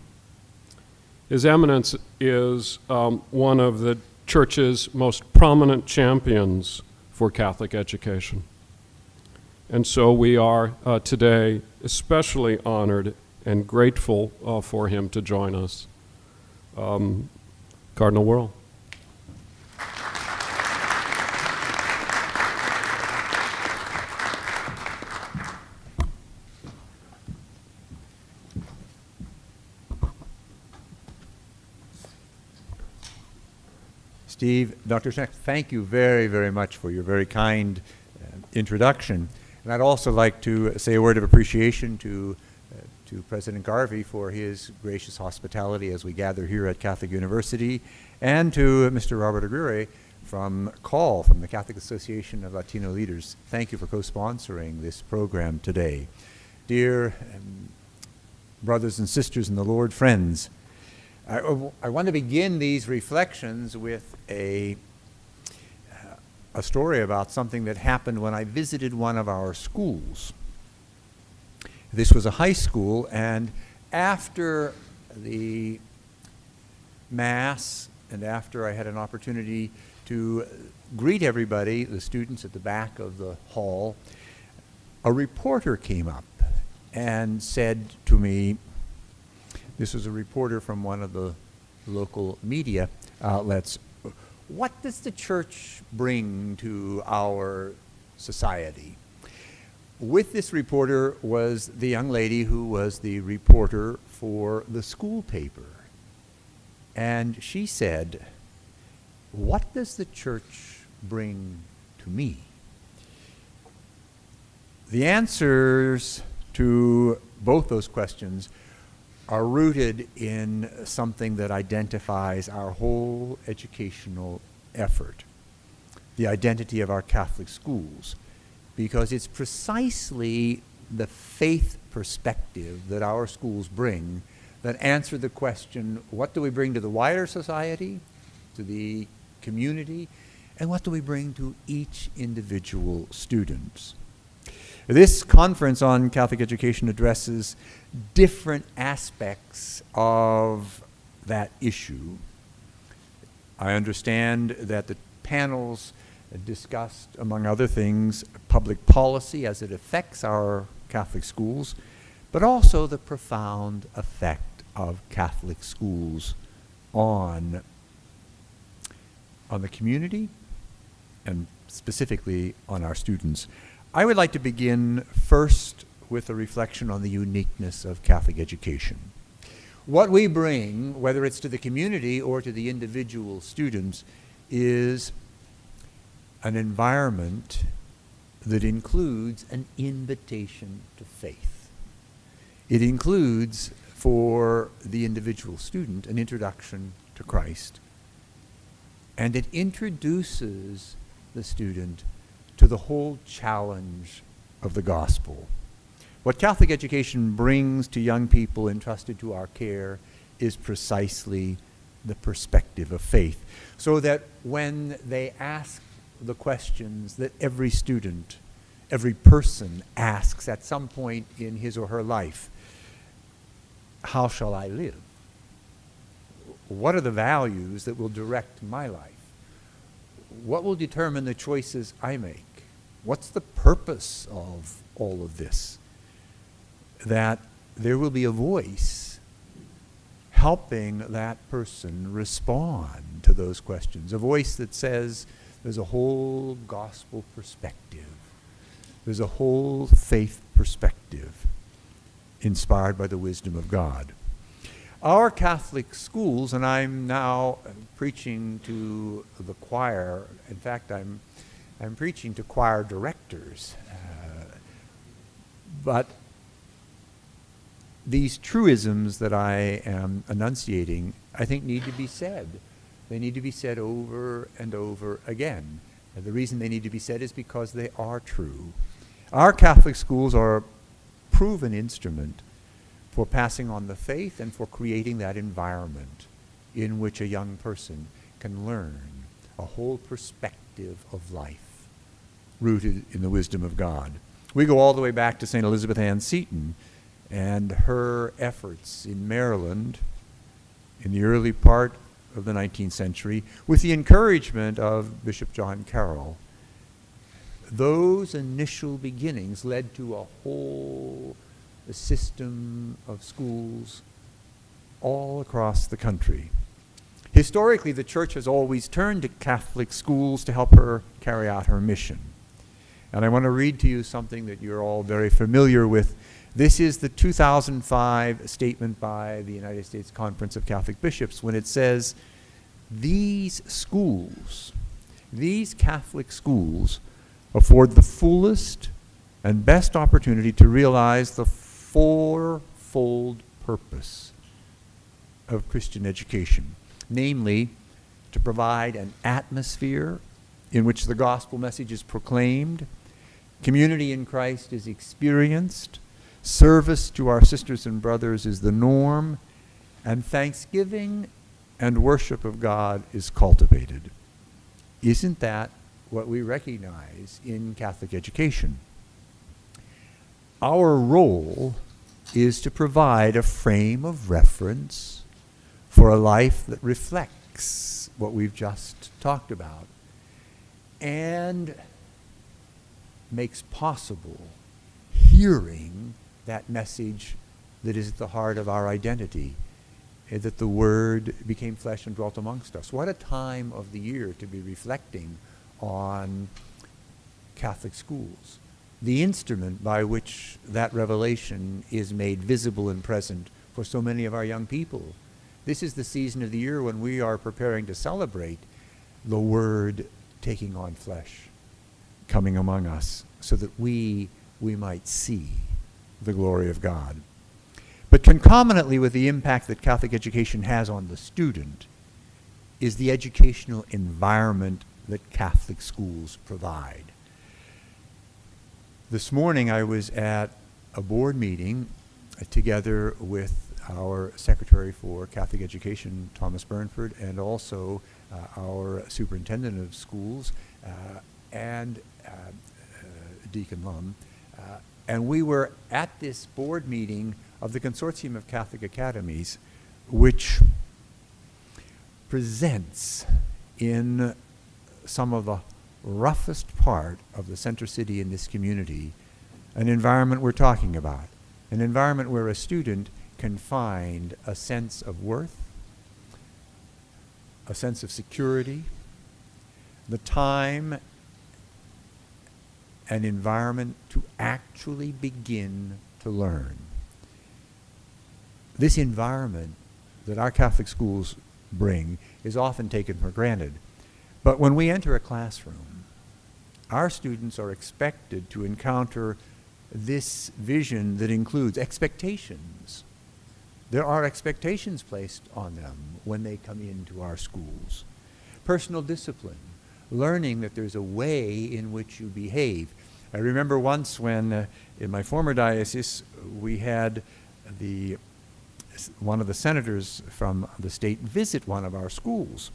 Speaker 1: His Eminence is one of the Church's most prominent champions for Catholic education. And so we are today especially honored and grateful for him to join us. Cardinal Wuerl.
Speaker 15: Steve, Dr. Schneck, thank you very, very much for your very kind introduction. And I'd also like to say a word of appreciation to President Garvey for his gracious hospitality as we gather here at Catholic University, and to Mr. Robert Aguirre from C.A.L.L, from the Catholic Association of Latino Leaders. Thank you for co-sponsoring this program today. Dear brothers and sisters in the Lord, friends, I want to begin these reflections with a story about something that happened when I visited one of our schools. This was a high school, and after the Mass and after I had an opportunity to greet everybody, the students at the back of the hall, a reporter came up and said to me, this was a reporter from one of the local media outlets, "What does the church bring to our society?" With this reporter was the young lady who was the reporter for the school paper. And she said, "What does the church bring to me?" The answers to both those questions are rooted in something that identifies our whole educational effort, the identity of our Catholic schools, because it's precisely the faith perspective that our schools bring that answer the question, what do we bring to the wider society, to the community, and what do we bring to each individual student? This conference on Catholic education addresses different aspects of that issue. I understand that the panels discussed, among other things, public policy as it affects our Catholic schools, but also the profound effect of Catholic schools on the community, and specifically on our students. I would like to begin first with a reflection on the uniqueness of Catholic education. What we bring, whether it's to the community or to the individual students, is an environment that includes an invitation to faith. It includes, for the individual student, an introduction to Christ, and it introduces the student to the whole challenge of the gospel. What Catholic education brings to young people entrusted to our care is precisely the perspective of faith, so that when they ask the questions that every student, every person asks at some point in his or her life, how shall I live? What are the values that will direct my life? What will determine the choices I make? What's the purpose of all of this? That there will be a voice helping that person respond to those questions. A voice that says there's a whole gospel perspective. There's a whole faith perspective inspired by the wisdom of God. Our Catholic schools, and I'm now preaching to the choir. In fact, I'm preaching to choir directors. But these truisms that I am enunciating, I think, need to be said. They need to be said over and over again. And the reason they need to be said is because they are true. Our Catholic schools are a proven instrument for passing on the faith and for creating that environment in which a young person can learn a whole perspective of life rooted in the wisdom of God. We go all the way back to St. Elizabeth Ann Seton and her efforts in Maryland in the early part of the 19th century with the encouragement of Bishop John Carroll. Those initial beginnings led to a whole system of schools all across the country. Historically, the Church has always turned to Catholic schools to help her carry out her mission. And I want to read to you something that you're all very familiar with. This is the 2005 statement by the United States Conference of Catholic Bishops when it says, these schools, these Catholic schools, afford the fullest and best opportunity to realize the fourfold purpose of Christian education, namely, to provide an atmosphere in which the gospel message is proclaimed, community in Christ is experienced, service to our sisters and brothers is the norm, and thanksgiving and worship of God is cultivated. Isn't that what we recognize in Catholic education? Our role is to provide a frame of reference for a life that reflects what we've just talked about and makes possible hearing that message that is at the heart of our identity, that the Word became flesh and dwelt amongst us. What a time of the year to be reflecting on Catholic schools, the instrument by which that revelation is made visible and present for so many of our young people. This is the season of the year when we are preparing to celebrate the Word taking on flesh, coming among us, so that we might see the glory of God. But concomitantly with the impact that Catholic education has on the student is the educational environment that Catholic schools provide. This morning I was at a board meeting together with our Secretary for Catholic Education, Thomas Burnford, and also our Superintendent of Schools and Deacon Lum. And we were at this board meeting of the Consortium of Catholic Academies, which presents in some of the roughest part of the center city in this community an environment we're talking about, an environment where a student can find a sense of worth, a sense of security, the time an environment to actually begin to learn. This environment that our Catholic schools bring is often taken for granted. But when we enter a classroom, our students are expected to encounter this vision that includes expectations. There are expectations placed on them when they come into our schools. Personal discipline, learning that there's a way in which you behave. I remember once when, in my former diocese, we had one of the senators from the state visit one of our schools.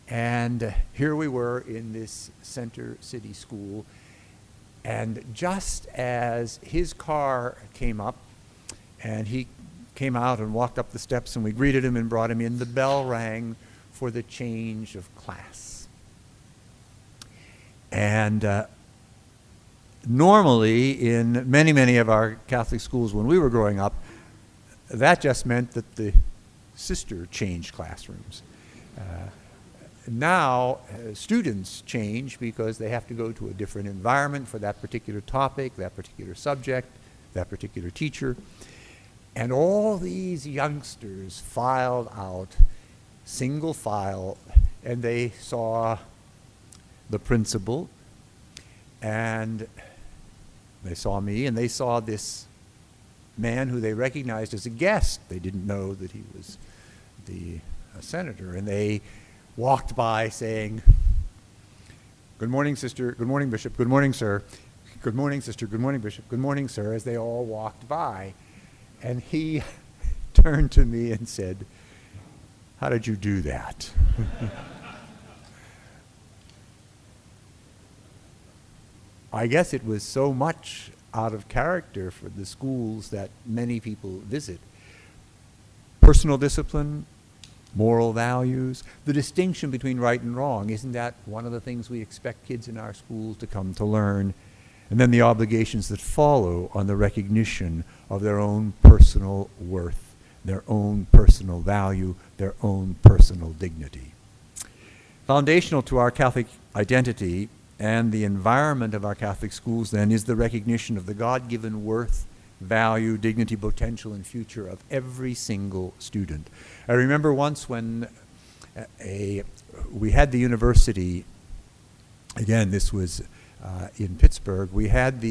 Speaker 15: And here we were in this center city school, and just as his car came up, and he came out and walked up the steps, and we greeted him and brought him in, the bell rang for the change of class. And normally, in many, many of our Catholic schools when we were growing up, that just meant that the sister changed classrooms. Now, students change because they have to go to a different environment for that particular topic, that particular subject, that particular teacher. And all these youngsters filed out, single file, and they saw the principal, and they saw me, and they saw this man who they recognized as a guest. They didn't know that he was the senator, and they walked by saying, "Good morning, sister. Good morning, bishop. Good morning, sir. Good morning, sister. Good morning, bishop. Good morning, sir," as they all walked by. And he turned to me and said, "How did you do that?" I guess it was so much out of character for the schools that many people visit. Personal discipline, moral values, the distinction between right and wrong, isn't that one of the things we expect kids in our schools to come to learn? And then the obligations that follow on the recognition of their own personal worth, their own personal value, their own personal dignity. Foundational to our Catholic identity and the environment of our Catholic schools, then, is the recognition of the God-given worth, value, dignity, potential, and future of every single student. I remember once when we had the university, again, this was in Pittsburgh, we had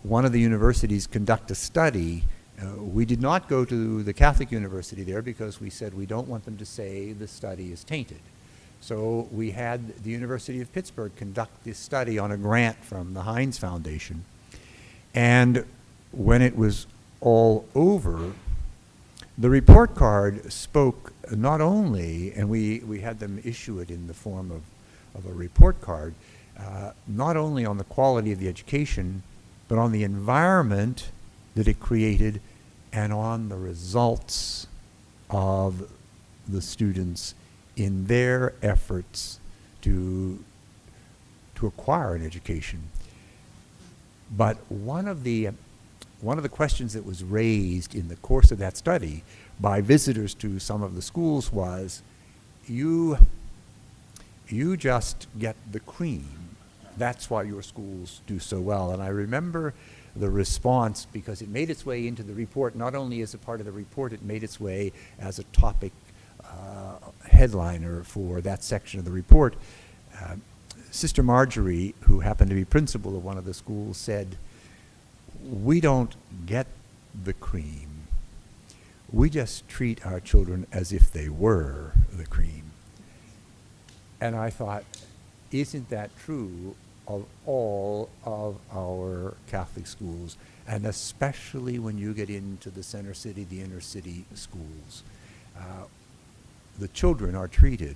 Speaker 15: one of the universities conduct a study. We did not go to the Catholic university there because we said we don't want them to say the study is tainted. So we had the University of Pittsburgh conduct this study on a grant from the Heinz Foundation. And when it was all over, the report card spoke not only, and we had them issue it in the form of a report card, not only on the quality of the education, but on the environment that it created and on the results of the students in their efforts to acquire an education. But one of the questions that was raised in the course of that study by visitors to some of the schools was, you just get the cream. That's why your schools do so well. And I remember the response, because it made its way into the report. Not only as a part of the report, it made its way as a topic headliner for that section of the report. Sister Marjorie, who happened to be principal of one of the schools, said, "We don't get the cream. We just treat our children as if they were the cream." And I thought, isn't that true of all of our Catholic schools, and especially when you get into the center city, the inner city schools? The children are treated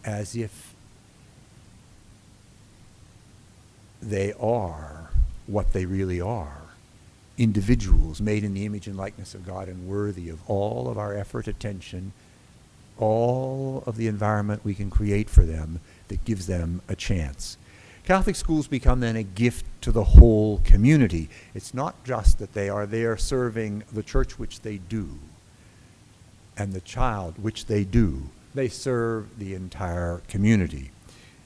Speaker 15: as if they are what they really are, individuals made in the image and likeness of God and worthy of all of our effort, attention, all of the environment we can create for them that gives them a chance. Catholic schools become then a gift to the whole community. It's not just that they are there serving the church, which they do, and the child, which they do. They serve the entire community.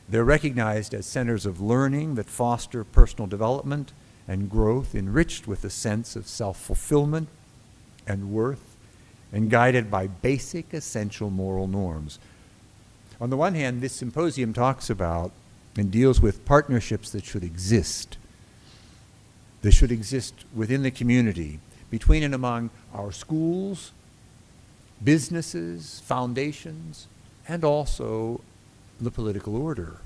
Speaker 15: They're recognized as centers of learning that foster personal development and growth, enriched with a sense of self-fulfillment and worth, and guided by basic, essential moral norms. On the one hand, this symposium talks about and deals with partnerships that should exist. They should exist within the community, between and among our schools, businesses, foundations, and also the political order.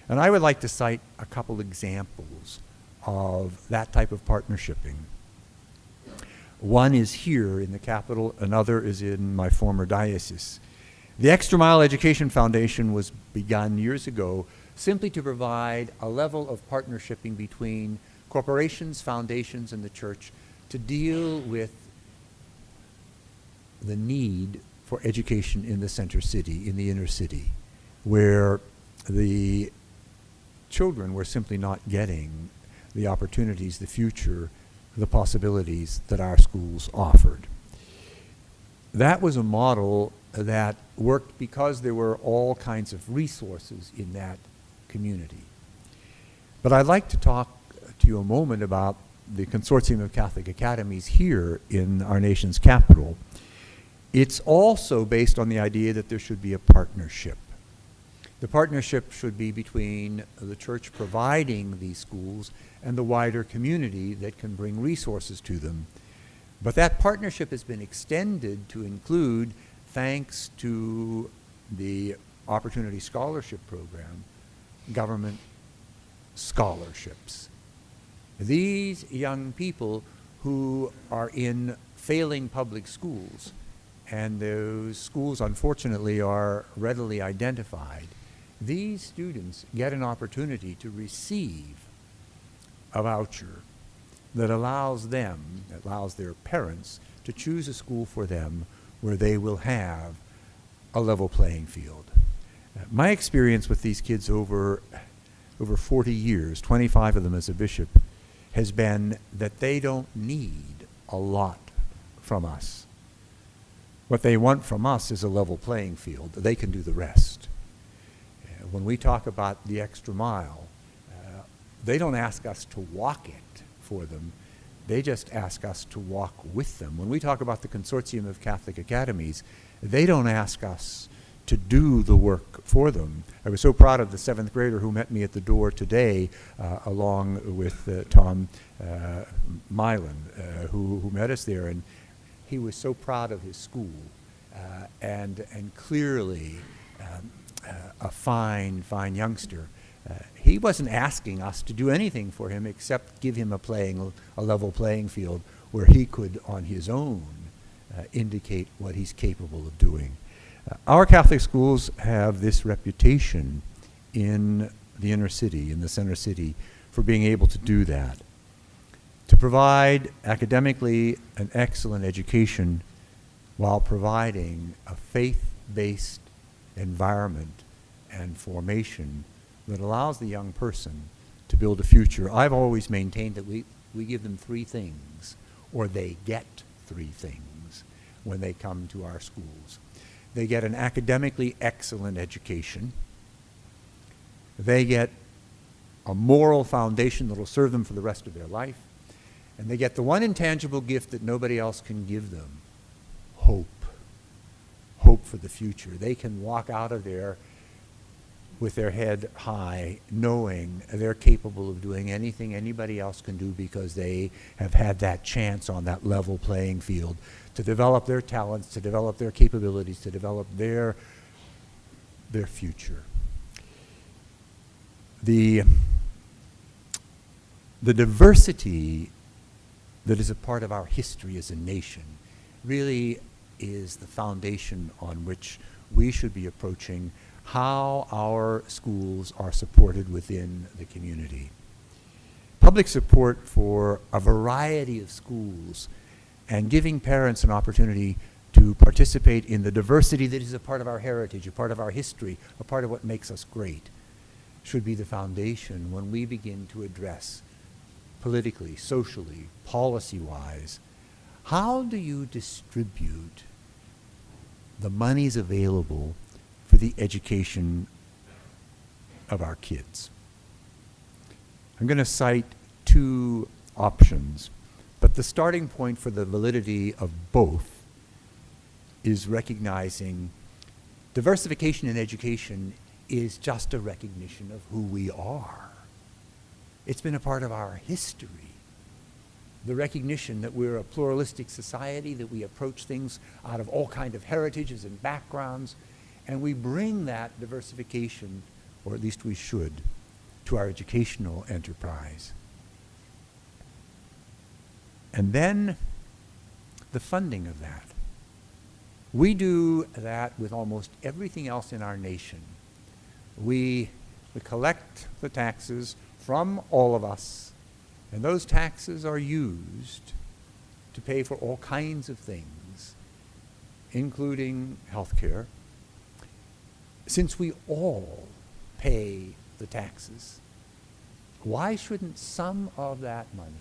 Speaker 15: And I would like to cite a couple examples of that type of partnershiping. One is here in the capital, another is in my former diocese. The Extra Mile Education Foundation was begun years ago simply to provide a level of partnershiping between corporations, foundations, and the church to deal with the need for education in the center city, in the inner city, where the children were simply not getting the opportunities, the future, the possibilities that our schools offered. That was a model that worked because there were all kinds of resources in that community. But I'd like to talk to you a moment about the Consortium of Catholic Academies here in our nation's capital. It's also based on the idea that there should be a partnership. The partnership should be between the church providing these schools and the wider community that can bring resources to them. But that partnership has been extended to include, thanks to the Opportunity Scholarship Program, government scholarships. These young people who are in failing public schools, and those schools unfortunately are readily identified, these students get an opportunity to receive a voucher that allows them, allows their parents to choose a school for them where they will have a level playing field. My experience with these kids over 40 years, 25 of them as a bishop, has been that they don't need a lot from us. What they want from us is a level playing field. They can do the rest. When we talk about the extra mile, they don't ask us to walk it for them. They just ask us to walk with them. When we talk about the Consortium of Catholic Academies, they don't ask us to do the work for them. I was so proud of the 7th grader who met me at the door today, along with Tom Milan, who met us there, and he was so proud of his school, and clearly a fine youngster. He wasn't asking us to do anything for him except give him a level playing field where he could, on his own, indicate what he's capable of doing. Our Catholic schools have this reputation in the inner city, in the center city, for being able to do that, to provide academically an excellent education while providing a faith-based environment and formation that allows the young person to build a future. I've always maintained that we give them 3 things, or they get 3 things when they come to our schools. They get an academically excellent education. They get a moral foundation that will serve them for the rest of their life. And they get the one intangible gift that nobody else can give them: hope. Hope for the future. They can walk out of there with their head high, knowing they're capable of doing anything anybody else can do because they have had that chance on that level playing field to develop their talents, to develop their capabilities, to develop their future. The diversity that is a part of our history as a nation really is the foundation on which we should be approaching how our schools are supported within the community. Public support for a variety of schools and giving parents an opportunity to participate in the diversity that is a part of our heritage, a part of our history, a part of what makes us great, should be the foundation when we begin to address politically, socially, policy-wise, how do you distribute the monies available for the education of our kids. I'm going to cite two options, but the starting point for the validity of both is recognizing diversification in education is just a recognition of who we are. It's been a part of our history. The recognition that we're a pluralistic society, that we approach things out of all kinds of heritages and backgrounds, and we bring that diversification, or at least we should, to our educational enterprise. And then the funding of that. We do that with almost everything else in our nation. We collect the taxes from all of us, and those taxes are used to pay for all kinds of things, including health care. Since we all pay the taxes, why shouldn't some of that money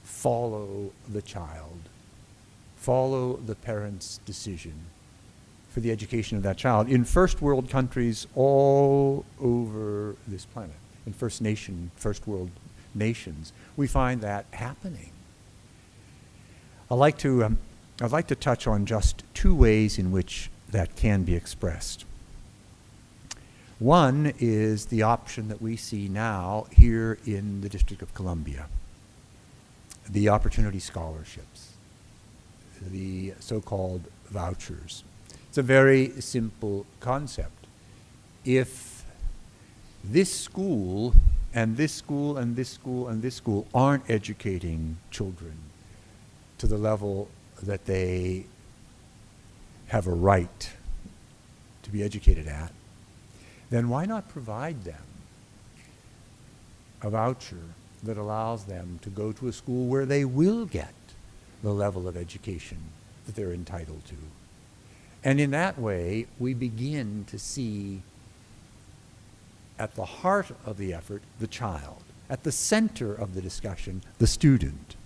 Speaker 15: follow the child, follow the parent's decision for the education of that child? In first world countries all over this planet, in first world nations, we find that happening. I'd like to touch on just two ways in which that can be expressed. One is the option that we see now here in the District of Columbia, the opportunity scholarships, the so-called vouchers. It's a very simple concept. If this school and this school and this school and this school aren't educating children to the level that they have a right to be educated at, then why not provide them a voucher that allows them to go to a school where they will get the level of education that they're entitled to? And in that way, we begin to see at the heart of the effort the child, at the center of the discussion the student,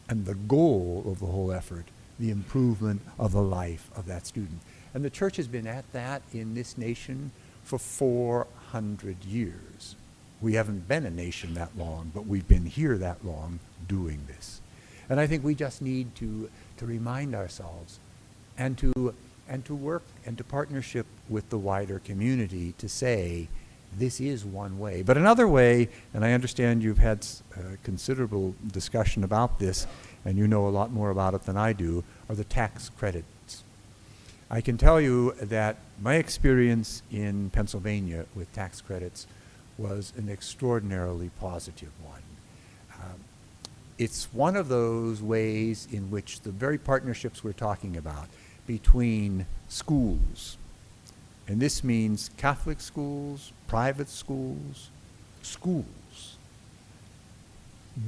Speaker 15: and the goal of the whole effort, the improvement of the life of that student. And the church has been at that in this nation for 400 years. We haven't been a nation that long, but we've been here that long doing this. And I think we just need to remind ourselves and to work and to partnership with the wider community to say this is one way. But another way, and I understand you've had considerable discussion about this, and you know a lot more about it than I do, are the tax credits. I can tell you that my experience in Pennsylvania with tax credits was an extraordinarily positive one. It's one of those ways in which the very partnerships we're talking about between schools, and this means Catholic schools, private schools,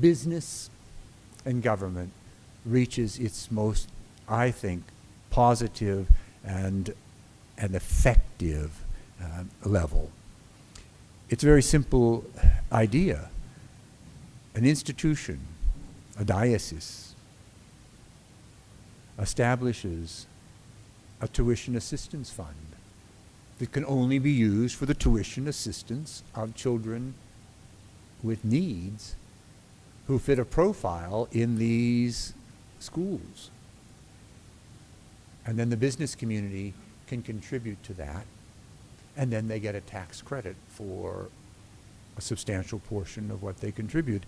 Speaker 15: business and government, reaches its most, I think, positive and effective level. It's a very simple idea. An institution, a diocese, establishes a tuition assistance fund that can only be used for the tuition assistance of children with needs who fit a profile in these schools. And then the business community can contribute to that, and then they get a tax credit for a substantial portion of what they contribute.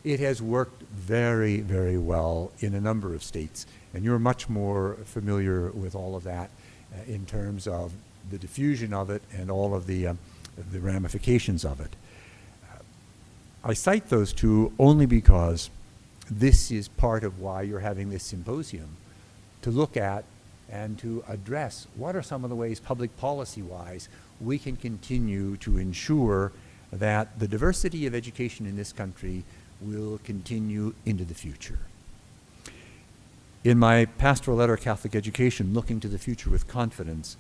Speaker 15: It has worked very, very well in a number of states, and you're much more familiar with all of that in terms of the diffusion of it and all of the ramifications of it. I cite those two only because this is part of why you're having this symposium, to look at and to address what are some of the ways public policy-wise we can continue to ensure that the diversity of education in this country will continue into the future. In my pastoral letter, Catholic Education, Looking to the Future with Confidence,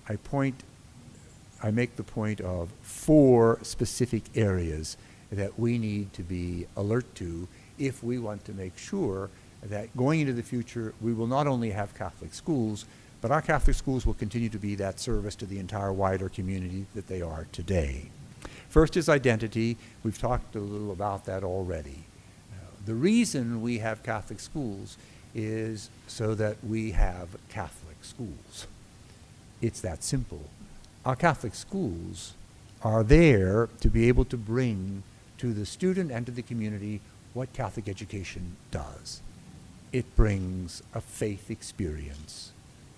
Speaker 15: I make the point of 4 specific areas that we need to be alert to if we want to make sure that going into the future, we will not only have Catholic schools, but our Catholic schools will continue to be that service to the entire wider community that they are today. First is identity. We've talked a little about that already. The reason we have Catholic schools is so that we have Catholic schools. It's that simple. Our Catholic schools are there to be able to bring to the student and to the community what Catholic education does. It brings a faith experience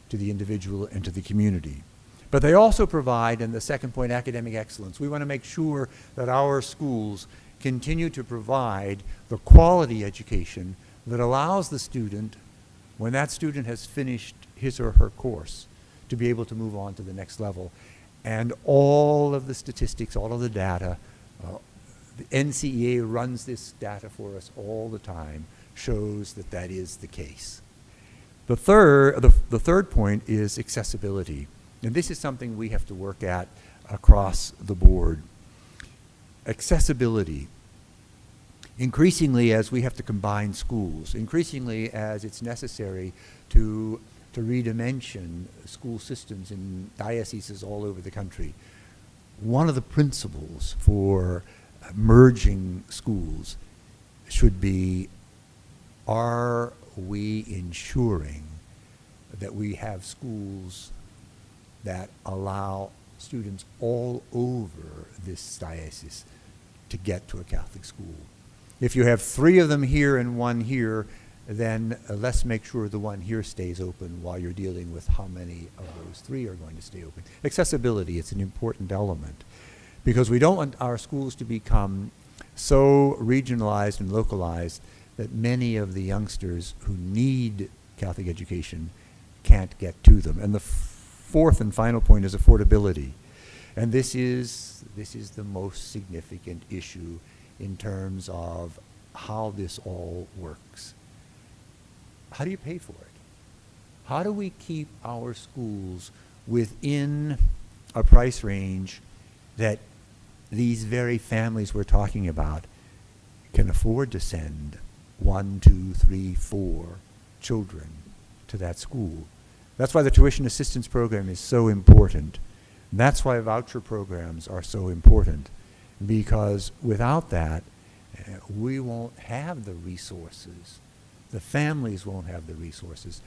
Speaker 15: to the individual and to the community. But they also provide, and the second point, academic excellence. We want to make sure that our schools continue to provide the quality education that allows the student, when that student has finished his or her course, to be able to move on to the next level. And all of the statistics, all of the data, the NCEA runs this data for us all the time, shows that that is the case. The third point is accessibility. And this is something we have to work at across the board. Accessibility. Increasingly, as we have to combine schools, increasingly as it's necessary to redimension school systems in dioceses all over the country, one of the principles for merging schools should be, are we ensuring that we have schools that allow students all over this diocese to get to a Catholic school? If you have 3 of them here and 1 here, then let's make sure the one here stays open while you're dealing with how many of those 3 are going to stay open. Accessibility, it's an important element, because we don't want our schools to become so regionalized and localized that many of the youngsters who need Catholic education can't get to them. And the fourth and final point is affordability. And this is the most significant issue in terms of how this all works. How do you pay for it? How do we keep our schools within a price range that these very families we're talking about can afford to send 1, 2, 3, 4 children to that school? That's why the tuition assistance program is so important. That's why voucher programs are so important, because without that, we won't have the resources. The families won't have the resources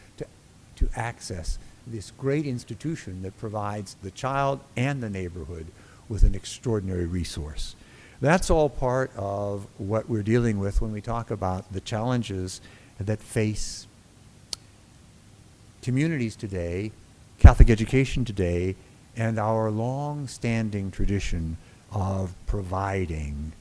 Speaker 15: to access this great institution that provides the child and the neighborhood with an extraordinary resource. That's all part of what we're dealing with when we talk about the challenges that face communities today, Catholic education today, and our long-standing tradition of providing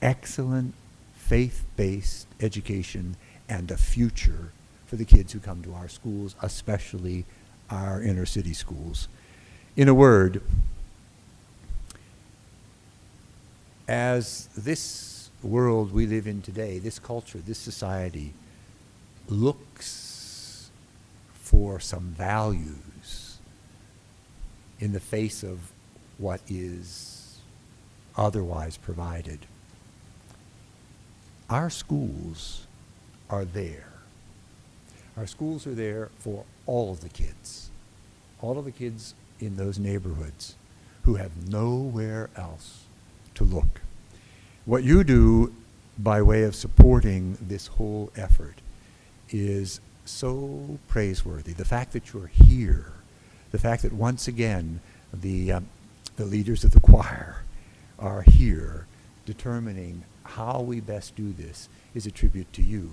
Speaker 15: excellent faith-based education and a future for the kids who come to our schools, especially our inner city schools. In a word, as this world we live in today, this culture, this society, looks for some values in the face of what is otherwise provided, our schools are there. Our schools are there for all of the kids in those neighborhoods who have nowhere else to look. What you do by way of supporting this whole effort is so praiseworthy. The fact that you're here, the fact that once again the leaders of the choir are here determining how we best do this is a tribute to you.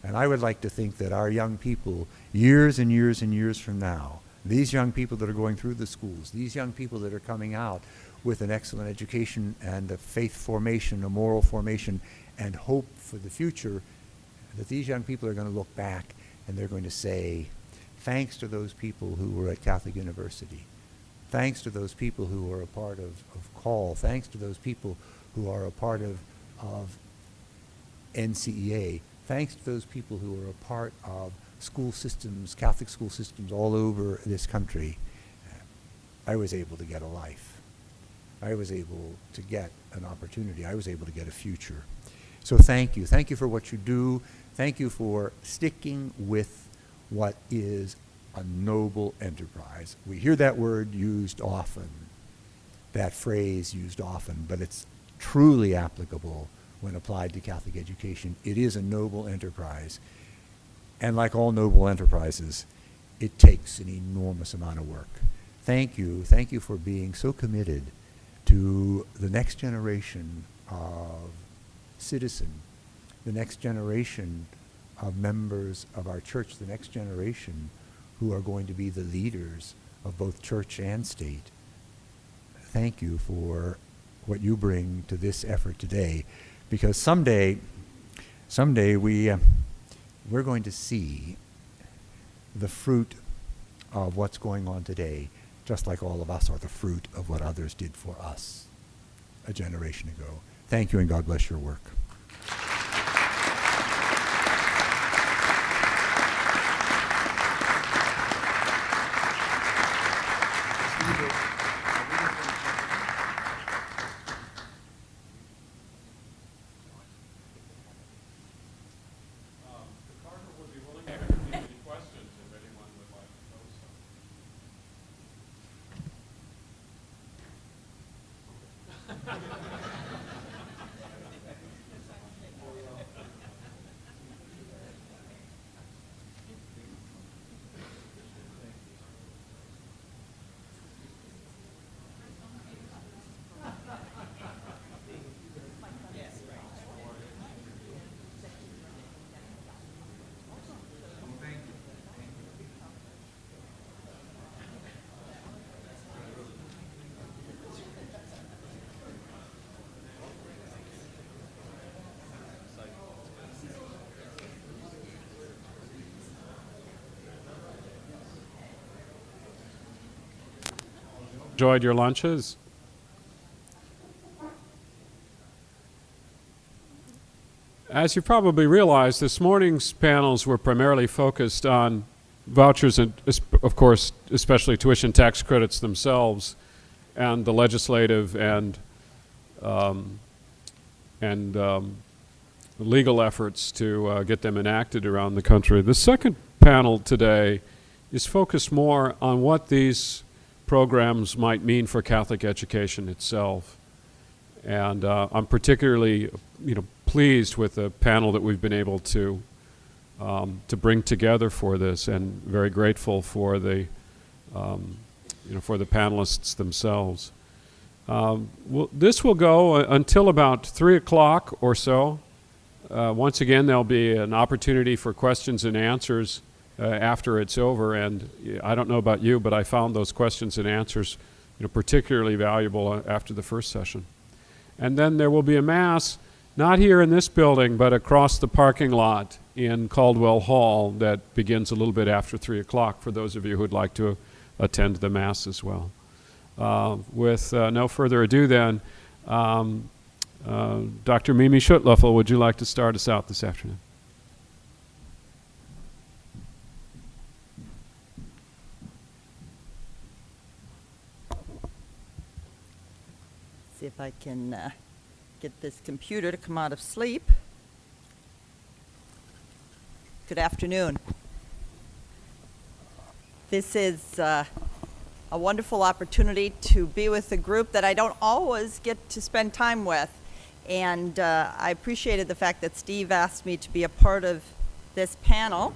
Speaker 15: And I would like to think that our young people, years and years and years from now, these young people that are going through the schools, these young people that are coming out with an excellent education and a faith formation, a moral formation, and hope for the future, that these young people are going to look back and they're going to say, thanks to those people who were at Catholic University, thanks to those people who were a part of C.A.L.L, thanks to those people who are a part of NCEA, thanks to those people who are a part of school systems, Catholic school systems all over this country, I was able to get a life. I was able to get an opportunity. I was able to get a future. So thank you. Thank you for what you do. Thank you for sticking with what is a noble enterprise. We hear that word used often, that phrase used often, but it's truly applicable when applied to Catholic education. It is a noble enterprise. And like all noble enterprises, it takes an enormous amount of work. Thank you for being so committed to the next generation of citizen, the next generation of members of our church, the next generation who are going to be the leaders of both church and state. Thank you for what you bring to this effort today, because someday we're going to see the fruit of what's going on today, just like all of us are the fruit of what others did for us a generation ago. Thank you, and God bless your work.
Speaker 1: Enjoyed your lunches? As you probably realized, this morning's panels were primarily focused on vouchers and, of course, especially tuition tax credits themselves, and the legislative and legal efforts to get them enacted around the country. The second panel today is focused more on what these programs might mean for Catholic education itself. And I'm particularly, pleased with the panel that we've been able to bring together for this, and very grateful for the, for the panelists themselves. This will go until about 3 o'clock or so. Once again, there'll be an opportunity for questions and answers after it's over, and I don't know about you, but I found those questions and answers particularly valuable after the first session. And then there will be a Mass, not here in this building, but across the parking lot in Caldwell Hall, that begins a little bit after 3 o'clock for those of you who would like to attend the Mass as well. With no further ado then, Dr. Mimi Schutlöffel, would you like to start us out this afternoon?
Speaker 16: See if I can get this computer to come out of sleep. Good afternoon. This is a wonderful opportunity to be with a group that I don't always get to spend time with. And I appreciated the fact that Steve asked me to be a part of this panel.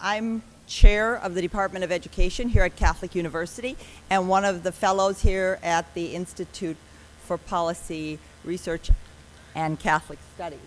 Speaker 16: I'm chair of the Department of Education here at Catholic University, and one of the fellows here at the Institute for Policy Research and Catholic Studies.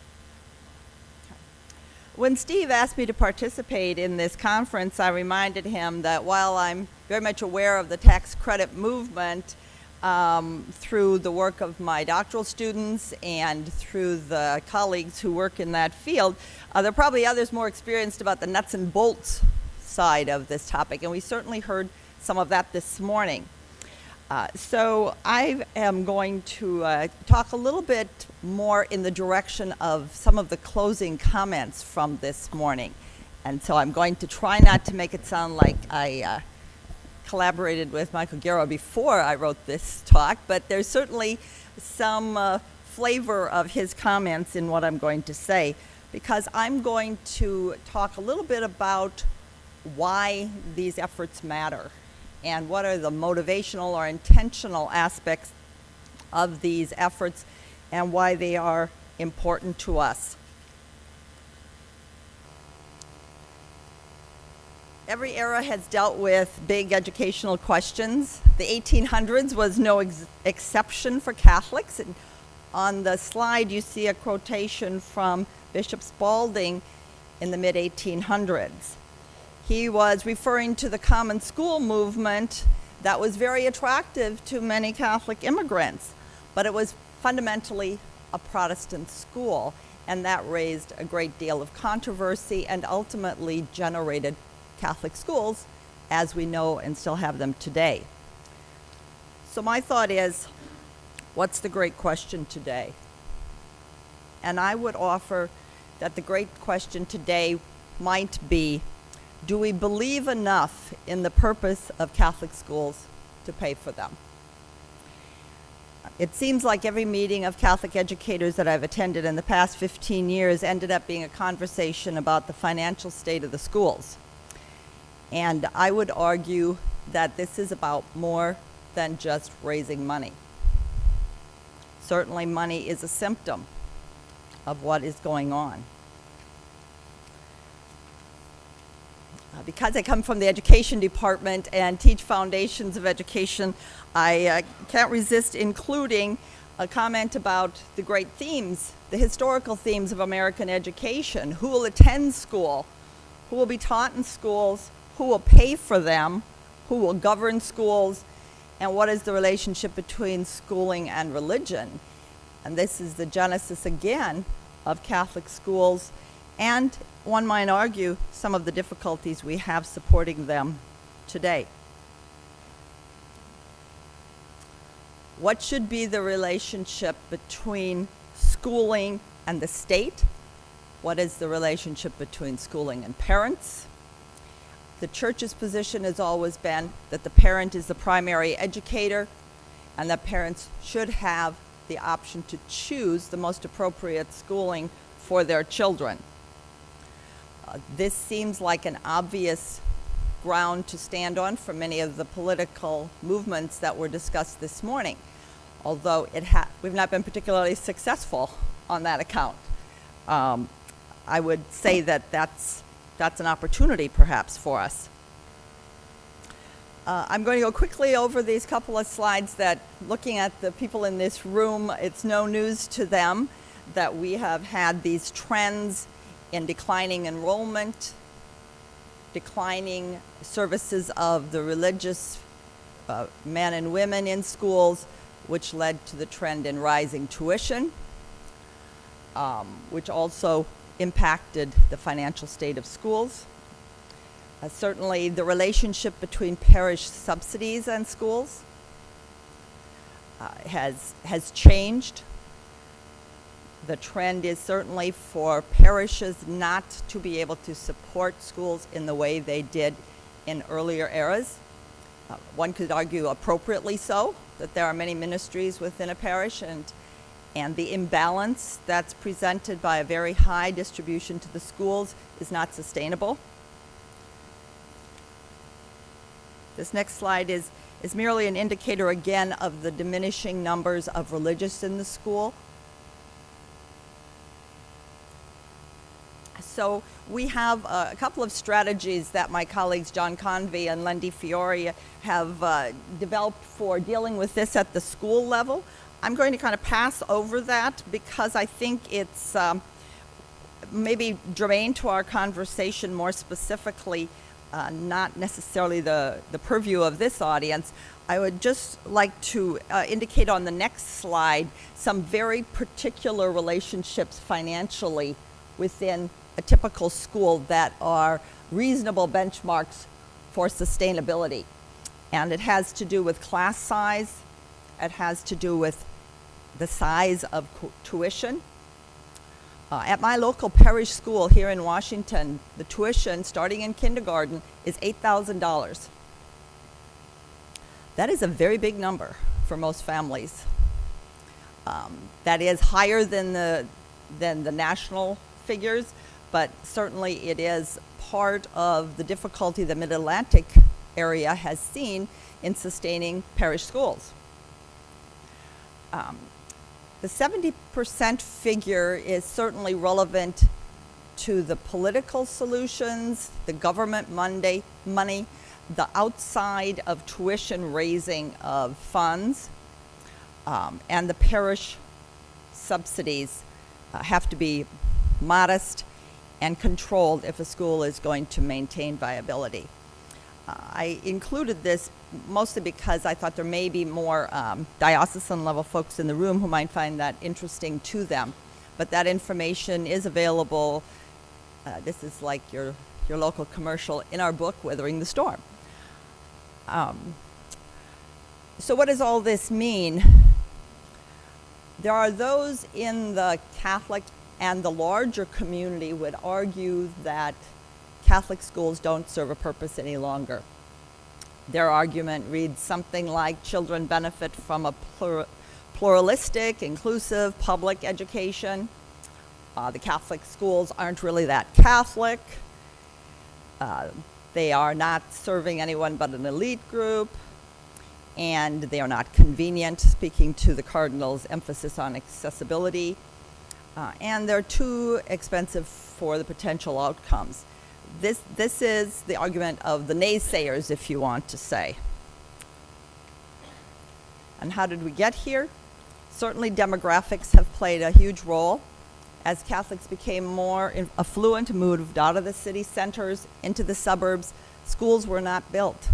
Speaker 16: When Steve asked me to participate in this conference, I reminded him that while I'm very much aware of the tax credit movement through the work of my doctoral students and through the colleagues who work in that field, there are probably others more experienced about the nuts and bolts side of this topic, and we certainly heard some of that this morning. So I am going to talk a little bit more in the direction of some of the closing comments from this morning. And so I'm going to try not to make it sound like I collaborated with Michael Garrow before I wrote this talk, but there's certainly some flavor of his comments in what I'm going to say, because I'm going to talk a little bit about why these efforts matter and what are the motivational or intentional aspects of these efforts and why they are important to us. Every era has dealt with big educational questions. The 1800s was no exception for Catholics. And on the slide, you see a quotation from Bishop Spalding in the mid-1800s. He was referring to the common school movement that was very attractive to many Catholic immigrants, but it was fundamentally a Protestant school, and that raised a great deal of controversy and ultimately generated Catholic schools as we know and still have them today. So my thought is, what's the great question today? And I would offer that the great question today might be, do we believe enough in the purpose of Catholic schools to pay for them? It seems like every meeting of Catholic educators that I've attended in the past 15 years ended up being a conversation about the financial state of the schools. And I would argue that this is about more than just raising money. Certainly money is a symptom of what is going on. Because I come from the education department and teach foundations of education, I can't resist including a comment about the great themes, the historical themes of American education. Who will attend school? Who will be taught in schools? Who will pay for them? Who will govern schools? And what is the relationship between schooling and religion? And this is the genesis again of Catholic schools, and one might argue some of the difficulties we have supporting them today. What should be the relationship between schooling and the state? What is the relationship between schooling and parents? The church's position has always been that the parent is the primary educator and that parents should have the option to choose the most appropriate schooling for their children. This seems like an obvious ground to stand on for many of the political movements that were discussed this morning, although we've not been particularly successful on that account. I would say that that's an opportunity perhaps for us. I'm going to go quickly over these couple of slides that, looking at the people in this room, it's no news to them that we have had these trends in declining enrollment, declining services of the religious men and women in schools, which led to the trend in rising tuition, which also impacted the financial state of schools. Certainly the relationship between parish subsidies and schools has changed. The trend is certainly for parishes not to be able to support schools in the way they did in earlier eras. One could argue appropriately so, that there are many ministries within a parish, and the imbalance that's presented by a very high distribution to the schools is not sustainable. This next slide is merely an indicator again of the diminishing numbers of religious in the school. So we have a couple of strategies that my colleagues John Convey and Lendi Fiore have developed for dealing with this at the school level. I'm going to kind of pass over that because I think it's maybe germane to our conversation more specifically, not necessarily the purview of this audience. I would just like to indicate on the next slide some very particular relationships financially within a typical school that are reasonable benchmarks for sustainability. And it has to do with class size. It has to do with the size of tuition. At my local parish school here in Washington, the tuition starting in kindergarten is $8,000. That is a very big number for most families. That is higher than the national figures, but certainly it is part of the difficulty the Mid-Atlantic area has seen in sustaining parish schools. The 70% figure is certainly relevant to the political solutions, the government money, the outside of tuition raising of funds, and the parish subsidies have to be modest and controlled if a school is going to maintain viability. I included this mostly because I thought there may be more diocesan level folks in the room who might find that interesting to them. But that information is available. This is like your local commercial in our book, Weathering the Storm. So what does all this mean? There are those in the Catholic and the larger community would argue that Catholic schools don't serve a purpose any longer. Their argument reads something like children benefit from a pluralistic, inclusive public education. The Catholic schools aren't really that Catholic. They are not serving anyone but an elite group, and they are not convenient, speaking to the Cardinal's emphasis on accessibility, and they're too expensive for the potential outcomes. This is the argument of the naysayers, if you want to say. And how did we get here? Certainly demographics have played a huge role. As Catholics became more affluent and moved out of the city centers into the suburbs, schools were not built.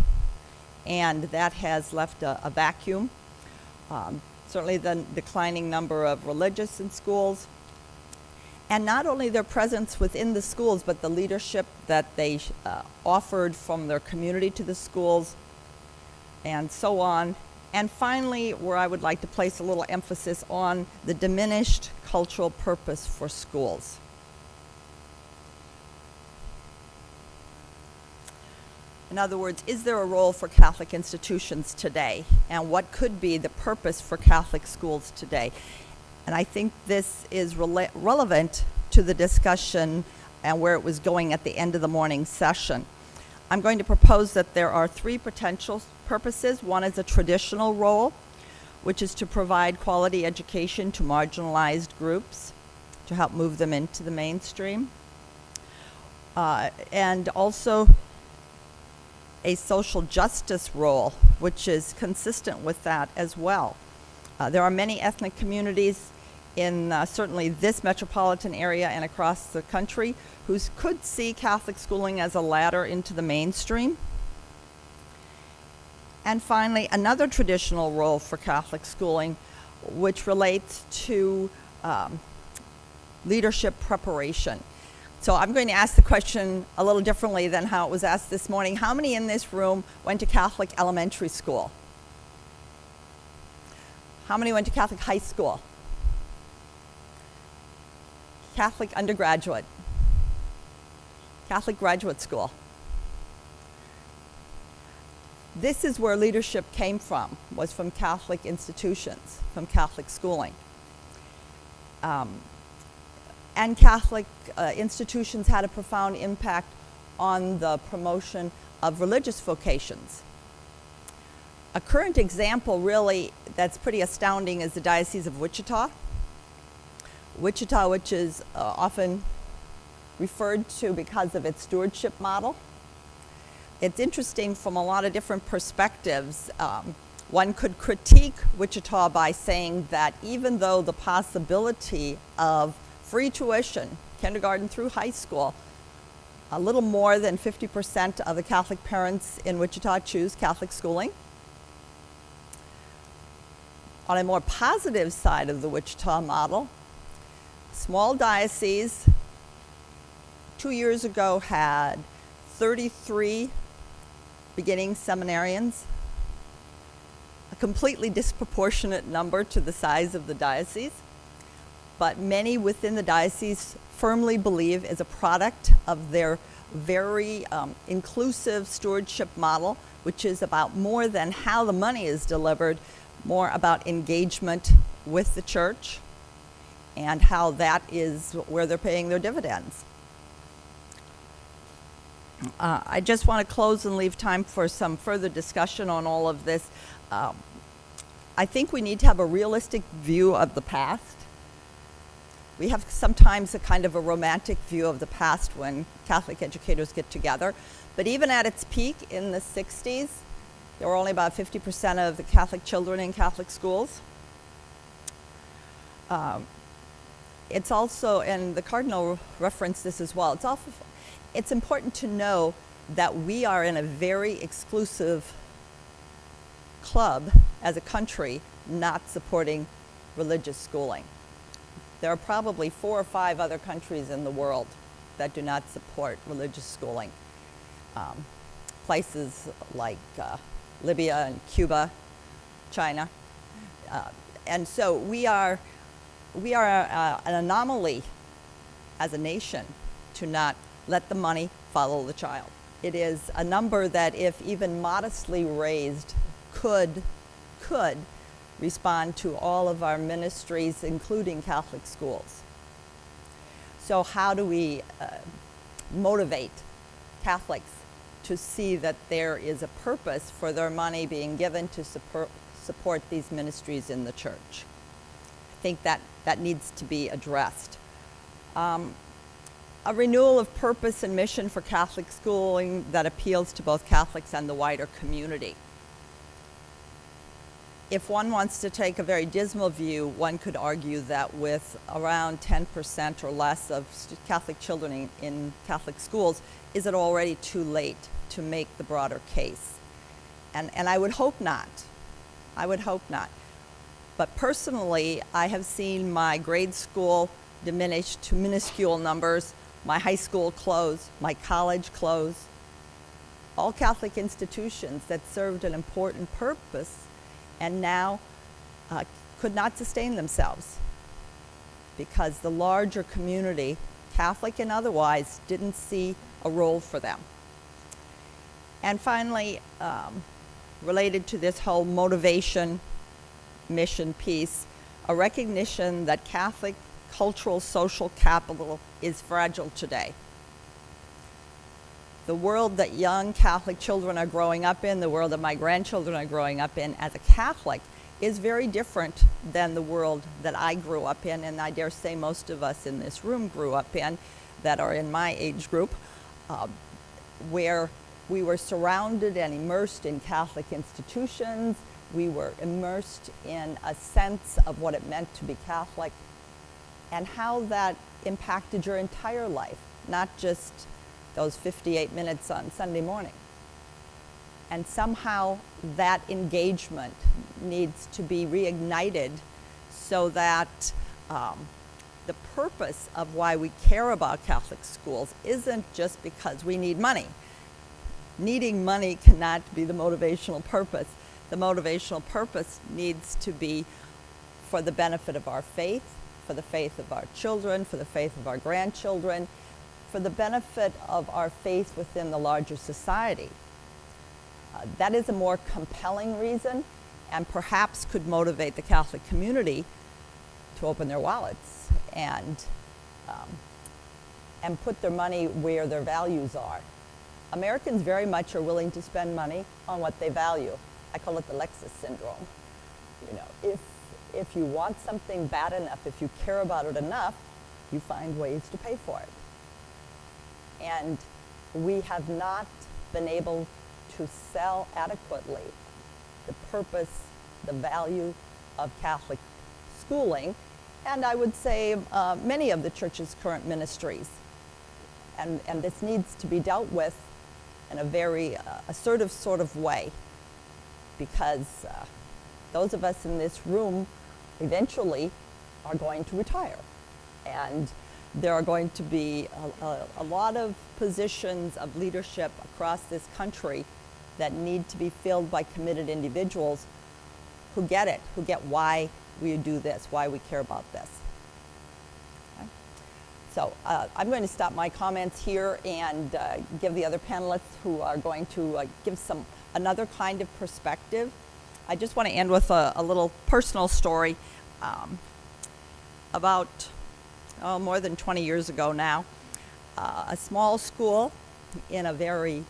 Speaker 16: And that has left a vacuum. Certainly the declining number of religious in schools. And not only their presence within the schools, but the leadership that they offered from their community to the schools, and so on. And finally, where I would like to place a little emphasis on the diminished cultural purpose for schools. In other words, is there a role for Catholic institutions today? And what could be the purpose for Catholic schools today? And I think this is relevant to the discussion and where it was going at the end of the morning session. I'm going to propose that there are three potential purposes. One is a traditional role, which is to provide quality education to marginalized groups, to help move them into the mainstream. And also a social justice role, which is consistent with that as well. There are many ethnic communities in certainly this metropolitan area and across the country who could see Catholic schooling as a ladder into the mainstream. And finally, another traditional role for Catholic schooling, which relates to leadership preparation. So I'm going to ask the question a little differently than how it was asked this morning. How many in this room went to Catholic elementary school? How many went to Catholic high school? Catholic undergraduate? Catholic graduate school? This is where leadership came from, was from Catholic institutions, from Catholic schooling. And Catholic institutions had a profound impact on the promotion of religious vocations. A current example, really, that's pretty astounding is the Diocese of Wichita. Wichita, which is often referred to because of its stewardship model. It's interesting from a lot of different perspectives. One could critique Wichita by saying that even though the possibility of free tuition, kindergarten through high school, a little more than 50% of the Catholic parents in Wichita choose Catholic schooling. On a more positive side of the Wichita model, small diocese 2 years ago had 33 beginning seminarians, a completely disproportionate number to the size of the diocese, but many within the diocese firmly believe is a product of their very inclusive stewardship model, which is about more than how the money is delivered, more about engagement with the church and how that is where they're paying their dividends. I just want to close and leave time for some further discussion on all of this. I think we need to have a realistic view of the past. We have sometimes a kind of a romantic view of the past when Catholic educators get together. But even at its peak in the 60s, there were only about 50% of the Catholic children in Catholic schools. It's also, and the Cardinal referenced this as well, it's important to know that we are in a very exclusive club as a country not supporting religious schooling. There are probably 4 or 5 other countries in the world that do not support religious schooling. Places like Libya and Cuba, China. And so we are an anomaly as a nation to not let the money follow the child. It is a number that, if even modestly raised, could respond to all of our ministries, including Catholic schools. So how do we motivate Catholics to see that there is a purpose for their money being given to support these ministries in the church? I think that needs to be addressed. A renewal of purpose and mission for Catholic schooling that appeals to both Catholics and the wider community. If one wants to take a very dismal view, one could argue that with around 10% or less of Catholic children in Catholic schools, is it already too late to make the broader case? And I would hope not. I would hope not. But personally, I have seen my grade school diminish to minuscule numbers, my high school close, my college close, all Catholic institutions that served an important purpose and now could not sustain themselves because the larger community, Catholic and otherwise, didn't see a role for them. And finally, related to this whole motivation mission piece, a recognition that Catholic cultural social capital is fragile today. The world that young Catholic children are growing up in, the world that my grandchildren are growing up in as a Catholic, is very different than the world that I grew up in, and I dare say most of us in this room grew up in, that are in my age group, where we were surrounded and immersed in Catholic institutions. We were immersed in a sense of what it meant to be Catholic and how that impacted your entire life, not just those 58 minutes on Sunday morning. And somehow that engagement needs to be reignited so that the purpose of why we care about Catholic schools isn't just because we need money. Needing money cannot be the motivational purpose. The motivational purpose needs to be for the benefit of our faith, for the faith of our children, for the faith of our grandchildren, for the benefit of our faith within the larger society. That is a more compelling reason and perhaps could motivate the Catholic community to open their wallets and put their money where their values are. Americans very much are willing to spend money on what they value. I call it the Lexus syndrome. You know, if you want something bad enough, if you care about it enough, you find ways to pay for it. And we have not been able to sell adequately the purpose, the value of Catholic schooling, and I would say many of the church's current ministries. And this needs to be dealt with in a very assertive sort of way, because those of us in this room eventually are going to retire. And there are going to be a lot of positions of leadership across this country that need to be filled by committed individuals who get it, who get why we do this, why we care about this. Okay? So I'm going to stop my comments here and give the other panelists who are going to give another kind of perspective. I just want to end with a little personal story about more than 20 years ago now. A small school in a very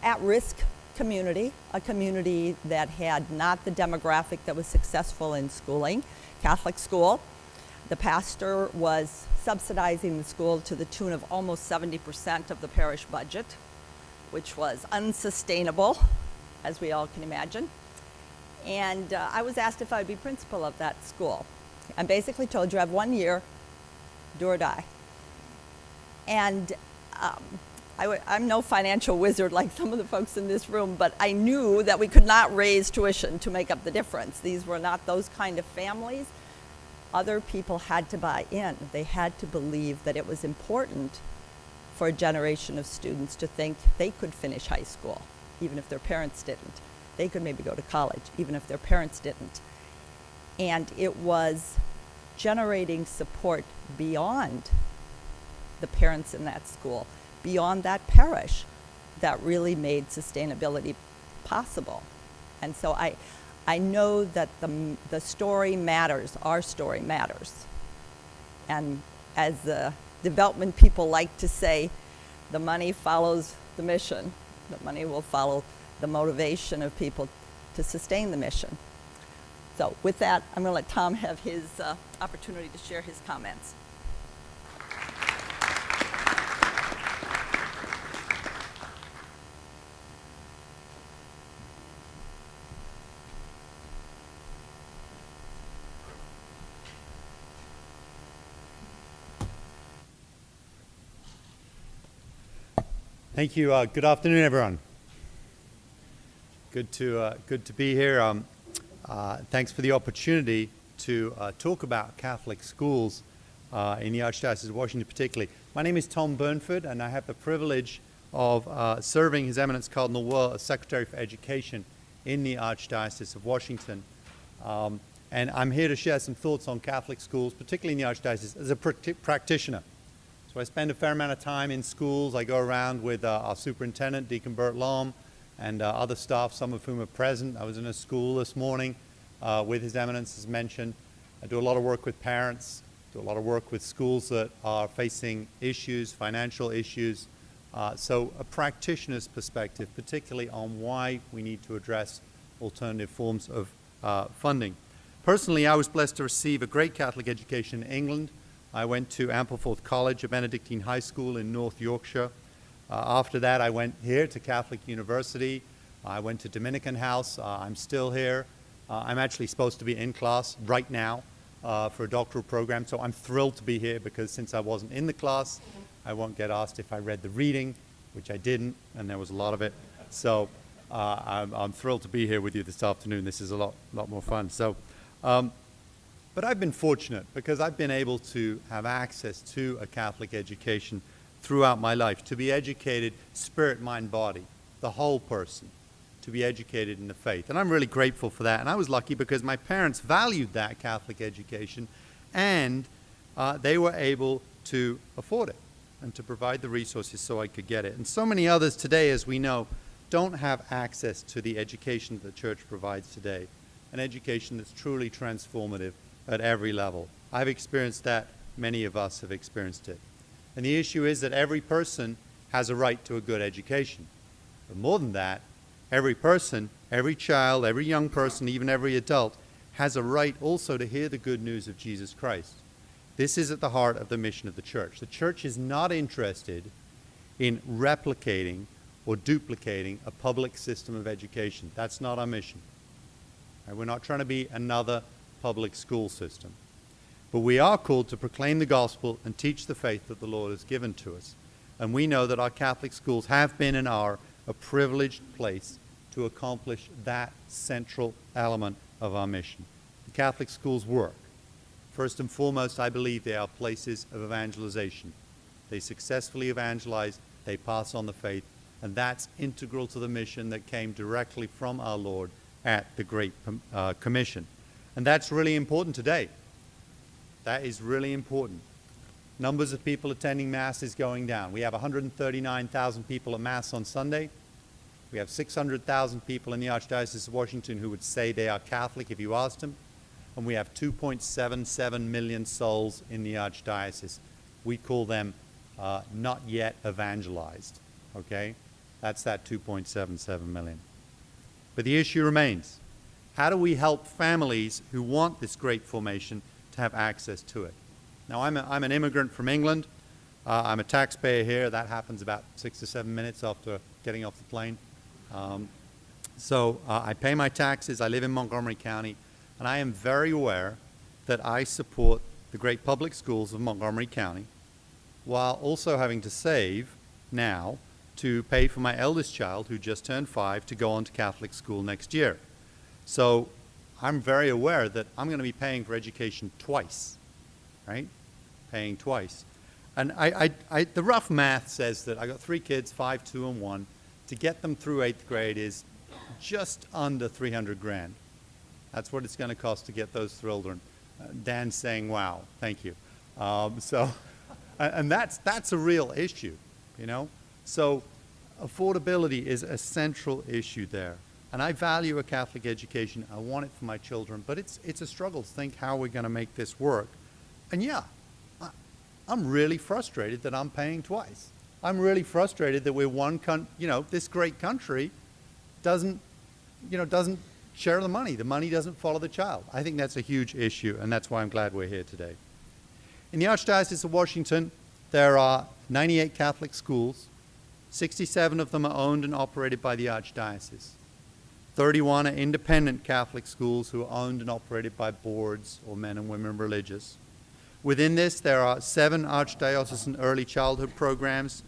Speaker 16: at-risk community, a community that had not the demographic that was successful in schooling, Catholic school. The pastor was subsidizing the school to the tune of almost 70% of the parish budget, which was unsustainable, as we all can imagine. And I was asked if I would be principal of that school. I'm basically told you have 1 year, do or die. And I'm no financial wizard like some of the folks in this room, but I knew that we could not raise tuition to make up the difference. These were not those kind of families. Other people had to buy in. They had to believe that it was important for a generation of students to think they could finish high school, even if their parents didn't. They could maybe go to college, even if their parents didn't. And it was generating support beyond the parents in that school, beyond that parish, that really made sustainability possible. And so I know that the story matters, our story matters. And as the development people like to say, the money follows the mission. The money will follow the motivation of people to sustain the mission. So with that, I'm going to let Tom have his opportunity to share his comments.
Speaker 17: Thank you. Good afternoon, everyone. Good to be here. Thanks for the opportunity to talk about Catholic schools in the Archdiocese of Washington particularly. My name is Tom Burnford, and I have the privilege of serving His Eminence Cardinal Wuerl as Secretary for Education in the Archdiocese of Washington. And I'm here to share some thoughts on Catholic schools, particularly in the Archdiocese, as a practitioner. So I spend a fair amount of time in schools. I go around with our superintendent, Deacon Bert Lom, and other staff, some of whom are present. I was in a school this morning with His Eminence, as mentioned. I do a lot of work with parents, do a lot of work with schools that are facing issues, financial issues. So a practitioner's perspective, particularly on why we need to address alternative forms of funding. Personally, I was blessed to receive a great Catholic education in England. I went to Ampleforth College, a Benedictine high school in North Yorkshire. After that, I went here to Catholic University. I went to Dominican House. I'm still here. I'm actually supposed to be in class right now for a doctoral program, so I'm thrilled to be here because since I wasn't in the class, I won't get asked if I read the reading, which I didn't, and there was a lot of it. So I'm thrilled to be here with you this afternoon. This is a lot more fun. So. But I've been fortunate because I've been able to have access to a Catholic education throughout my life, to be educated spirit, mind, body, the whole person, to be educated in the faith. And I'm really grateful for that. And I was lucky because my parents valued that Catholic education and they were able to afford it and to provide the resources so I could get it. And so many others today, as we know, don't have access to the education that the Church provides today, an education that's truly transformative at every level. I've experienced that. Many of us have experienced it. And the issue is that every person has a right to a good education. But more than that, every person, every child, every young person, even every adult, has a right also to hear the good news of Jesus Christ. This is at the heart of the mission of the Church. The Church is not interested in replicating or duplicating a public system of education. That's not our mission. We're not trying to be another public school system. But we are called to proclaim the gospel and teach the faith that the Lord has given to us. And we know that our Catholic schools have been and are a privileged place to accomplish that central element of our mission. The Catholic schools work. First and foremost, I believe they are places of evangelization. They successfully evangelize, they pass on the faith, and that's integral to the mission that came directly from our Lord at the Great Commission. And that's really important today. That is really important. Numbers of people attending Mass is going down. We have 139,000 people at Mass on Sunday. We have 600,000 people in the Archdiocese of Washington who would say they are Catholic if you asked them. And we have 2.77 million souls in the Archdiocese. We call them not yet evangelized. okay? That's that 2.77 million. But the issue remains. How do we help families who want this great formation to have access to it? Now, I'm an immigrant from England. I'm a taxpayer here. That happens about 6 to 7 minutes after getting off the plane. So I pay my taxes. I live in Montgomery County. And I am very aware that I support the great public schools of Montgomery County while also having to save now to pay for my eldest child, who just turned 5, to go on to Catholic school next year. So I'm very aware that I'm going to be paying for education twice, right? Paying twice. And the rough math says that I got 3 kids, 5, 2, and 1. To get them through 8th grade is just under 300 grand. That's what it's going to cost to get those through children. Dan's saying, wow, thank you. And that's a real issue, you know? So affordability is a central issue there. And I value a Catholic education. I want it for my children. But it's a struggle to think how we're going to make this work. And yeah, I'm really frustrated that I'm paying twice. I'm really frustrated that we're this great country doesn't share the money. The money doesn't follow the child. I think that's a huge issue, and that's why I'm glad we're here today. In the Archdiocese of Washington, there are 98 Catholic schools. 67 of them are owned and operated by the Archdiocese. 31 are independent Catholic schools who are owned and operated by boards or men and women religious. Within this, there are 7 archdiocesan early childhood programs,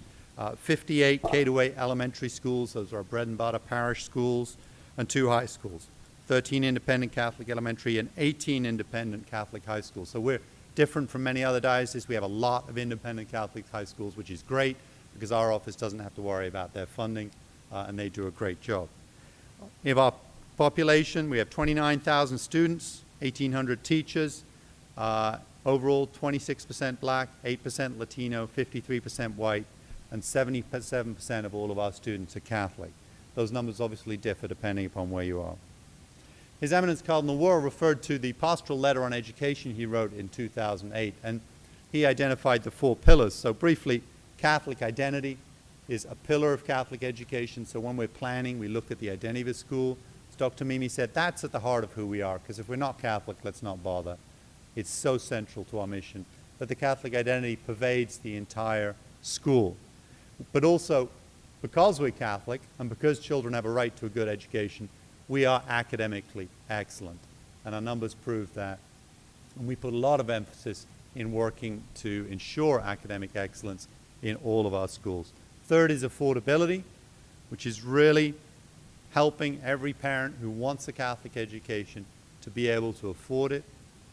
Speaker 17: 58 K-8 elementary schools, those are bread and butter parish schools, and 2 high schools, 13 independent Catholic elementary and 18 independent Catholic high schools. So we're different from many other dioceses. We have a lot of independent Catholic high schools, which is great because our office doesn't have to worry about their funding, and they do a great job. We have our population. We have 29,000 students, 1,800 teachers, overall 26% black, 8% Latino, 53% white, and 77% of all of our students are Catholic. Those numbers obviously differ depending upon where you are. His Eminence Cardinal Wuerl referred to the pastoral letter on education he wrote in 2008, and he identified the 4 pillars. So briefly, Catholic identity is a pillar of Catholic education. So when we're planning, we look at the identity of a school. As Dr. Mimi said, that's at the heart of who we are, because if we're not Catholic, let's not bother. It's so central to our mission that the Catholic identity pervades the entire school. But also, because we're Catholic and because children have a right to a good education, we are academically excellent. And our numbers prove that. And we put a lot of emphasis in working to ensure academic excellence in all of our schools. Third is affordability, which is really helping every parent who wants a Catholic education to be able to afford it.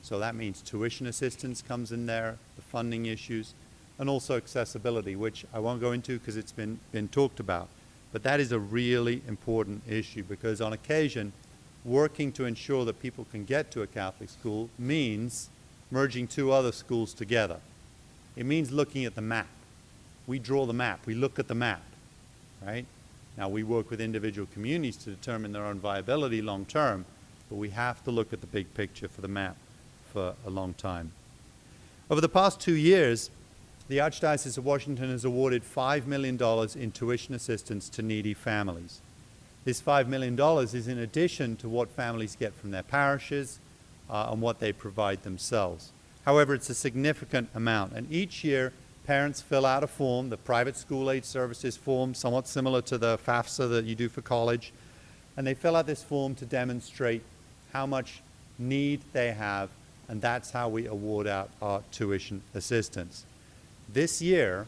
Speaker 17: So that means tuition assistance comes in there, the funding issues, and also accessibility, which I won't go into because it's been talked about. But that is a really important issue because on occasion, working to ensure that people can get to a Catholic school means merging 2 other schools together. It means looking at the map. We draw the map. We look at the map, right? Now, we work with individual communities to determine their own viability long term, but we have to look at the big picture for the map for a long time. Over the past 2 years, the Archdiocese of Washington has awarded $5 million in tuition assistance to needy families. This $5 million is in addition to what families get from their parishes and what they provide themselves. However, it's a significant amount, and each year parents fill out a form, the private school aid services form, somewhat similar to the FAFSA that you do for college, and they fill out this form to demonstrate how much need they have, and that's how we award out our tuition assistance. This year,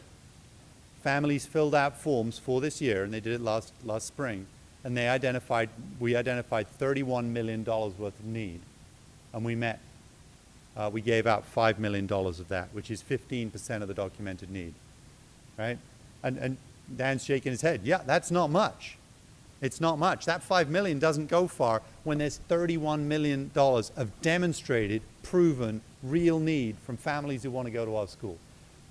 Speaker 17: families filled out forms for this year, and they did it last spring, and we identified $31 million worth of need, and we gave out $5 million of that, which is 15% of the documented need, right? And Dan's shaking his head. Yeah, that's not much. It's not much. That $5 million doesn't go far when there's $31 million of demonstrated, proven, real need from families who want to go to our school.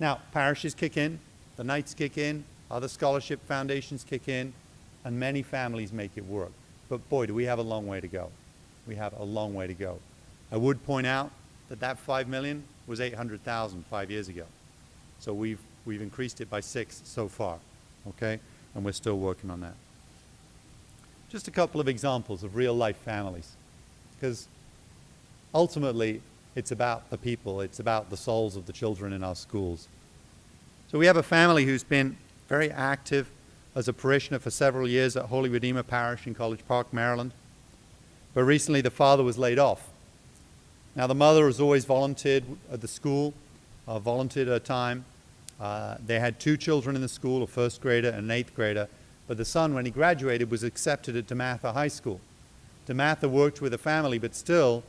Speaker 17: Now, parishes kick in, the Knights kick in, other scholarship foundations kick in, and many families make it work. But boy, do we have a long way to go. We have a long way to go. I would point out that $5 million was $800,000 5 years ago. So we've increased it by 6 so far, okay? and we're still working on that. Just a couple of examples of real-life families, because ultimately it's about the people, it's about the souls of the children in our schools. So we have a family who's been very active as a parishioner for several years at Holy Redeemer Parish in College Park, Maryland. But recently the father was laid off. Now the mother has always volunteered at the school, volunteered her time. They had 2 children in the school, a first grader and an 8th grader, but the son, when he graduated, was accepted at DeMatha High School. DeMatha worked with a family, but still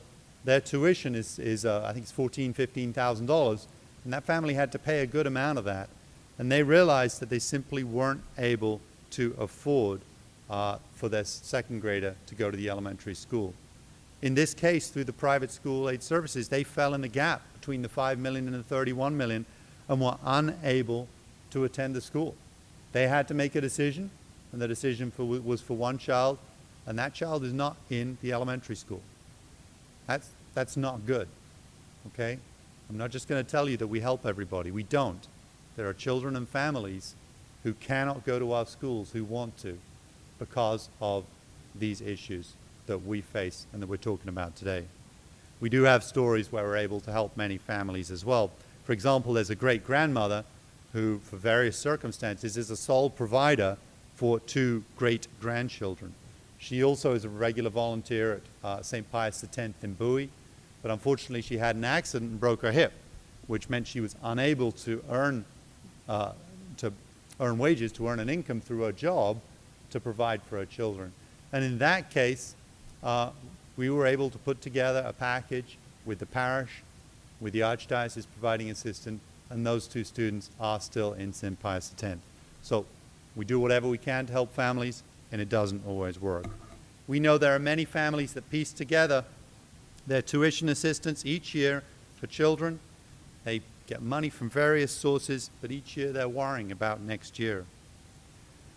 Speaker 17: their tuition is I think it's $14,000, $15,000, and that family had to pay a good amount of that. And they realized that they simply weren't able to afford for their second grader to go to the elementary school. In this case, through the private school aid services, they fell in the gap between the $5 million and the $31 million and were unable to attend the school. They had to make a decision, and the decision was for one child, and that child is not in the elementary school. That's not good, okay? I'm not just going to tell you that we help everybody. We don't. There are children and families who cannot go to our schools who want to because of these issues that we face and that we're talking about today. We do have stories where we're able to help many families as well. For example, there's a great-grandmother who, for various circumstances, is a sole provider for 2 great-grandchildren. She also is a regular volunteer at St. Pius X in Bowie, but unfortunately she had an accident and broke her hip, which meant she was unable to earn wages, to earn an income through her job to provide for her children. And in that case, we were able to put together a package with the parish, with the Archdiocese providing assistance, and those 2 students are still in St. Pius X. So we do whatever we can to help families, and it doesn't always work. We know there are many families that piece together their tuition assistance each year for children. They get money from various sources, but each year they're worrying about next year.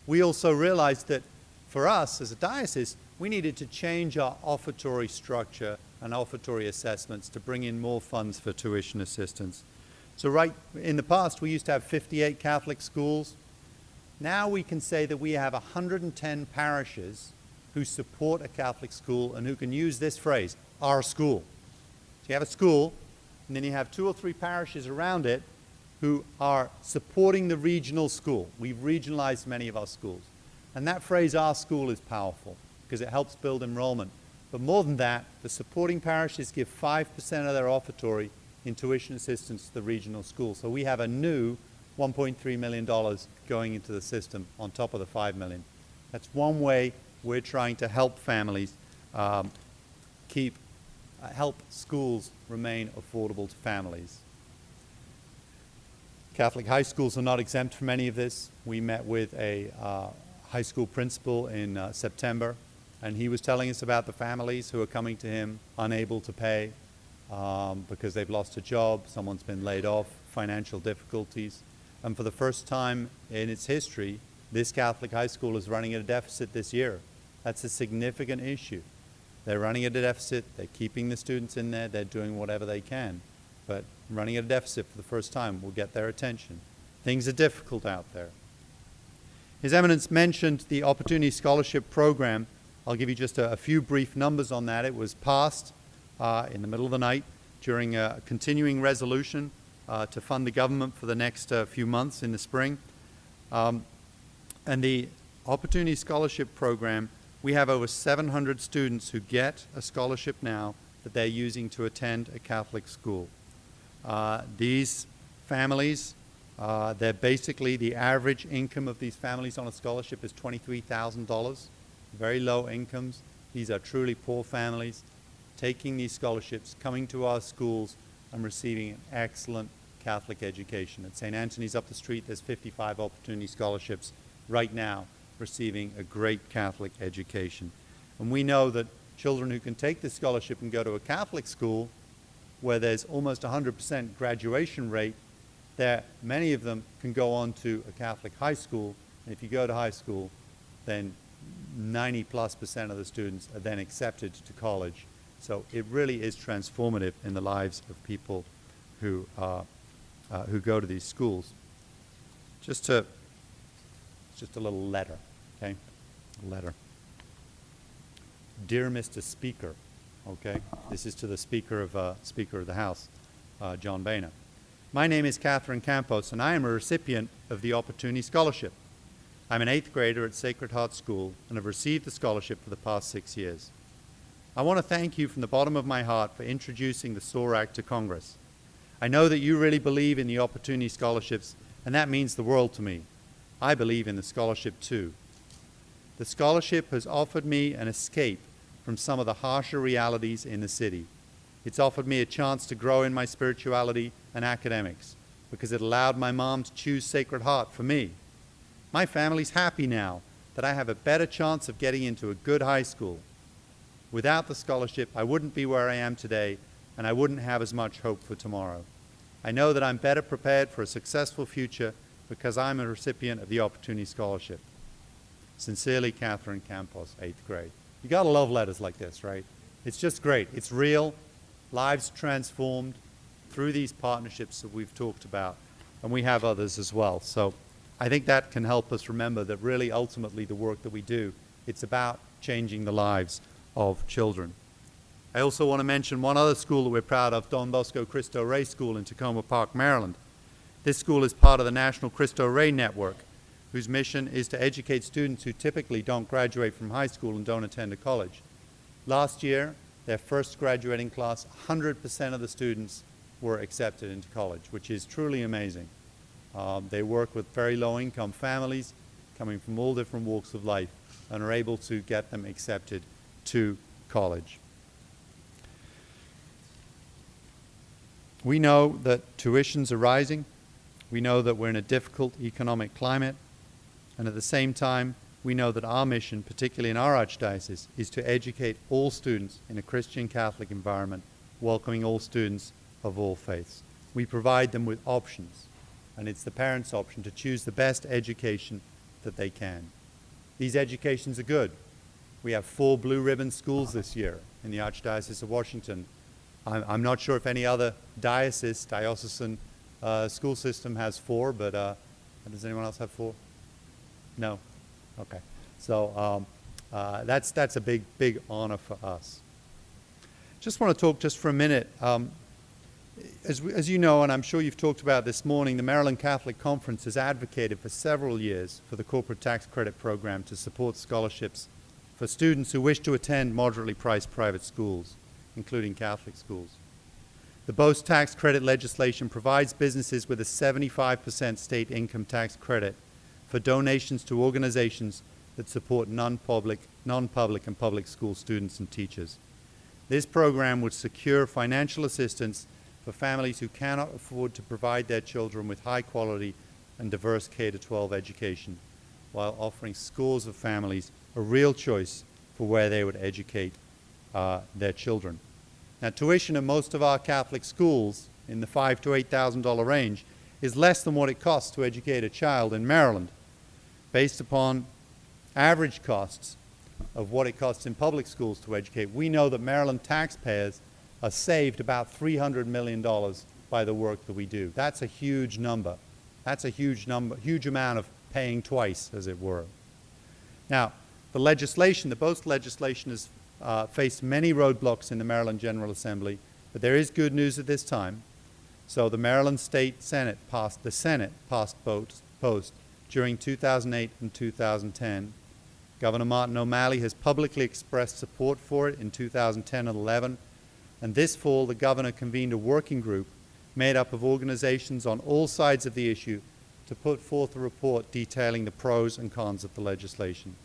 Speaker 17: We also realized that for us as a diocese, we needed to change our offertory structure and offertory assessments to bring in more funds for tuition assistance. So right in the past, we used to have 58 Catholic schools. Now we can say that we have 110 parishes who support a Catholic school and who can use this phrase, our school. So you have a school, and then you have 2 or 3 parishes around it who are supporting the regional school. We've regionalized many of our schools. And that phrase, our school, is powerful because it helps build enrollment. But more than that, the supporting parishes give 5% of their offertory in tuition assistance to the regional school. So we have a new $1.3 million going into the system on top of the $5 million. That's one way we're trying to help families help schools remain affordable to families. Catholic high schools are not exempt from any of this. We met with a high school principal in September, and he was telling us about the families who are coming to him unable to pay because they've lost a job, someone's been laid off, financial difficulties. And for the first time in its history, this Catholic high school is running at a deficit this year. That's a significant issue. They're running at a deficit, they're keeping the students in there, they're doing whatever they can. But running at a deficit for the first time will get their attention. Things are difficult out there. His Eminence mentioned the Opportunity Scholarship Program. I'll give you just a few brief numbers on that. It was passed in the middle of the night during a continuing resolution to fund the government for the next few months in the spring. And the Opportunity Scholarship Program, we have over 700 students who get a scholarship now that they're using to attend a Catholic school. These families, they're basically, the average income of these families on a scholarship is $23,000, very low incomes. These are truly poor families taking these scholarships, coming to our schools and receiving an excellent Catholic education. At St. Anthony's up the street, there's 55 opportunity scholarships right now receiving a great Catholic education. And we know that children who can take this scholarship and go to a Catholic school where there's almost 100% graduation rate, there many of them can go on to a Catholic high school. And if you go to high school, then 90+% of the students are then accepted to college. So it really is transformative in the lives of people who go to these schools. Just just a little letter, okay? A letter. Dear Mr. Speaker, okay? This is to the Speaker of the House, John Boehner. My name is Catherine Campos, and I am a recipient of the Opportunity Scholarship. I'm an 8th grader at Sacred Heart School and have received the scholarship for the past 6 years. I want to thank you from the bottom of my heart for introducing the SOAR Act to Congress. I know that you really believe in the Opportunity Scholarships, and that means the world to me. I believe in the scholarship too. The scholarship has offered me an escape from some of the harsher realities in the city. It's offered me a chance to grow in my spirituality and academics because it allowed my mom to choose Sacred Heart for me. My family's happy now that I have a better chance of getting into a good high school. Without the scholarship, I wouldn't be where I am today, and I wouldn't have as much hope for tomorrow. I know that I'm better prepared for a successful future because I'm a recipient of the Opportunity Scholarship. Sincerely, Catherine Campos, 8th grade. You gotta love letters like this, right? It's just great. It's real. Lives transformed through these partnerships that we've talked about, and we have others as well. So I think that can help us remember that really ultimately the work that we do, it's about changing the lives of children. I also want to mention one other school that we're proud of, Don Bosco Cristo Rey School in Tacoma Park, Maryland. This school is part of the National Cristo Rey Network, whose mission is to educate students who typically don't graduate from high school and don't attend a college. Last year, their first graduating class, 100% of the students were accepted into college, which is truly amazing. They work with very low-income families coming from all different walks of life and are able to get them accepted to college. We know that tuitions are rising. We know that we're in a difficult economic climate. And at the same time, we know that our mission, particularly in our archdiocese, is to educate all students in a Christian Catholic environment, welcoming all students of all faiths. We provide them with options, and it's the parents' option to choose the best education that they can. These educations are good. We have 4 blue ribbon schools this year in the Archdiocese of Washington. I'm not sure if any other diocesan school system has 4, but does anyone else have 4? No? Okay. So that's a big honor for us. Just want to talk just for a minute. As you know, and I'm sure you've talked about this morning, the Maryland Catholic Conference has advocated for several years for the Corporate Tax Credit Program to support scholarships for students who wish to attend moderately priced private schools, including Catholic schools. The BOST tax credit legislation provides businesses with a 75% state income tax credit for donations to organizations that support non-public and public school students and teachers. This program would secure financial assistance for families who cannot afford to provide their children with high quality and diverse K-12 education, while offering scores of families a real choice for where they would educate their children. Now, tuition in most of our Catholic schools in the $5,000 to $8,000 range is less than what it costs to educate a child in Maryland, based upon average costs of what it costs in public schools to educate. We know that Maryland taxpayers are saved about $300 million by the work that we do. That's a huge number. That's a huge amount of paying twice, as it were. Now, the legislation, the BOST legislation, has faced many roadblocks in the Maryland General Assembly, but there is good news at this time. So the Maryland State Senate passed BOST during 2008 and 2010. Governor Martin O'Malley has publicly expressed support for it in 2010 and 11. And this fall, the governor convened a working group made up of organizations on all sides of the issue to put forth a report detailing the pros and cons of the legislation.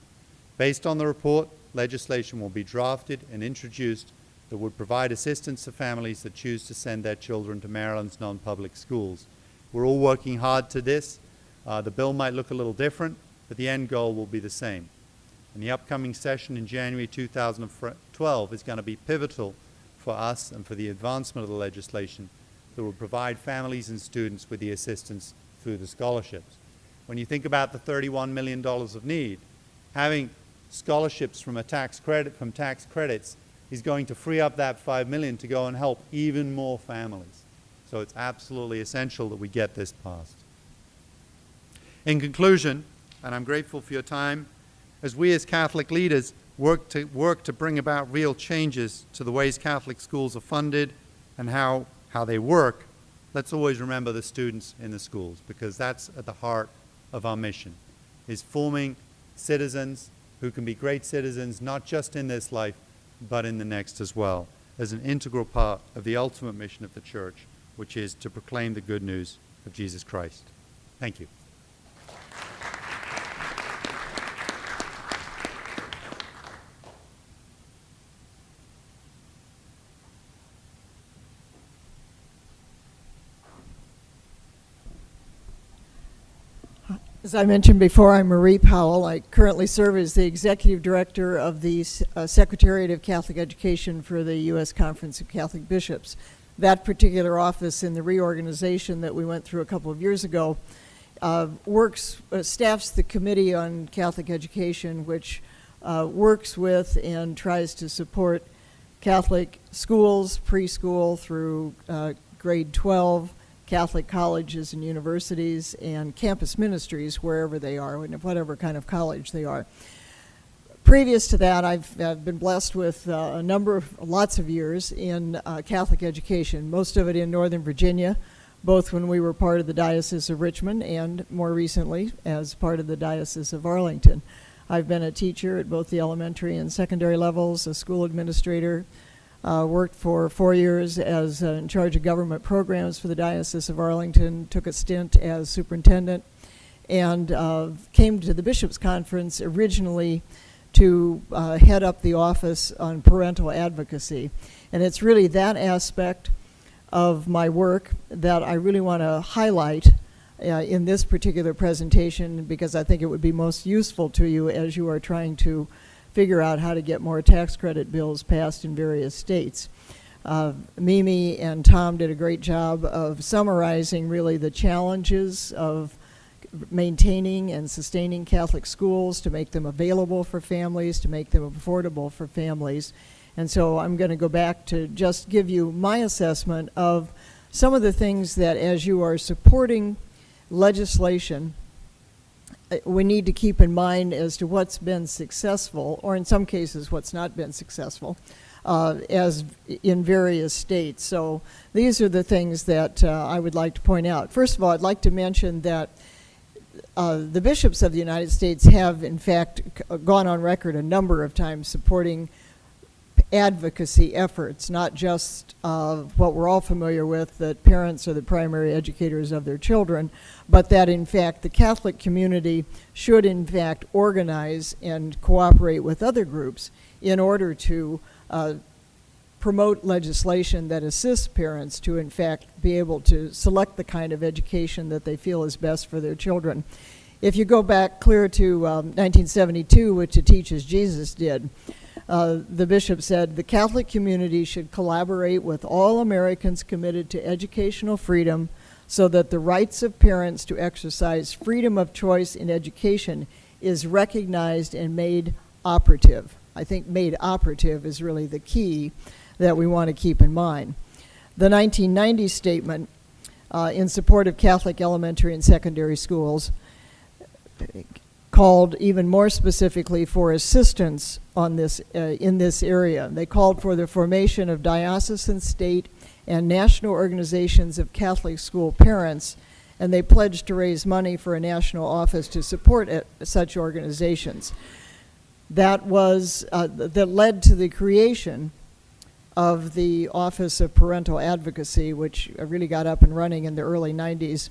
Speaker 17: Based on the report, legislation will be drafted and introduced that would provide assistance to families that choose to send their children to Maryland's non-public schools. We're all working hard to this. The bill might look a little different, but the end goal will be the same. And the upcoming session in January 2012 is going to be pivotal for us and for the advancement of the legislation that will provide families and students with the assistance through the scholarships. When you think about the $31 million of need, having scholarships from tax credits is going to free up that $5 million to go and help even more families. So it's absolutely essential that we get this passed. In conclusion, and I'm grateful for your time. As we as Catholic leaders work to bring about real changes to the ways Catholic schools are funded and how they work, let's always remember the students in the schools, because that's at the heart of our mission, is forming citizens who can be great citizens not just in this life, but in the next as well, as an integral part of the ultimate mission of the Church, which is to proclaim the good news of Jesus Christ. Thank you.
Speaker 13: As I mentioned before, I'm Marie Powell. I currently serve as the Executive Director of the Secretariat of Catholic Education for the U.S. Conference of Catholic Bishops. That particular office in the reorganization that we went through a couple of years ago staffs the Committee on Catholic Education, which works with and tries to support Catholic schools, preschool through grade 12, Catholic colleges and universities, and campus ministries wherever they are, whatever kind of college they are. Previous to that, I've been blessed with lots of years in Catholic education, most of it in Northern Virginia, both when we were part of the Diocese of Richmond and more recently as part of the Diocese of Arlington. I've been a teacher at both the elementary and secondary levels, a school administrator, worked for 4 years as in charge of government programs for the Diocese of Arlington, took a stint as superintendent, and came to the Bishops' Conference originally to head up the office on parental advocacy. And it's really that aspect of my work that I really want to highlight in this particular presentation, because I think it would be most useful to you as you are trying to figure out how to get more tax credit bills passed in various states. Mimi and Tom did a great job of summarizing really the challenges of maintaining and sustaining Catholic schools, to make them available for families, to make them affordable for families. And so I'm going to go back to just give you my assessment of some of the things that, as you are supporting legislation, we need to keep in mind as to what's been successful, or in some cases what's not been successful, as in various states. So these are the things that I would like to point out. First of all, I'd like to mention that the bishops of the United States have, in fact, gone on record a number of times supporting advocacy efforts, not just what we're all familiar with, that parents are the primary educators of their children, but that in fact the Catholic community should in fact organize and cooperate with other groups in order to promote legislation that assists parents to in fact be able to select the kind of education that they feel is best for their children. If you go back clear to 1972, which To Teach as Jesus did, the bishop said, the Catholic community should collaborate with all Americans committed to educational freedom so that the rights of parents to exercise freedom of choice in education is recognized and made operative. I think made operative is really the key that we want to keep in mind. The 1990 statement in support of Catholic elementary and secondary schools called even more specifically for assistance on this in this area. They called for the formation of diocesan, state, and national organizations of Catholic school parents, and they pledged to raise money for a national office to support such organizations. That was that led to the creation of the Office of Parental Advocacy, which really got up and running in the early 90s.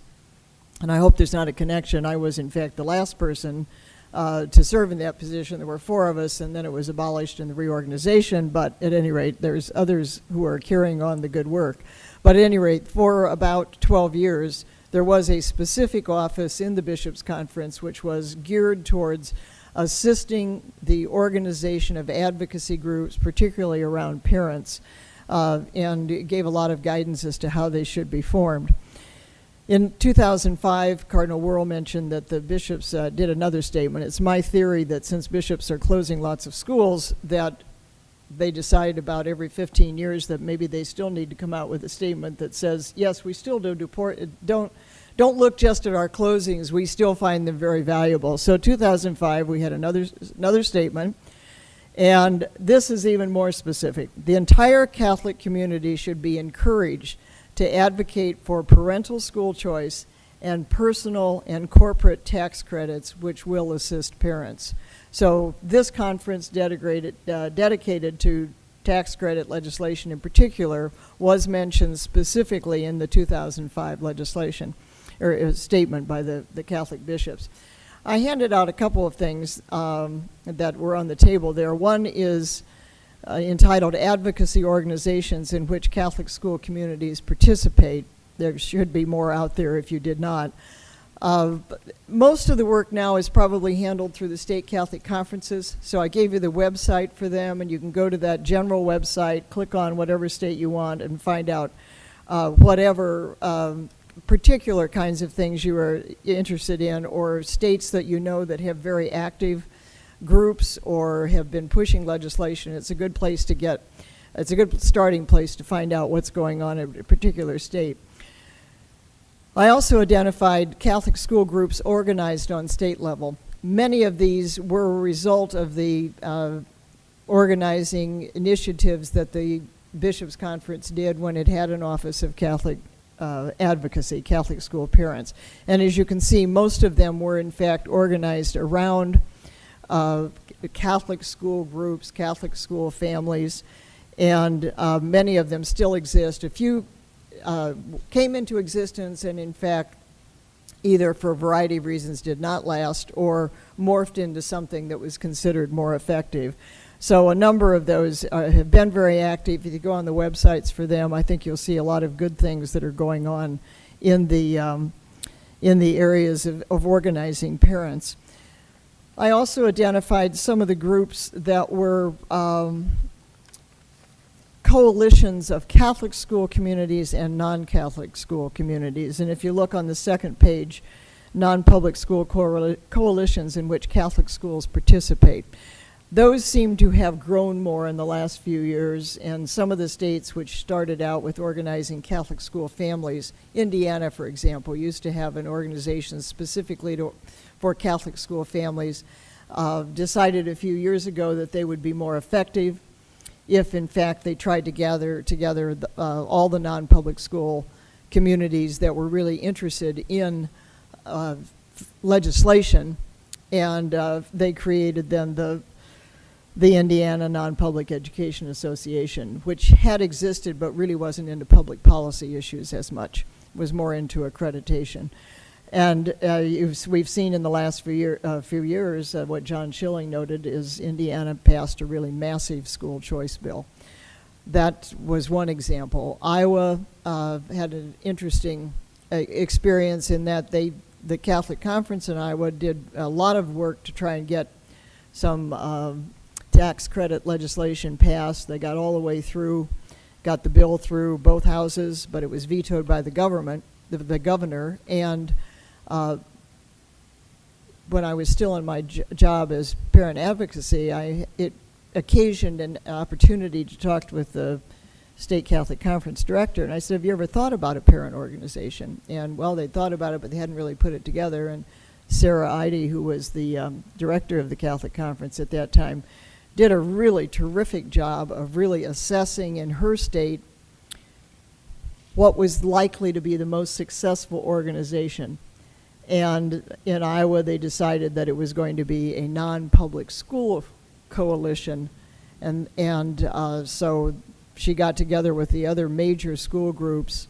Speaker 13: And I hope there's not a connection. I was, in fact, the last person to serve in that position. There were 4 of us, and then it was abolished in the reorganization. But at any rate, there's others who are carrying on the good work. But at any rate, for about 12 years, there was a specific office in the Bishops' Conference which was geared towards assisting the organization of advocacy groups, particularly around parents, and it gave a lot of guidance as to how they should be formed. In 2005, Cardinal Wuerl mentioned that the bishops did another statement. It's my theory that since bishops are closing lots of schools, that they decide about every 15 years that maybe they still need to come out with a statement that says, yes, we still don't don't look just at our closings. We still find them very valuable. So 2005, we had another statement, and this is even more specific. The entire Catholic community should be encouraged to advocate for parental school choice and personal and corporate tax credits, which will assist parents. So this conference dedicated to tax credit legislation in particular was mentioned specifically in the 2005 legislation, or statement by the Catholic bishops. I handed out a couple of things that were on the table there. One is entitled Advocacy Organizations in which Catholic school communities participate. There should be more out there if you did not. Most of the work now is probably handled through the state Catholic conferences, so I gave you the website for them, and you can go to that general website, click on whatever state you want, and find out whatever particular kinds of things you are interested in, or states that you know that have very active groups or have been pushing legislation. It's a good place to get, it's a good starting place to find out what's going on in a particular state. I also identified Catholic school groups organized on state level. Many of these were a result of the organizing initiatives that the Bishops' Conference did when it had an Office of Catholic Advocacy, Catholic School Parents. And as you can see, most of them were in fact organized around Catholic school groups, Catholic school families, and many of them still exist. A few came into existence and in fact either for a variety of reasons did not last or morphed into something that was considered more effective. So a number of those have been very active. If you go on the websites for them, I think you'll see a lot of good things that are going on in the areas of organizing parents. I also identified some of the groups that were coalitions of Catholic school communities and non-Catholic school communities. And if you look on the second page, non-public school coalitions in which Catholic schools participate. Those seem to have grown more in the last few years, and some of the states which started out with organizing Catholic school families, Indiana, for example, used to have an organization specifically for Catholic school families, decided a few years ago that they would be more effective if in fact they tried to gather together all the non-public school communities that were really interested in legislation, and they created then the Indiana Non-Public Education Association, which had existed but really wasn't into public policy issues as much, was more into accreditation. And we've seen in the last few years, what John Schilling noted is Indiana passed a really massive school choice bill. That was one example. Iowa had an interesting experience in that the Catholic Conference in Iowa did a lot of work to try and get some tax credit legislation passed. They got all the way through, got the bill through both houses, but it was vetoed by the governor, and when I was still in my job as parent advocacy, it occasioned an opportunity to talk with the State Catholic Conference director, and I said, have you ever thought about a parent organization? And well, they thought about it, but they hadn't really put it together, and Sarah Eide, who was the director of the Catholic Conference at that time, did a really terrific job of really assessing in her state what was likely to be the most successful organization. And in Iowa, they decided that it was going to be a non-public school coalition. And so she got together with the other major school groups,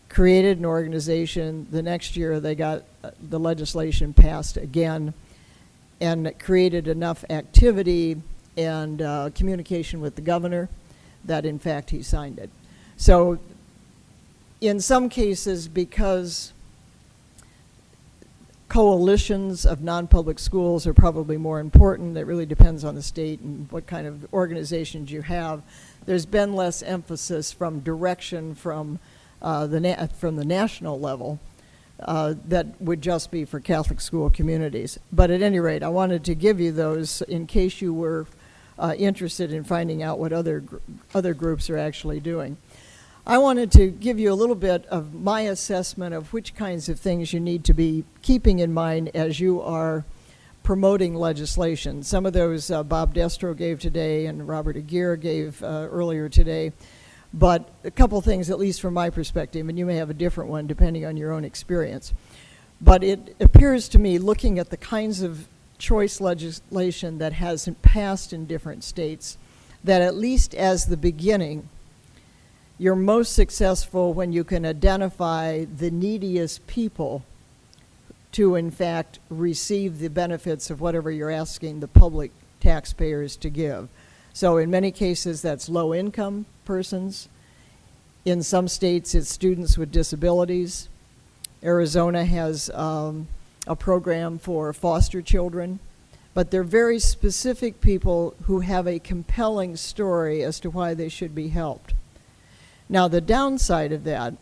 Speaker 13: created an organization. The next year, they got the legislation passed again, and it created enough activity and communication with the governor that, in fact, he signed it. So in some cases, because coalitions of non-public schools are probably more important. It really depends on the state and what kind of organizations you have. There's been less emphasis from direction from the national level that would just be for Catholic school communities. But at any rate, I wanted to give you those in case you were interested in finding out what other groups are actually doing. I wanted to give you a little bit of my assessment of which kinds of things you need to be keeping in mind as you are promoting legislation. Some of those Bob Destro gave today and Robert Aguirre gave earlier today, but a couple things, at least from my perspective, and you may have a different one depending on your own experience. But it appears to me, looking at the kinds of choice legislation that has passed in different states, that at least as the beginning, you're most successful when you can identify the neediest people to, in fact, receive the benefits of whatever you're asking the public taxpayers to give. So in many cases, that's low-income persons. In some states, it's students with disabilities. Arizona has a program for foster children. But they're very specific people who have a compelling story as to why they should be helped. Now, the downside of that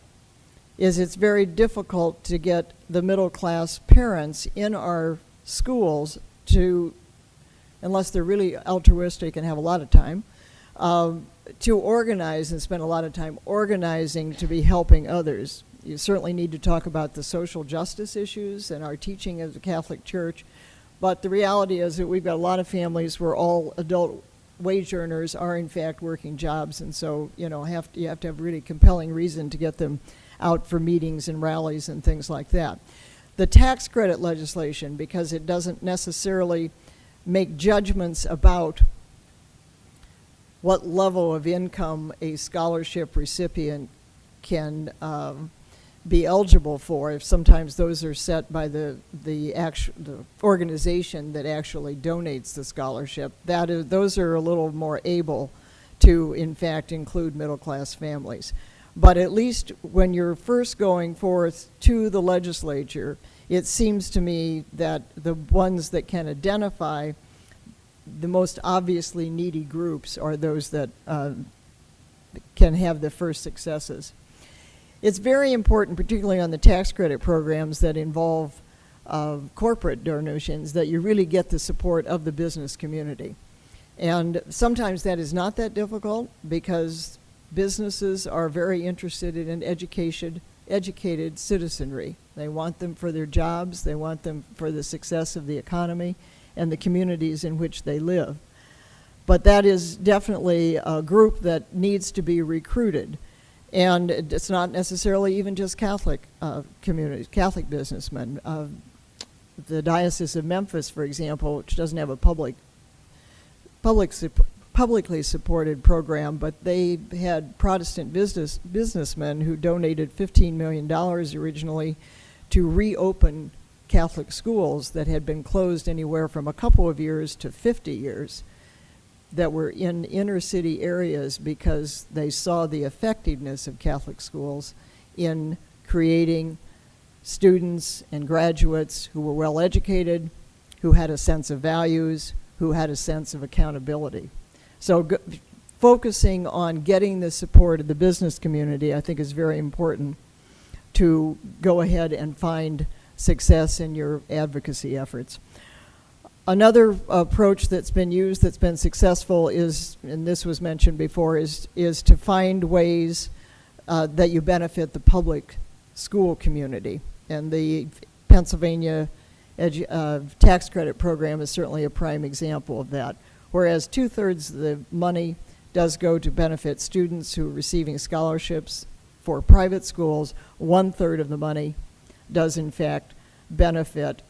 Speaker 13: is it's very difficult to get the middle-class parents in our schools to, unless they're really altruistic and have a lot of time, to organize and spend a lot of time organizing to be helping others. You certainly need to talk about the social justice issues and our teaching of the Catholic Church, but the reality is that we've got a lot of families where all adult wage earners are in fact working jobs, and so you have to have really compelling reason to get them out for meetings and rallies and things like that. The tax credit legislation, because it doesn't necessarily make judgments about what level of income a scholarship recipient can be eligible for, if sometimes those are set by the organization that actually donates the scholarship, those are a little more able to, in fact, include middle-class families. But at least when you're first going forth to the legislature, it seems to me that the ones that can identify the most obviously needy groups are those that can have the first successes. It's very important, particularly on the tax credit programs that involve corporate donations, that you really get the support of the business community. And sometimes that is not that difficult because businesses are very interested in educated citizenry. They want them for their jobs, they want them for the success of the economy and the communities in which they live. But that is definitely a group that needs to be recruited. And it's not necessarily even just Catholic communities, Catholic businessmen. The Diocese of Memphis, for example, which doesn't have a publicly supported program, but they had Protestant businessmen who donated $15 million originally to reopen Catholic schools that had been closed anywhere from a couple of years to 50 years, that were in inner city areas because they saw the effectiveness of Catholic schools in creating students and graduates who were well educated, who had a sense of values, who had a sense of accountability. So focusing on getting the support of the business community, I think, is very important to go ahead and find success in your advocacy efforts. Another approach that's been used that's been successful is, and this was mentioned before, is to find ways that you benefit the public school community. And the Pennsylvania tax credit program is certainly a prime example of that. Whereas 2/3 of the money does go to benefit students who are receiving scholarships for private schools, 1/3 of the money does in fact benefit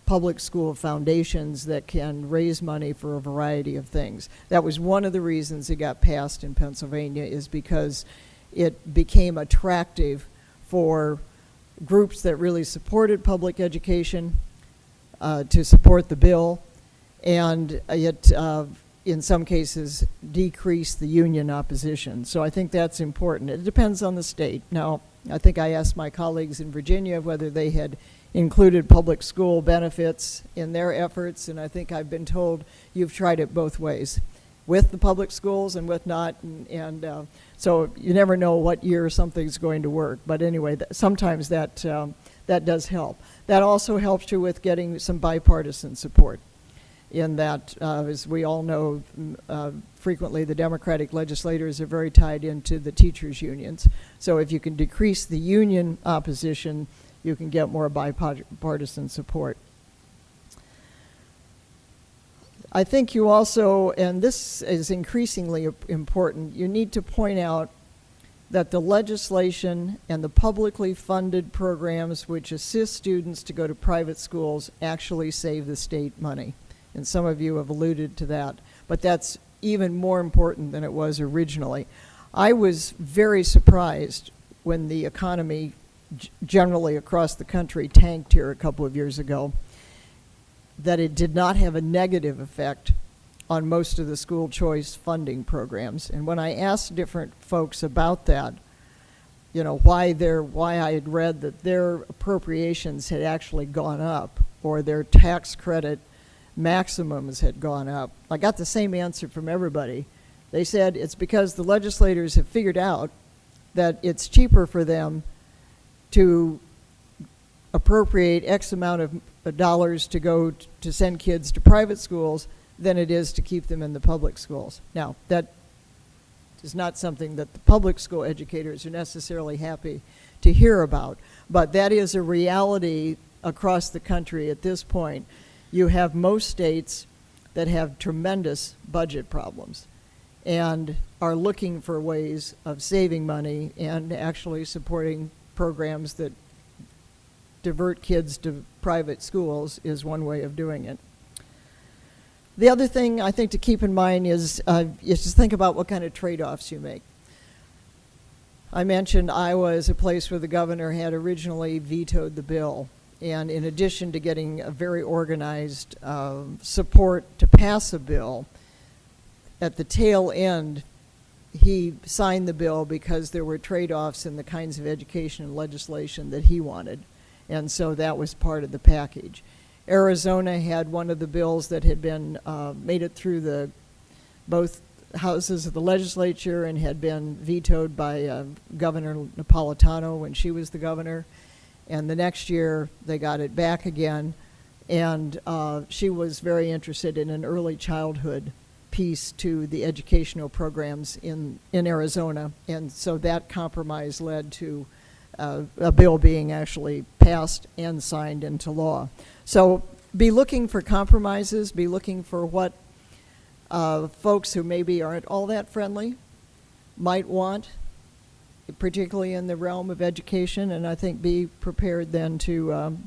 Speaker 13: public school foundations that can raise money for a variety of things. That was one of the reasons it got passed in Pennsylvania, is because it became attractive for groups that really supported public education to support the bill, and it, in some cases, decreased the union opposition. So I think that's important. It depends on the state. Now, I think I asked my colleagues in Virginia whether they had included public school benefits in their efforts, and I think I've been told you've tried it both ways, with the public schools and with not, and so you never know what year something's going to work. But anyway, sometimes that does help. That also helps you with getting some bipartisan support. in that, as we all know, frequently the Democratic legislators are very tied into the teachers' unions. So if you can decrease the union opposition, you can get more bipartisan support. I think you also, and this is increasingly important, you need to point out that the legislation and the publicly funded programs which assist students to go to private schools actually save the state money. And some of you have alluded to that, but that's even more important than it was originally. I was very surprised when the economy generally across the country tanked here a couple of years ago, that it did not have a negative effect on most of the school choice funding programs. And when I asked different folks about that, you know, why I had read that their appropriations had actually gone up or their tax credit maximums had gone up, I got the same answer from everybody. They said it's because the legislators have figured out that it's cheaper for them to appropriate X amount of dollars to go to send kids to private schools than it is to keep them in the public schools. Now, that is not something that the public school educators are necessarily happy to hear about, but that is a reality across the country at this point. You have most states that have tremendous budget problems and are looking for ways of saving money and actually supporting programs that divert kids to private schools is one way of doing it. The other thing I think to keep in mind is just think about what kind of trade-offs you make. I mentioned Iowa is a place where the governor had originally vetoed the bill, and in addition to getting a very organized support to pass a bill, at the tail end he signed the bill because there were trade-offs in the kinds of education and legislation that he wanted. And so that was part of the package. Arizona had one of the bills that had been made it through both houses of the legislature and had been vetoed by Governor Napolitano when she was the governor. And the next year they got it back again. And she was very interested in an early childhood piece to the educational programs in Arizona. And so that compromise led to a bill being actually passed and signed into law. So be looking for compromises, be looking for what folks who maybe aren't all that friendly might want, particularly in the realm of education, and I think be prepared then to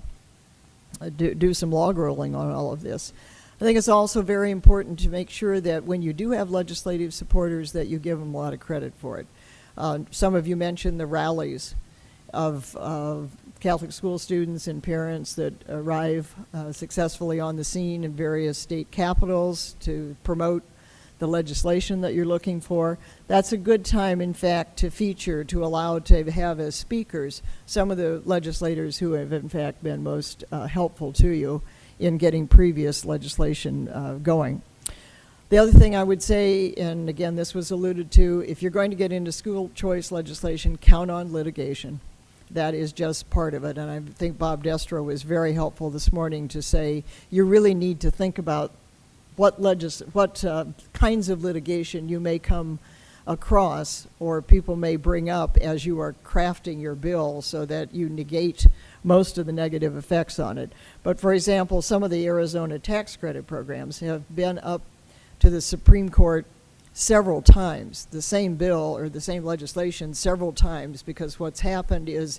Speaker 13: do some log rolling on all of this. I think it's also very important to make sure that when you do have legislative supporters that you give them a lot of credit for it. Some of you mentioned the rallies of Catholic school students and parents that arrive successfully on the scene in various state capitals to promote the legislation that you're looking for. That's a good time, in fact, to feature, to allow to have as speakers some of the legislators who have, in fact, been most helpful to you in getting previous legislation going. The other thing I would say, and again, this was alluded to, if you're going to get into school choice legislation, count on litigation. That is just part of it, and I think Bob Destro was very helpful this morning to say you really need to think about what kinds of litigation you may come across or people may bring up as you are crafting your bill so that you negate most of the negative effects on it. But for example, some of the Arizona tax credit programs have been up to the Supreme Court several times, the same bill or the same legislation several times, because what's happened is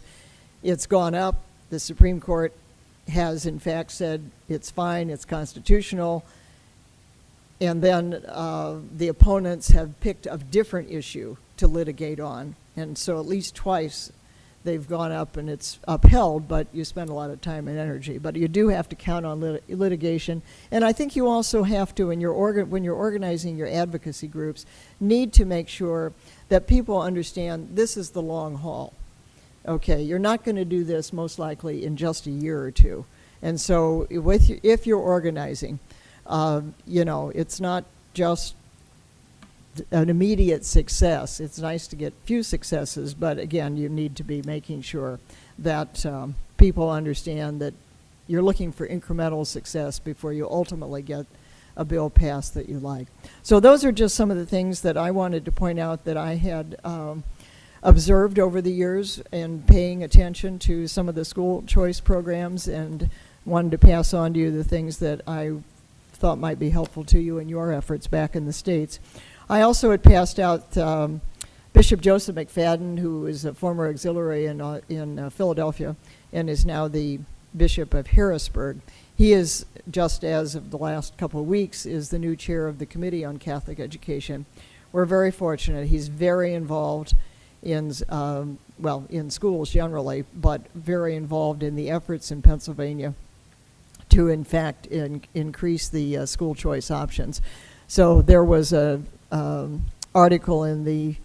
Speaker 13: it's gone up. The Supreme Court has in fact said it's fine, it's constitutional, and then the opponents have picked a different issue to litigate on. And so at least twice they've gone up and it's upheld, but you spend a lot of time and energy. But you do have to count on litigation. And I think you also have to, when you're organizing your advocacy groups, need to make sure that people understand this is the long haul. Okay, you're not going to do this most likely in just a year or two. And so if you're organizing, it's not just an immediate success. It's nice to get few successes, but again, you need to be making sure that people understand that you're looking for incremental success before you ultimately get a bill passed that you like. So those are just some of the things that I wanted to point out that I had observed over the years and paying attention to some of the school choice programs, and wanted to pass on to you the things that I thought might be helpful to you in your efforts back in the States. I also had passed out Bishop Joseph McFadden, who is a former auxiliary in Philadelphia and is now the Bishop of Harrisburg. He is, just as of the last couple of weeks, is the new chair of the Committee on Catholic Education. We're very fortunate. He's very involved in, in schools generally, but very involved in the efforts in Pennsylvania to, in fact, increase the school choice options. So there was a article in the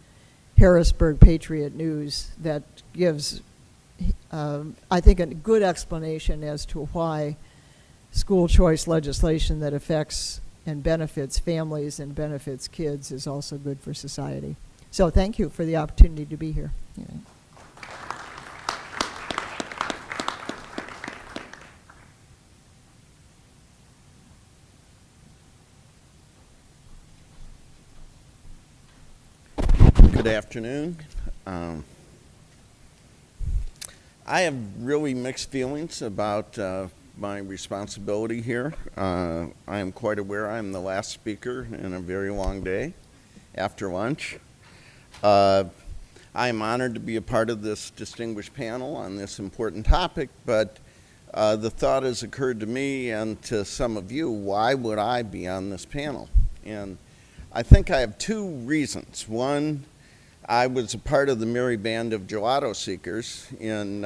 Speaker 13: Harrisburg Patriot News that gives, I think, a good explanation as to why school choice legislation that affects and benefits families and benefits kids is also good for society. So thank you for the opportunity to be here. Yeah.
Speaker 18: Good afternoon. I have really mixed feelings about my responsibility here. I am quite aware I'm the last speaker in a very long day after lunch. I am honored to be a part of this distinguished panel on this important topic, but the thought has occurred to me and to some of you, why would I be on this panel? And I think I have two reasons. One, I was a part of the merry band of gelato seekers in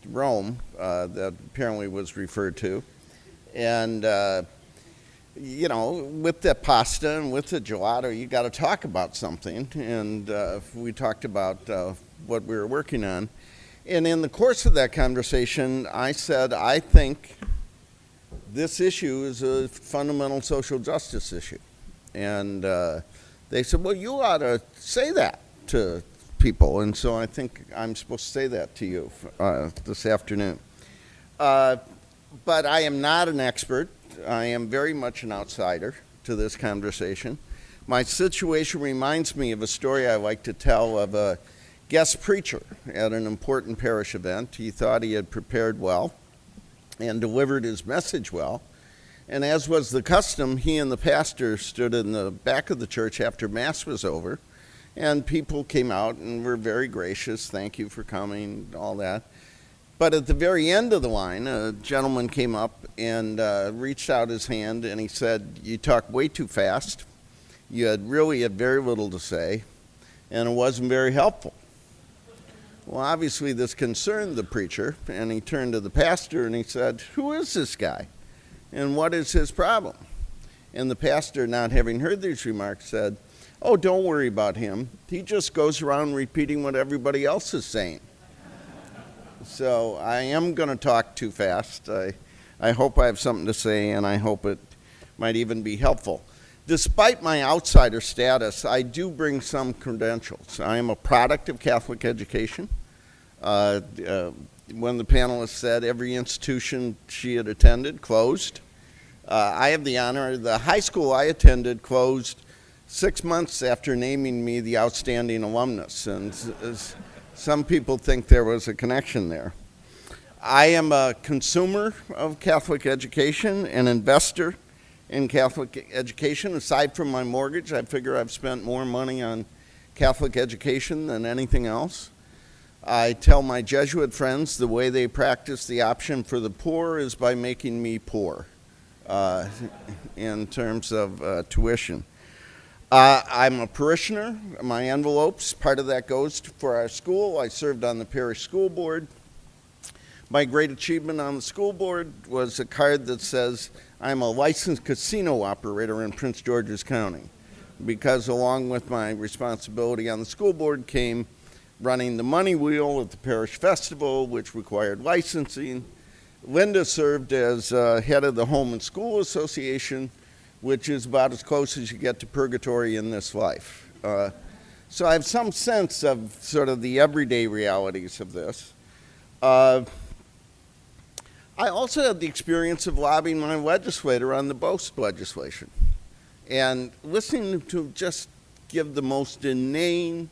Speaker 18: Rome that apparently was referred to. And, you know, with the pasta and with the gelato, you got to talk about something. And we talked about what we were working on. And in the course of that conversation, I said, I think this issue is a fundamental social justice issue. And they said, well, you ought to say that to people. And so I think I'm supposed to say that to you this afternoon. But I am not an expert. I am very much an outsider to this conversation. My situation reminds me of a story I like to tell of a guest preacher at an important parish event. He thought he had prepared well and delivered his message well. And as was the custom, he and the pastor stood in the back of the church after Mass was over, and people came out and were very gracious, thank you for coming, all that. But at the very end of the line, a gentleman came up and reached out his hand, and he said, you talk way too fast, you had very little to say, and it wasn't very helpful. Well, obviously this concerned the preacher, and he turned to the pastor and he said, who is this guy? And what is his problem? And the pastor, not having heard these remarks, said, oh, don't worry about him. He just goes around repeating what everybody else is saying. So I am going to talk too fast. I hope I have something to say, and I hope it might even be helpful. Despite my outsider status, I do bring some credentials. I am a product of Catholic education. When the panelists said every institution she had attended closed, I have the honor, the high school I attended closed 6 months after naming me the outstanding alumnus, and some people think there was a connection there. I am a consumer of Catholic education, an investor in Catholic education. Aside from my mortgage, I figure I've spent more money on Catholic education than anything else. I tell my Jesuit friends the way they practice the option for the poor is by making me poor in terms of tuition. I'm a parishioner. My envelopes, part of that goes for our school. I served on the parish school board. My great achievement on the school board was a card that says I'm a licensed casino operator in Prince George's County, because along with my responsibility on the school board came running the money wheel at the parish festival, which required licensing. Linda served as head of the Home and School Association, which is about as close as you get to purgatory in this life. So I have some sense of sort of the everyday realities of this. I also had the experience of lobbying my legislator on the BOST legislation and listening to just give the most inane,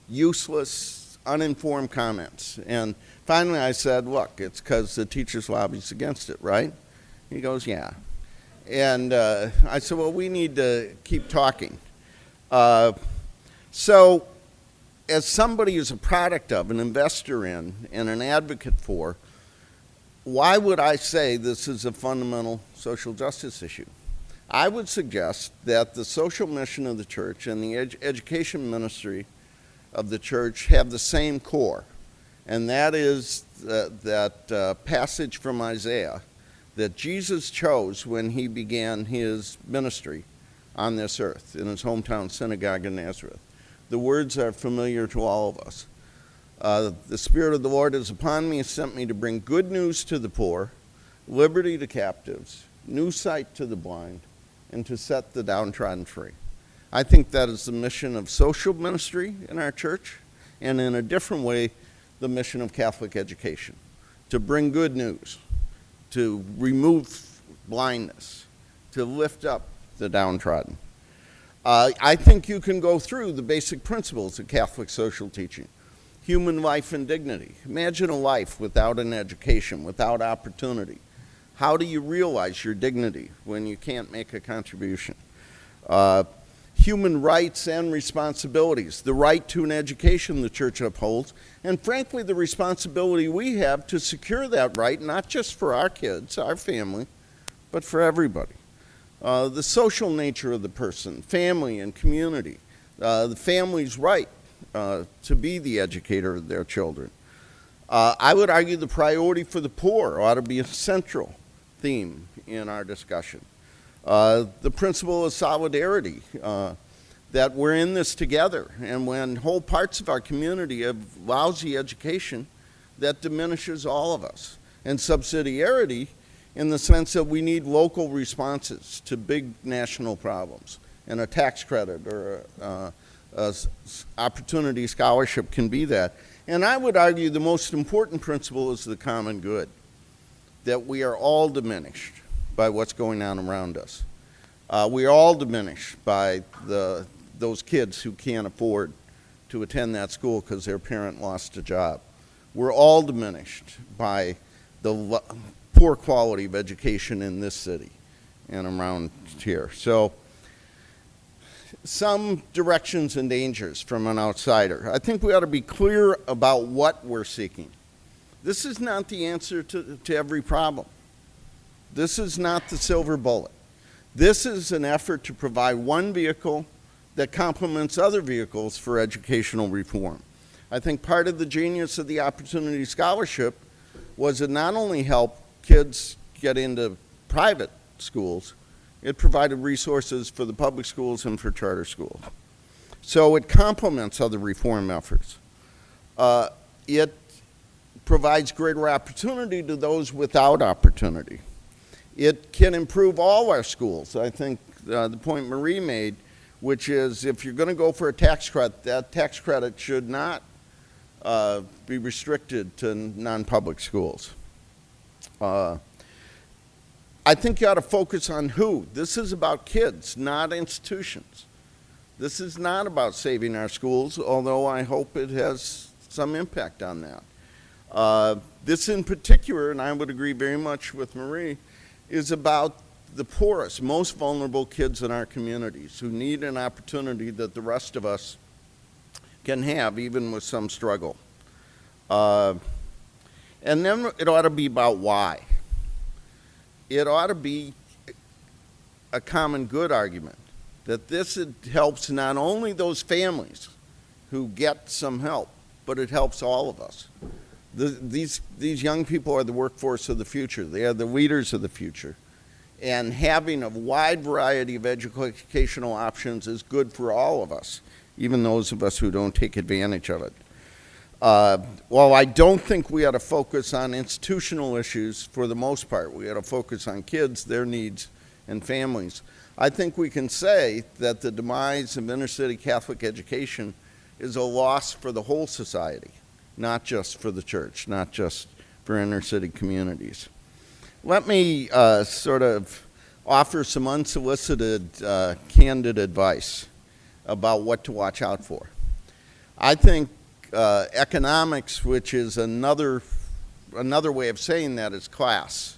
Speaker 18: useless, uninformed comments. And finally I said, look, it's because the teachers' lobby's against it, right? He goes, yeah. And I said, well, we need to keep talking. So as somebody who's a product of, an investor in, and an advocate for, why would I say this is a fundamental social justice issue? I would suggest that the social mission of the church and the education ministry of the church have the same core, and that is that passage from Isaiah that Jesus chose when he began his ministry on this earth in his hometown synagogue in Nazareth. The words are familiar to all of us. The Spirit of the Lord is upon me, has sent me to bring good news to the poor, liberty to captives, new sight to the blind, and to set the downtrodden free. I think that is the mission of social ministry in our church, and in a different way, the mission of Catholic education, to bring good news, to remove blindness, to lift up the downtrodden. I think you can go through the basic principles of Catholic social teaching. Human life and dignity. Imagine a life without an education, without opportunity. How do you realize your dignity when you can't make a contribution? Human rights and responsibilities. The right to an education the church upholds, and frankly the responsibility we have to secure that right, not just for our kids, our family, but for everybody. The social nature of the person, family and community. The family's right to be the educator of their children. I would argue the priority for the poor ought to be a central theme in our discussion. The principle of solidarity, that we're in this together, and when whole parts of our community have lousy education, that diminishes all of us. And subsidiarity in the sense that we need local responses to big national problems, and a tax credit or opportunity scholarship can be that. And I would argue the most important principle is the common good, that we are all diminished by what's going on around us. We are all diminished by those kids who can't afford to attend that school because their parent lost a job. We're all diminished by the poor quality of education in this city and around here. So some directions and dangers from an outsider. I think we ought to be clear about what we're seeking. This is not the answer to every problem. This is not the silver bullet. This is an effort to provide one vehicle that complements other vehicles for educational reform. I think part of the genius of the Opportunity Scholarship was to not only help kids get into private schools, it provided resources for the public schools and for charter schools. So it complements other reform efforts. It provides greater opportunity to those without opportunity. It can improve all our schools. I think the point Marie made, which is if you're going to go for a tax credit, that tax credit should not be restricted to non-public schools. I think you ought to focus on who. This is about kids, not institutions. This is not about saving our schools, although I hope it has some impact on that. This in particular, and I would agree very much with Marie, is about the poorest, most vulnerable kids in our communities who need an opportunity that the rest of us can have, even with some struggle. And then it ought to be about why. It ought to be a common good argument that this helps not only those families who get some help, but it helps all of us. These young people are the workforce of the future. They are the leaders of the future. And having a wide variety of educational options is good for all of us, even those of us who don't take advantage of it. While I don't think we ought to focus on institutional issues for the most part, we ought to focus on kids, their needs, and families. I think we can say that the demise of inner-city Catholic education is a loss for the whole society, not just for the church, not just for inner-city communities. Let me sort of offer some unsolicited, candid advice about what to watch out for. I think economics, which is another way of saying that is class,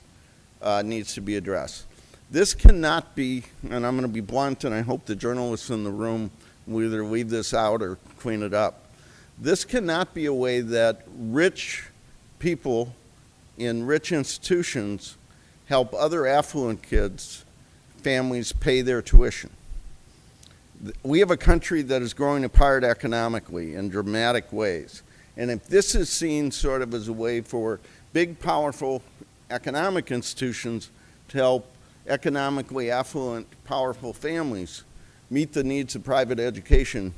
Speaker 18: needs to be addressed. This cannot be, and I'm going to be blunt, and I hope the journalists in the room will either leave this out or clean it up. This cannot be a way that rich people in rich institutions help other affluent kids, families pay their tuition. We have a country that is growing apart economically in dramatic ways. And if this is seen sort of as a way for big, powerful economic institutions to help economically affluent, powerful families meet the needs of private education,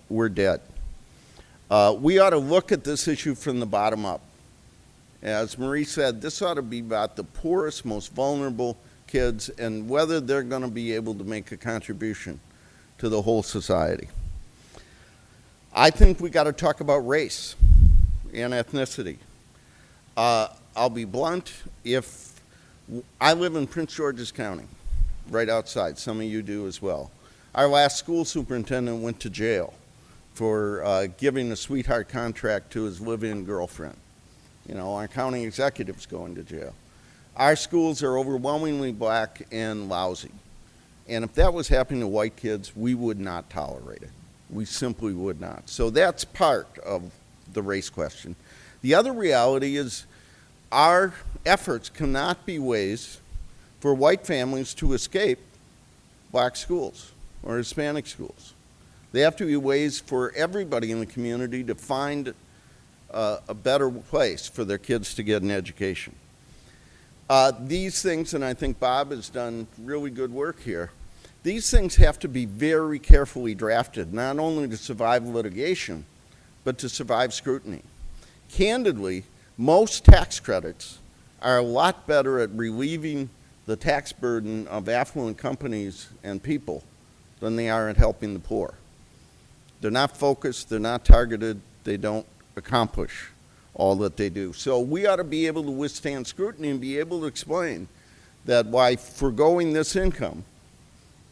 Speaker 18: we're dead. We ought to look at this issue from the bottom up. As Marie said, this ought to be about the poorest, most vulnerable kids and whether they're going to be able to make a contribution to the whole society. I think we got to talk about race and ethnicity. I'll be blunt. If I live in Prince George's County, right outside, some of you do as well. Our last school superintendent went to jail for giving a sweetheart contract to his live-in girlfriend. You know, our county executive's going to jail. Our schools are overwhelmingly black and lousy. And if that was happening to white kids, we would not tolerate it. We simply would not. So that's part of the race question. The other reality is our efforts cannot be ways for white families to escape black schools or Hispanic schools. They have to be ways for everybody in the community to find a better place for their kids to get an education. These things, and I think Bob has done really good work here, these things have to be very carefully drafted, not only to survive litigation, but to survive scrutiny. Candidly, most tax credits are a lot better at relieving the tax burden of affluent companies and people than they are at helping the poor. They're not focused, they're not targeted, they don't accomplish all that they do. So we ought to be able to withstand scrutiny and be able to explain that by foregoing this income,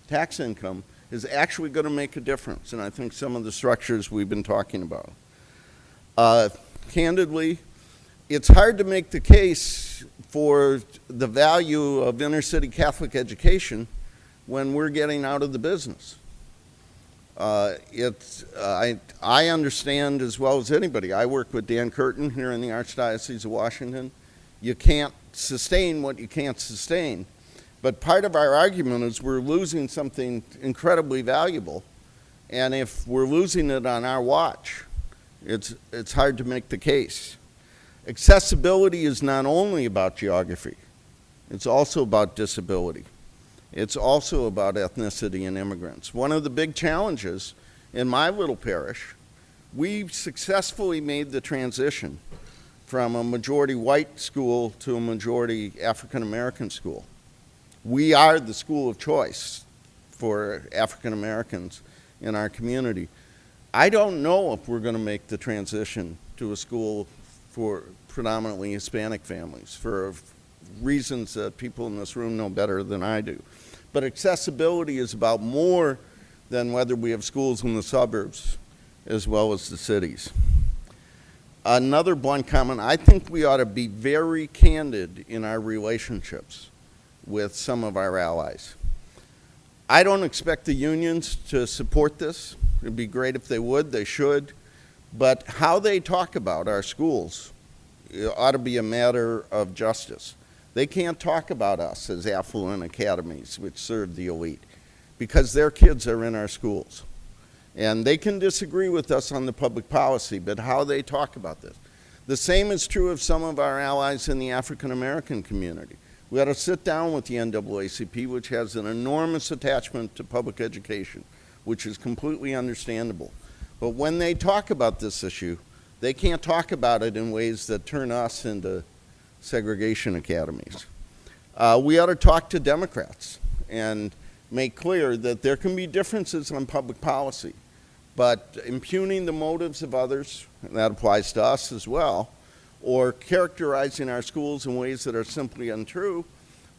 Speaker 18: tax income, is actually going to make a difference. And I think some of the structures we've been talking about. Candidly, it's hard to make the case for the value of inner-city Catholic education when we're getting out of the business. I understand as well as anybody. I work with Dan Curtin here in the Archdiocese of Washington. You can't sustain what you can't sustain. But part of our argument is we're losing something incredibly valuable. And if we're losing it on our watch, it's hard to make the case. Accessibility is not only about geography. It's also about disability. It's also about ethnicity and immigrants. One of the big challenges in my little parish, we successfully made the transition from a majority white school to a majority African American school. We are the school of choice for African Americans in our community. I don't know if we're going to make the transition to a school for predominantly Hispanic families for reasons that people in this room know better than I do. But accessibility is about more than whether we have schools in the suburbs as well as the cities. Another blunt comment, I think we ought to be very candid in our relationships with some of our allies. I don't expect the unions to support this. It'd be great if they would, they should. But how they talk about our schools ought to be a matter of justice. They can't talk about us as affluent academies which serve the elite because their kids are in our schools. And they can disagree with us on the public policy, but how they talk about this. The same is true of some of our allies in the African American community. We ought to sit down with the NAACP, which has an enormous attachment to public education, which is completely understandable. But when they talk about this issue, they can't talk about it in ways that turn us into segregation academies. We ought to talk to Democrats and make clear that there can be differences on public policy, but impugning the motives of others, and that applies to us as well, or characterizing our schools in ways that are simply untrue,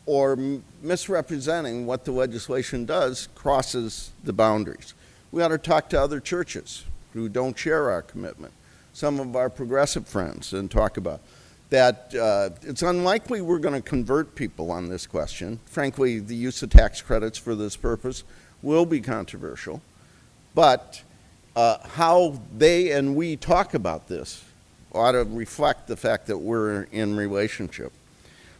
Speaker 18: or misrepresenting what the legislation does crosses the boundaries. We ought to talk to other churches who don't share our commitment, some of our progressive friends, and talk about that. It's unlikely we're going to convert people on this question. Frankly, the use of tax credits for this purpose will be controversial, but how they and we talk about this ought to reflect the fact that we're in relationship.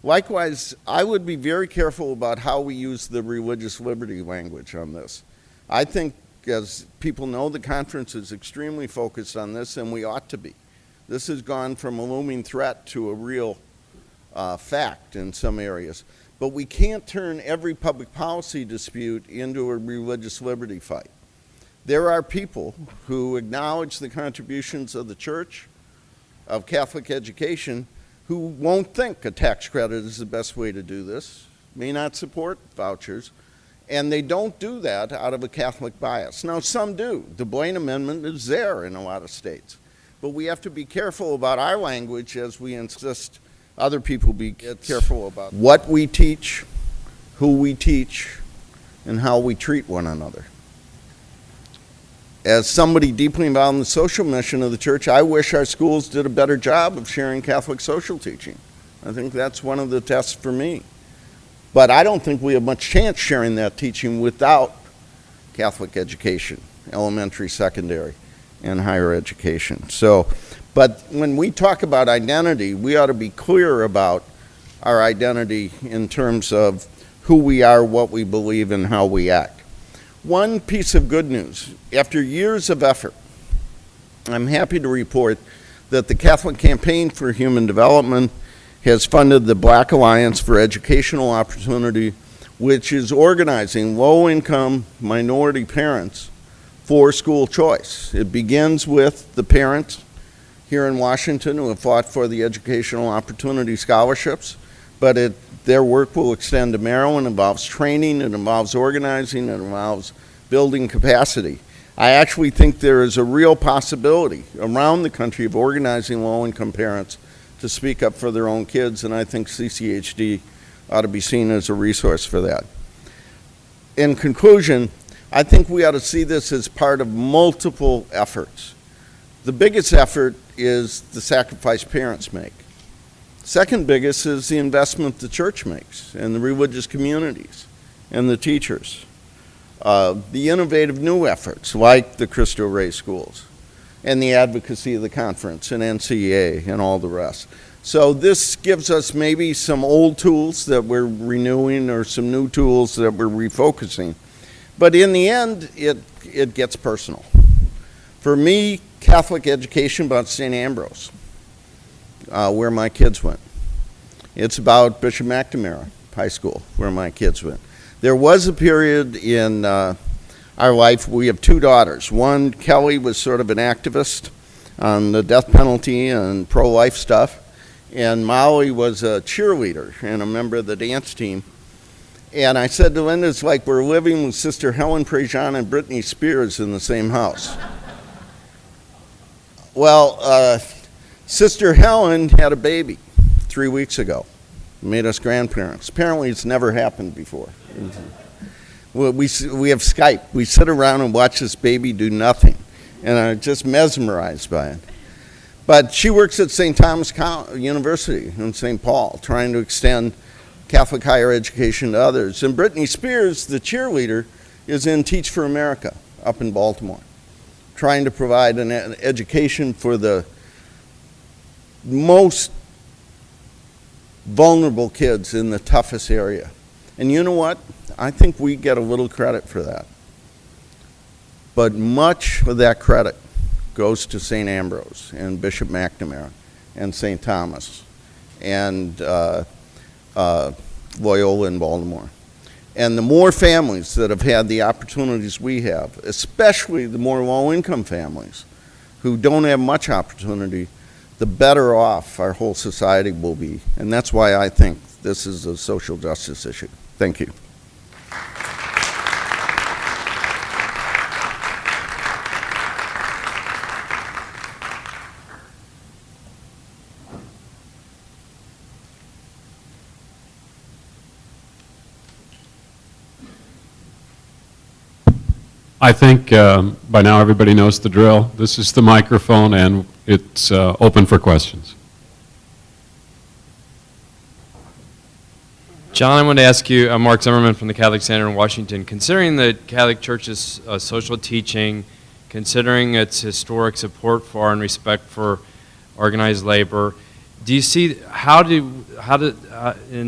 Speaker 18: Likewise, I would be very careful about how we use the religious liberty language on this. I think, as people know, the conference is extremely focused on this, and we ought to be. This has gone from a looming threat to a real fact in some areas. But we can't turn every public policy dispute into a religious liberty fight. There are people who acknowledge the contributions of the church, of Catholic education, who won't think a tax credit is the best way to do this, may not support vouchers, and they don't do that out of a Catholic bias. Now, some do. The Blaine Amendment is there in a lot of states. But we have to be careful about our language as we insist other people be careful about what we teach, who we teach, and how we treat one another. As somebody deeply involved in the social mission of the church, I wish our schools did a better job of sharing Catholic social teaching. I think that's one of the tests for me. But I don't think we have much chance sharing that teaching without Catholic education, elementary, secondary, and higher education. So, but when we talk about identity, we ought to be clear about our identity in terms of who we are, what we believe, and how we act. One piece of good news, after years of effort, I'm happy to report that the Catholic Campaign for Human Development has funded the Black Alliance for Educational Opportunity, which is organizing low-income minority parents for school choice. It begins with the parents here in Washington who have fought for the educational opportunity scholarships, but their work will extend to Maryland. It involves training, it involves organizing, it involves building capacity. I actually think there is a real possibility around the country of organizing low-income parents to speak up for their own kids, and I think CCHD ought to be seen as a resource for that. In conclusion, I think we ought to see this as part of multiple efforts. The biggest effort is the sacrifice parents make. Second biggest is the investment the church makes and the religious communities and the teachers. The innovative new efforts like the Cristo Rey schools and the advocacy of the conference and NCEA and all the rest. So this gives us maybe some old tools that we're renewing or some new tools that we're refocusing. But in the end, it gets personal. For me, Catholic education about St. Ambrose, where my kids went. It's about Bishop McNamara High School, where my kids went. There was a period in our life, we have two daughters. One, Kelly, was sort of an activist on the death penalty and pro-life stuff. And Molly was a cheerleader and a member of the dance team. And I said to Linda, it's like we're living with Sister Helen Prejean and Britney Spears in the same house. Well, Sister Helen had a baby 3 weeks ago, made us grandparents. Apparently it's never happened before. Well, we have Skype. We sit around and watch this baby do nothing, and I'm just mesmerized by it. But she works at St. Thomas University in St. Paul, trying to extend Catholic higher education to others. And Britney Spears, the cheerleader, is in Teach for America up in Baltimore, trying to provide an education for the most vulnerable kids in the toughest area. And you know what? I think we get a little credit for that. But much of that credit goes to St. Ambrose and Bishop McNamara and St. Thomas and Loyola in Baltimore. And the more families that have had the opportunities we have, especially the more low-income families who don't have much opportunity, the better off our whole society will be. And that's why I think this is a social justice issue. Thank you.
Speaker 1: I think by now everybody knows the drill. This is the microphone, and it's open for questions.
Speaker 19: John, I want to ask you, Mark Zimmerman from the Catholic Center in Washington. Considering the Catholic Church's social teaching, considering its historic support for and respect for organized labor, do you see in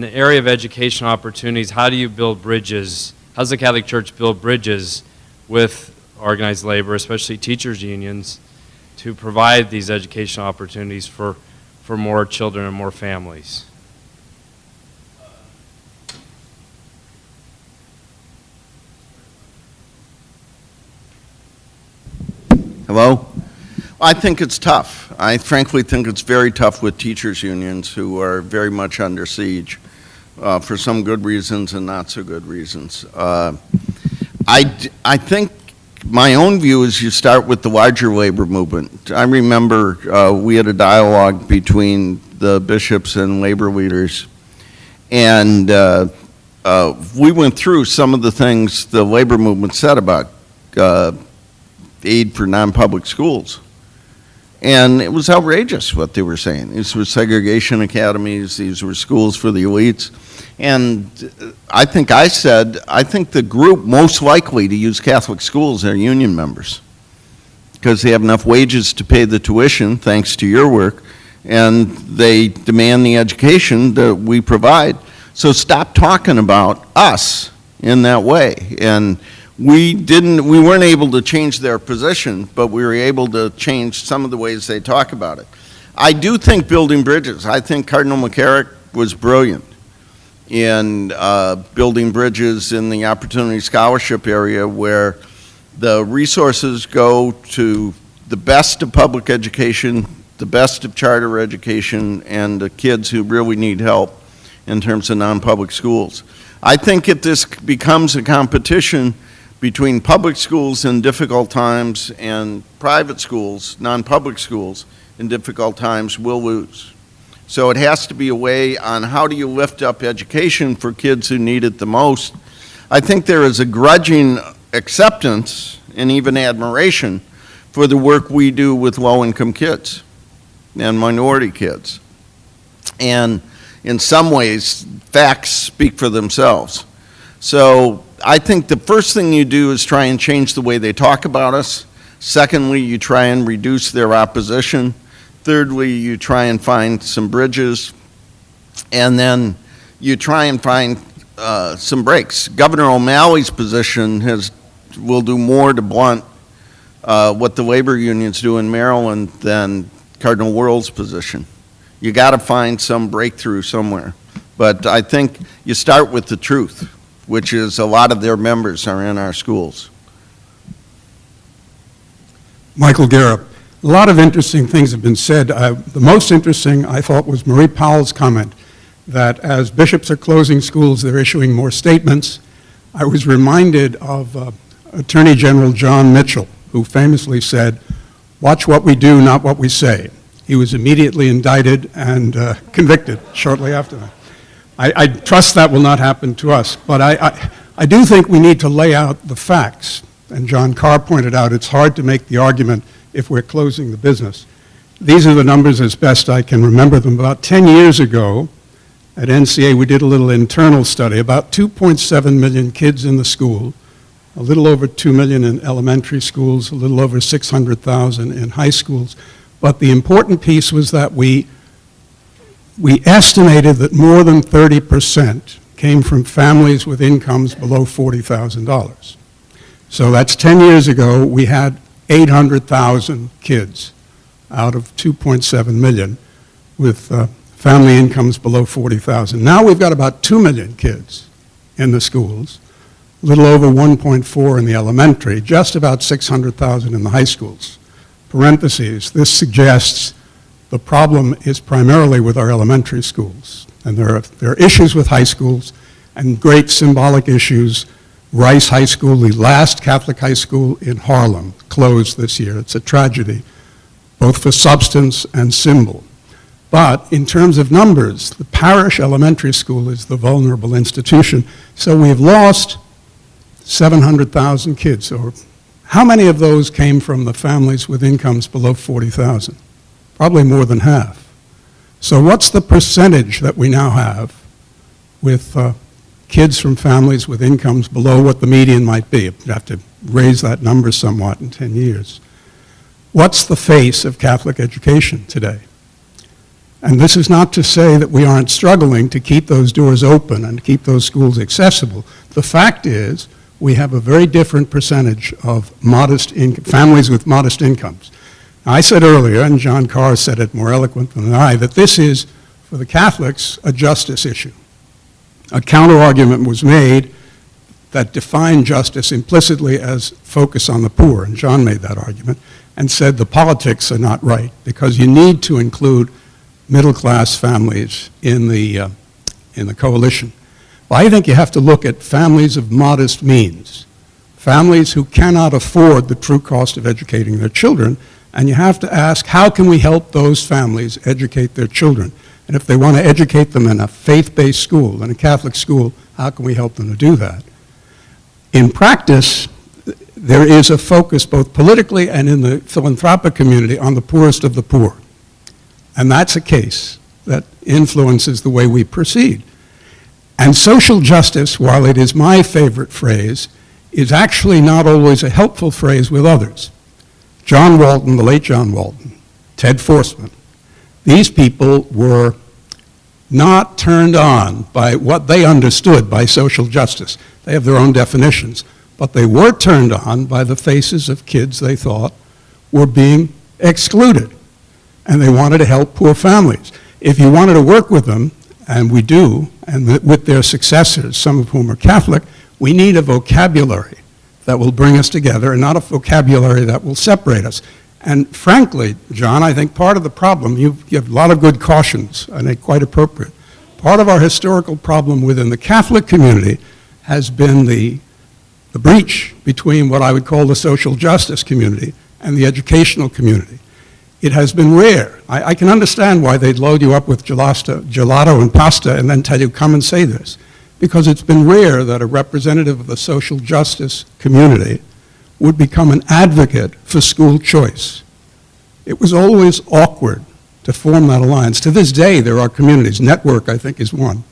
Speaker 19: the area of education opportunities, how do you build bridges? How does the Catholic Church build bridges with organized labor, especially teachers' unions, to provide these educational opportunities for more children and more families?
Speaker 18: Hello? I think it's tough. I frankly think it's very tough with teachers' unions who are very much under siege for some good reasons and not so good reasons. I think my own view is you start with the larger labor movement. I remember we had a dialogue between the bishops and labor leaders, and we went through some of the things the labor movement said about aid for non-public schools. And it was outrageous what they were saying. These were segregation academies, these were schools for the elites. And I think the group most likely to use Catholic schools are union members, because they have enough wages to pay the tuition, thanks to your work, and they demand the education that we provide. So stop talking about us in that way. And we weren't able to change their position, but we were able to change some of the ways they talk about it. I do think building bridges. I think Cardinal McCarrick was brilliant in building bridges in the Opportunity Scholarship area, where the resources go to the best of public education, the best of charter education, and the kids who really need help in terms of non-public schools. I think if this becomes a competition between public schools in difficult times and private schools, non-public schools in difficult times, we'll lose. So it has to be a way on how do you lift up education for kids who need it the most. I think there is a grudging acceptance and even admiration for the work we do with low-income kids and minority kids. And in some ways, facts speak for themselves. So I think the first thing you do is try and change the way they talk about us. Secondly, you try and reduce their opposition. Thirdly, you try and find some bridges. And then you try and find some breaks. Governor O'Malley's position will do more to blunt what the labor unions do in Maryland than Cardinal Wuerl's position. You got to find some breakthrough somewhere. But I think you start with the truth, which is a lot of their members are in our schools.
Speaker 10: Michael Garrett. A lot of interesting things have been said. The most interesting, I thought, was Marie Powell's comment that as bishops are closing schools, they're issuing more statements. I was reminded of Attorney General John Mitchell, who famously said, "Watch what we do, not what we say." He was immediately indicted and convicted shortly after that. I trust that will not happen to us, but I do think we need to lay out the facts. And John Carr pointed out it's hard to make the argument if we're closing the business. These are the numbers as best I can remember them. About 10 years ago at NCA, we did a little internal study, about 2.7 million kids in the school, a little over 2 million in elementary schools, a little over 600,000 in high schools. But the important piece was that we estimated that more than 30% came from families with incomes below $40,000. So that's 10 years ago, we had 800,000 kids out of 2.7 million with family incomes below 40,000. Now we've got about 2 million kids in the schools, a little over 1.4 in the elementary, just about 600,000 in the high schools. Parentheses, this suggests the problem is primarily with our elementary schools. And there are issues with high schools and great symbolic issues. Rice High School, the last Catholic high school in Harlem, closed this year. It's a tragedy, both for substance and symbol. But in terms of numbers, the parish elementary school is the vulnerable institution. So we've lost 700,000 kids, or How many of those came from the families with incomes below 40,000? Probably more than half. So what's the percentage that we now have with kids from families with incomes below what the median might be? You'd have to raise that number somewhat in 10 years. What's the face of Catholic education today? And this is not to say that we aren't struggling to keep those doors open and keep those schools accessible. The fact is, we have a very different percentage of families with modest incomes. Now, I said earlier, and John Carr said it more eloquent than I, that this is, for the Catholics, a justice issue. A counter-argument was made that defined justice implicitly as focus on the poor, and John made that argument, and said the politics are not right, because you need to include middle-class families in the coalition. Well, I think you have to look at families of modest means, families who cannot afford the true cost of educating their children, and you have to ask, how can we help those families educate their children? And if they want to educate them in a faith-based school, in a Catholic school, how can we help them to do that? In practice, there is a focus both politically and in the philanthropic community on the poorest of the poor. And that's a case that influences the way we proceed. And social justice, while it is my favorite phrase, is actually not always a helpful phrase with others. John Walton, the late John Walton, Ted Forstmann, these people were not turned on by what they understood by social justice. They have their own definitions, but they were turned on by the faces of kids they thought were being excluded, and they wanted to help poor families. If you wanted to work with them, and we do, and with their successors, some of whom are Catholic, we need a vocabulary that will bring us together and not a vocabulary that will separate us. And frankly, John, I think part of the problem, you give a lot of good cautions, and they're quite appropriate. Part of our historical problem within the Catholic community has been the breach between what I would call the social justice community and the educational community. It has been rare. I can understand why they'd load you up with gelato and pasta and then tell you, come and say this, because it's been rare that a representative of the social justice community would become an advocate for school choice. It was always awkward to form that alliance. To this day, there are communities, Network I think is one,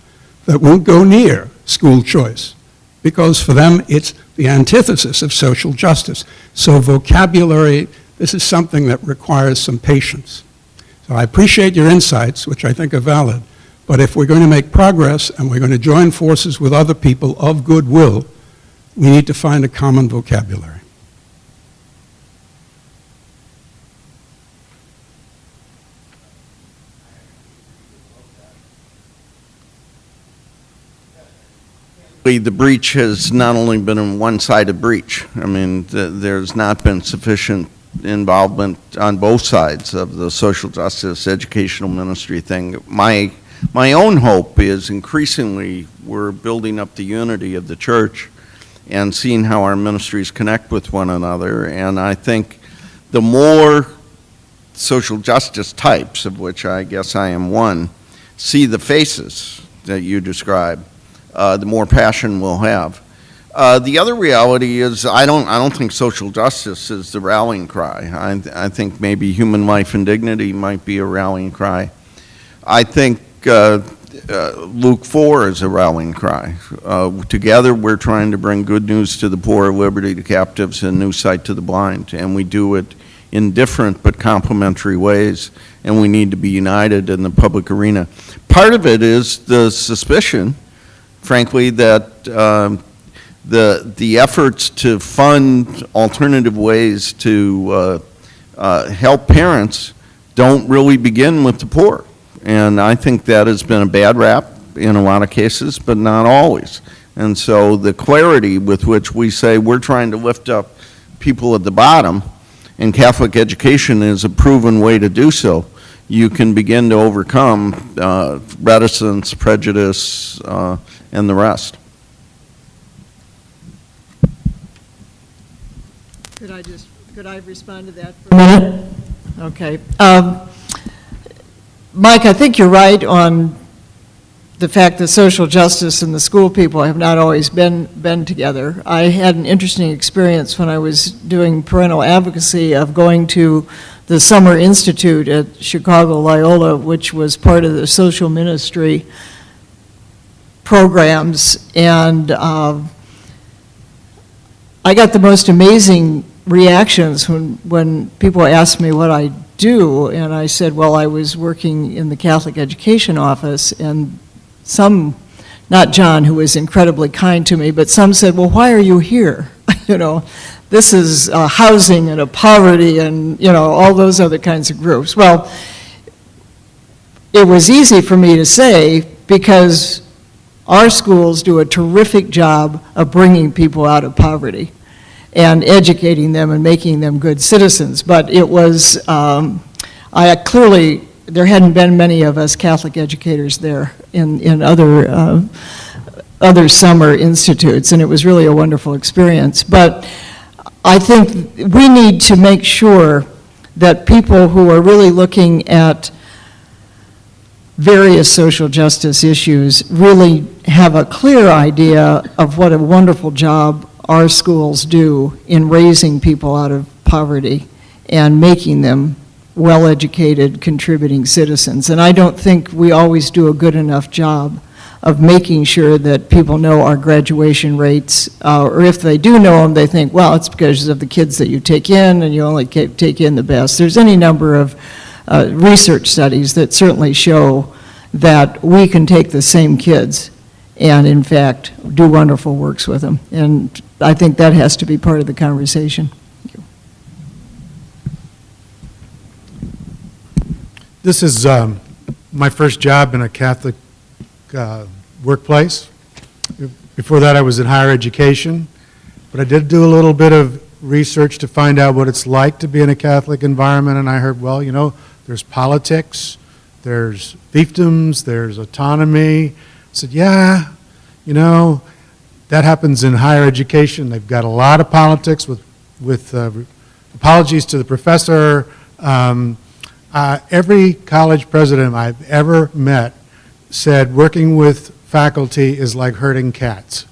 Speaker 10: that won't go near school choice because for them it's the antithesis of social justice. So vocabulary, this is something that requires some patience. So I appreciate your insights, which I think are valid, but if we're going to make progress and we're going to join forces with other people of goodwill, we need to find a common vocabulary.
Speaker 18: The breach has not only been a one-sided breach. I mean, there's not been sufficient involvement on both sides of the social justice educational ministry thing. My own hope is increasingly we're building up the unity of the church and seeing how our ministries connect with one another. And I think the more social justice types, of which I guess I am one, see the faces that you describe, the more passion we'll have. The other reality is I don't think social justice is the rallying cry. I think maybe human life and dignity might be a rallying cry. I think Luke 4 is a rallying cry. Together we're trying to bring good news to the poor, liberty to captives, and new sight to the blind, and we do it in different but complementary ways, and we need to be united in the public arena. Part of it is the suspicion, frankly, that the efforts to fund alternative ways to help parents don't really begin with the poor. And I think that has been a bad rap in a lot of cases, but not always. And so the clarity with which we say we're trying to lift up people at the bottom, and Catholic education is a proven way to do so, you can begin to overcome reticence, prejudice, and the rest.
Speaker 13: Could I respond to that for a minute? Okay. Mike, I think you're right on the fact that social justice and the school people have not always been together. I had an interesting experience when I was doing parental advocacy of going to the Summer Institute at Chicago Loyola, which was part of the social ministry programs, and I got the most amazing reactions when people asked me what I do, and I said, well, I was working in the Catholic Education Office, and some, not John, who was incredibly kind to me, but some said, well, why are you here? You know, this is housing and a poverty and, you know, all those other kinds of groups. Well, it was easy for me to say because our schools do a terrific job of bringing people out of poverty and educating them and making them good citizens. But it was, there hadn't been many of us Catholic educators there in other summer institutes, and it was really a wonderful experience. But I think we need to make sure that people who are really looking at various social justice issues really have a clear idea of what a wonderful job our schools do in raising people out of poverty and making them well-educated, contributing citizens. And I don't think we always do a good enough job of making sure that people know our graduation rates, or if they do know them, they think, well, it's because of the kids that you take in, and you only take in the best. There's any number of research studies that certainly show that we can take the same kids and, in fact, do wonderful works with them. And I think that has to be part of the conversation.
Speaker 9: This is my first job in a Catholic workplace. Before that, I was in higher education, but I did do a little bit of research to find out what it's like to be in a Catholic environment, and I heard, well, you know, there's politics, there's fiefdoms, there's autonomy. I said, yeah, you know, that happens in higher education. They've got a lot of politics with apologies to the professor. Every college president I've ever met said working with faculty is like herding cats.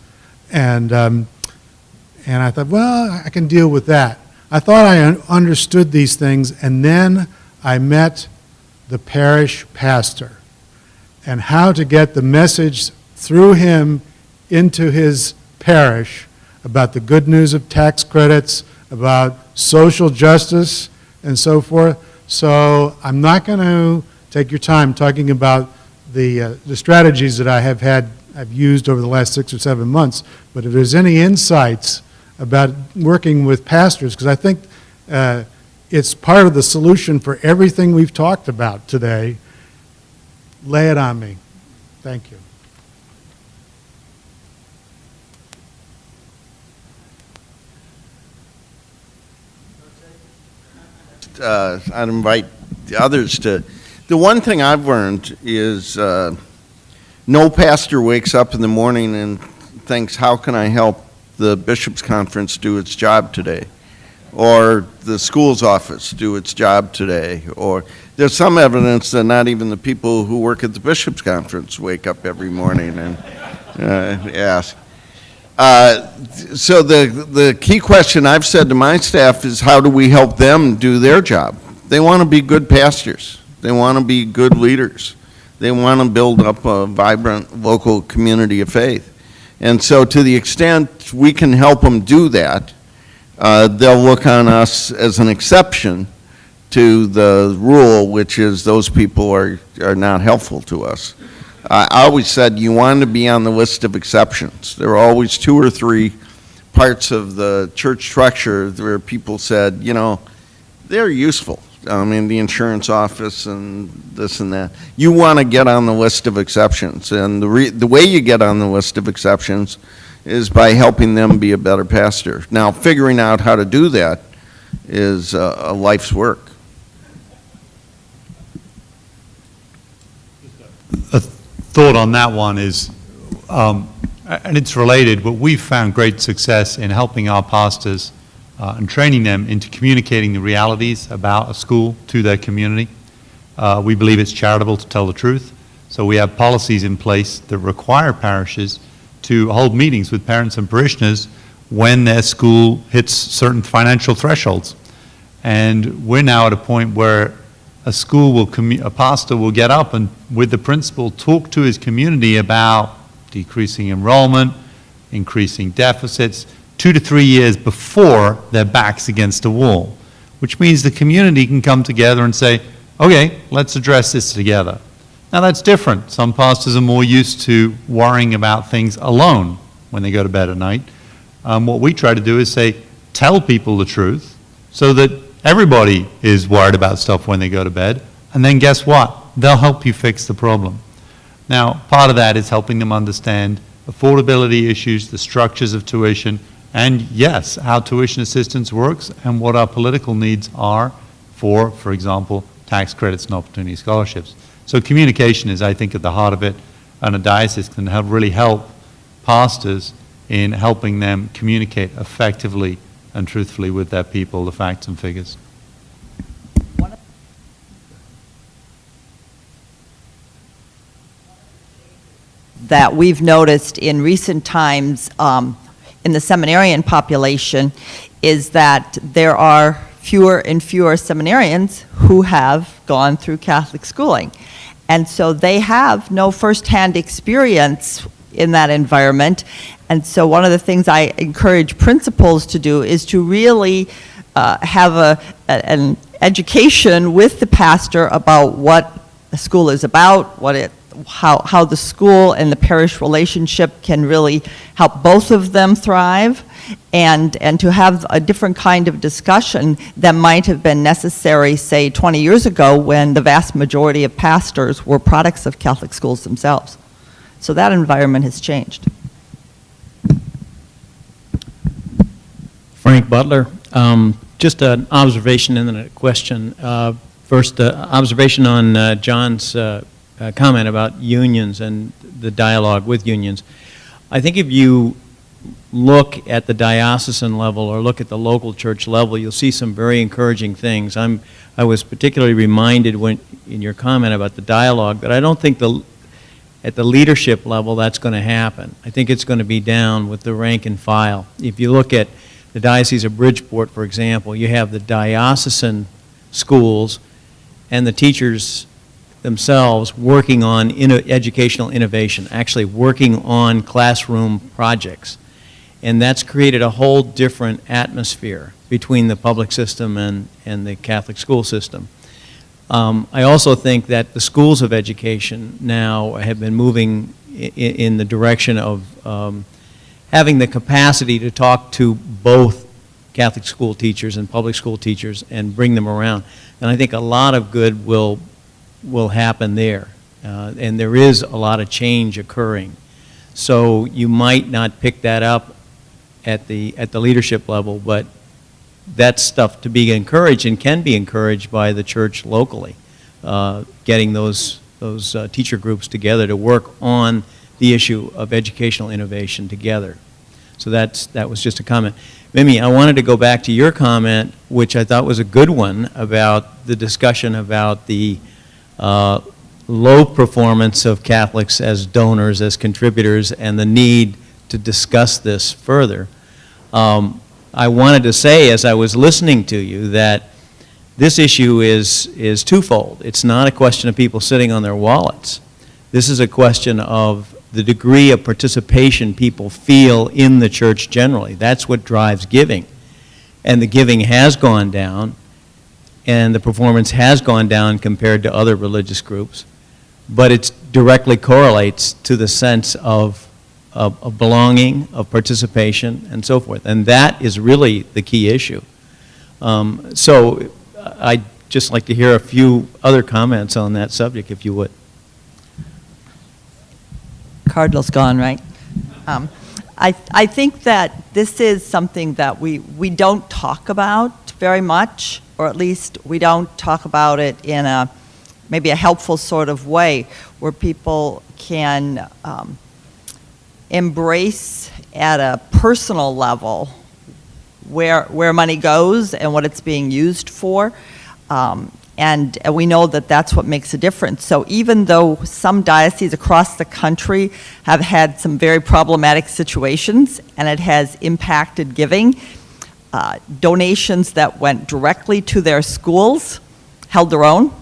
Speaker 9: And I thought, well, I can deal with that. I thought I understood these things, and then I met the parish pastor and how to get the message through him into his parish about the good news of tax credits, about social justice, and so forth. So I'm not going to take your time talking about the strategies that I've used over the last 6 or 7 months, but if there's any insights about working with pastors, because I think it's part of the solution for everything we've talked about today, lay it on me. Thank you.
Speaker 18: I'd invite the others to. The one thing I've learned is no pastor wakes up in the morning and thinks, how can I help the Bishop's Conference do its job today? Or the school's office do its job today? Or there's some evidence that not even the people who work at the Bishop's Conference wake up every morning and ask. So the key question I've said to my staff is, how do we help them do their job? They want to be good pastors. They want to be good leaders. They want to build up a vibrant local community of faith. And so to the extent we can help them do that, they'll look on us as an exception to the rule, which is those people are not helpful to us. I always said you want to be on the list of exceptions. There are always 2 or 3 parts of the church structure where people said, you know, they're useful. I mean, the insurance office and this and that. You want to get on the list of exceptions. And the way you get on the list of exceptions is by helping them be a better pastor. Now, figuring out how to do that is a life's work.
Speaker 20: A thought on that one is, and it's related, but we've found great success in helping our pastors and training them into communicating the realities about a school to their community. We believe it's charitable to tell the truth. So we have policies in place that require parishes to hold meetings with parents and parishioners when their school hits certain financial thresholds. And we're now at a point where a pastor will get up and with the principal talk to his community about decreasing enrollment, increasing deficits, 2 to 3 years before their back's against a wall, which means the community can come together and say, okay, let's address this together. Now that's different. Some pastors are more used to worrying about things alone when they go to bed at night. What we try to do is say, tell people the truth so that everybody is worried about stuff when they go to bed, and then guess what? They'll help you fix the problem. Now, part of that is helping them understand affordability issues, the structures of tuition, and yes, how tuition assistance works and what our political needs are for example, tax credits and opportunity scholarships. So communication is, I think, at the heart of it, and a diocese can really help pastors in helping them communicate effectively and truthfully with their people the facts and figures.
Speaker 16: That we've noticed in recent times in the seminarian population is that there are fewer and fewer seminarians who have gone through Catholic schooling. And so they have no firsthand experience in that environment. And so one of the things I encourage principals to do is to really have an education with the pastor about what the school is about, how the school and the parish relationship can really help both of them thrive, and to have a different kind of discussion that might have been necessary, say, 20 years ago when the vast majority of pastors were products of Catholic schools themselves. So that environment has changed.
Speaker 8: Frank Butler, just an observation and then a question. First, observation on John's comment about unions and the dialogue with unions. I think if you look at the diocesan level or look at the local church level, you'll see some very encouraging things. I was particularly reminded in your comment about the dialogue that I don't think at the leadership level that's going to happen. I think it's going to be down with the rank and file. If you look at the Diocese of Bridgeport, for example, you have the diocesan schools and the teachers themselves working on educational innovation, actually working on classroom projects. And that's created a whole different atmosphere between the public system and the Catholic school system. I also think that the schools of education now have been moving in the direction of having the capacity to talk to both Catholic school teachers and public school teachers and bring them around. And I think a lot of good will happen there. And there is a lot of change occurring. So you might not pick that up at the leadership level, but that's stuff to be encouraged and can be encouraged by the church locally, getting those teacher groups together to work on the issue of educational innovation together. So that was just a comment. Mimi, I wanted to go back to your comment, which I thought was a good one, about the discussion about the low performance of Catholics as donors, as contributors, and the need to discuss this further. I wanted to say, as I was listening to you, that this issue is twofold. It's not a question of people sitting on their wallets. This is a question of the degree of participation people feel in the church generally. That's what drives giving. And the giving has gone down, and the performance has gone down compared to other religious groups, but it directly correlates to the sense of belonging, of participation, and so forth. And that is really the key issue. So I'd just like to hear a few other comments on that subject, if you would.
Speaker 16: Cardinal's gone, right? I think that this is something that we don't talk about very much, or at least we don't talk about it in maybe a helpful sort of way where people can embrace at a personal level where money goes and what it's being used for. And we know that that's what makes a difference. So even though some dioceses across the country have had some very problematic situations and it has impacted giving, donations that went directly to their schools held their own.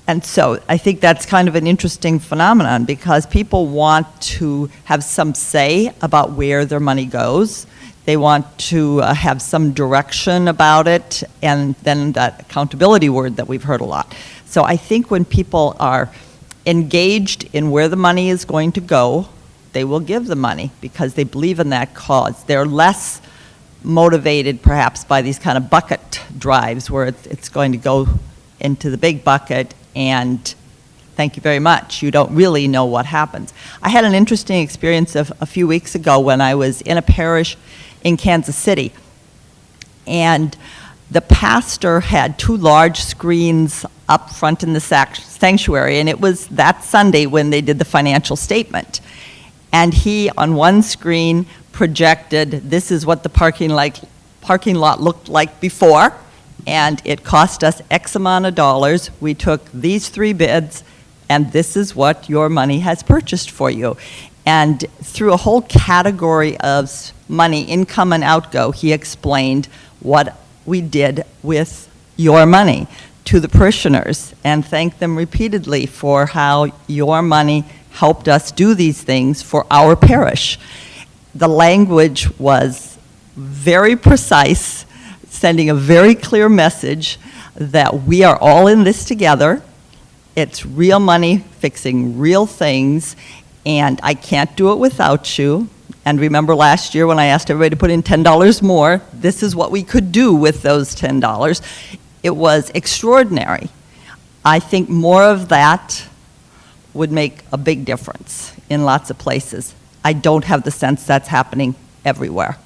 Speaker 16: And so I think that's kind of an interesting phenomenon because people want to have some say about where their money goes. They want to have some direction about it, and then that accountability word that we've heard a lot. So I think when people are engaged in where the money is going to go, they will give the money because they believe in that cause. They're less motivated perhaps by these kind of bucket drives where it's going to go into the big bucket and thank you very much. You don't really know what happens. I had an interesting experience a few weeks ago when I was in a parish in Kansas City, and the pastor had 2 large screens up front in the sanctuary, and it was that Sunday when they did the financial statement. And he, on one screen, projected, this is what the parking lot looked like before, and it cost us X amount of dollars. We took these 3 bids, and this is what your money has purchased for you. And through a whole category of money, income and outgo, he explained what we did with your money to the parishioners and thanked them repeatedly for how your money helped us do these things for our parish. The language was very precise, sending a very clear message that we are all in this together. It's real money fixing real things, and I can't do it without you. And remember last year when I asked everybody to put in $10 more, this is what we could do with those $10. It was extraordinary. I think more of that would make a big difference in lots of places. I don't have the sense that's happening everywhere.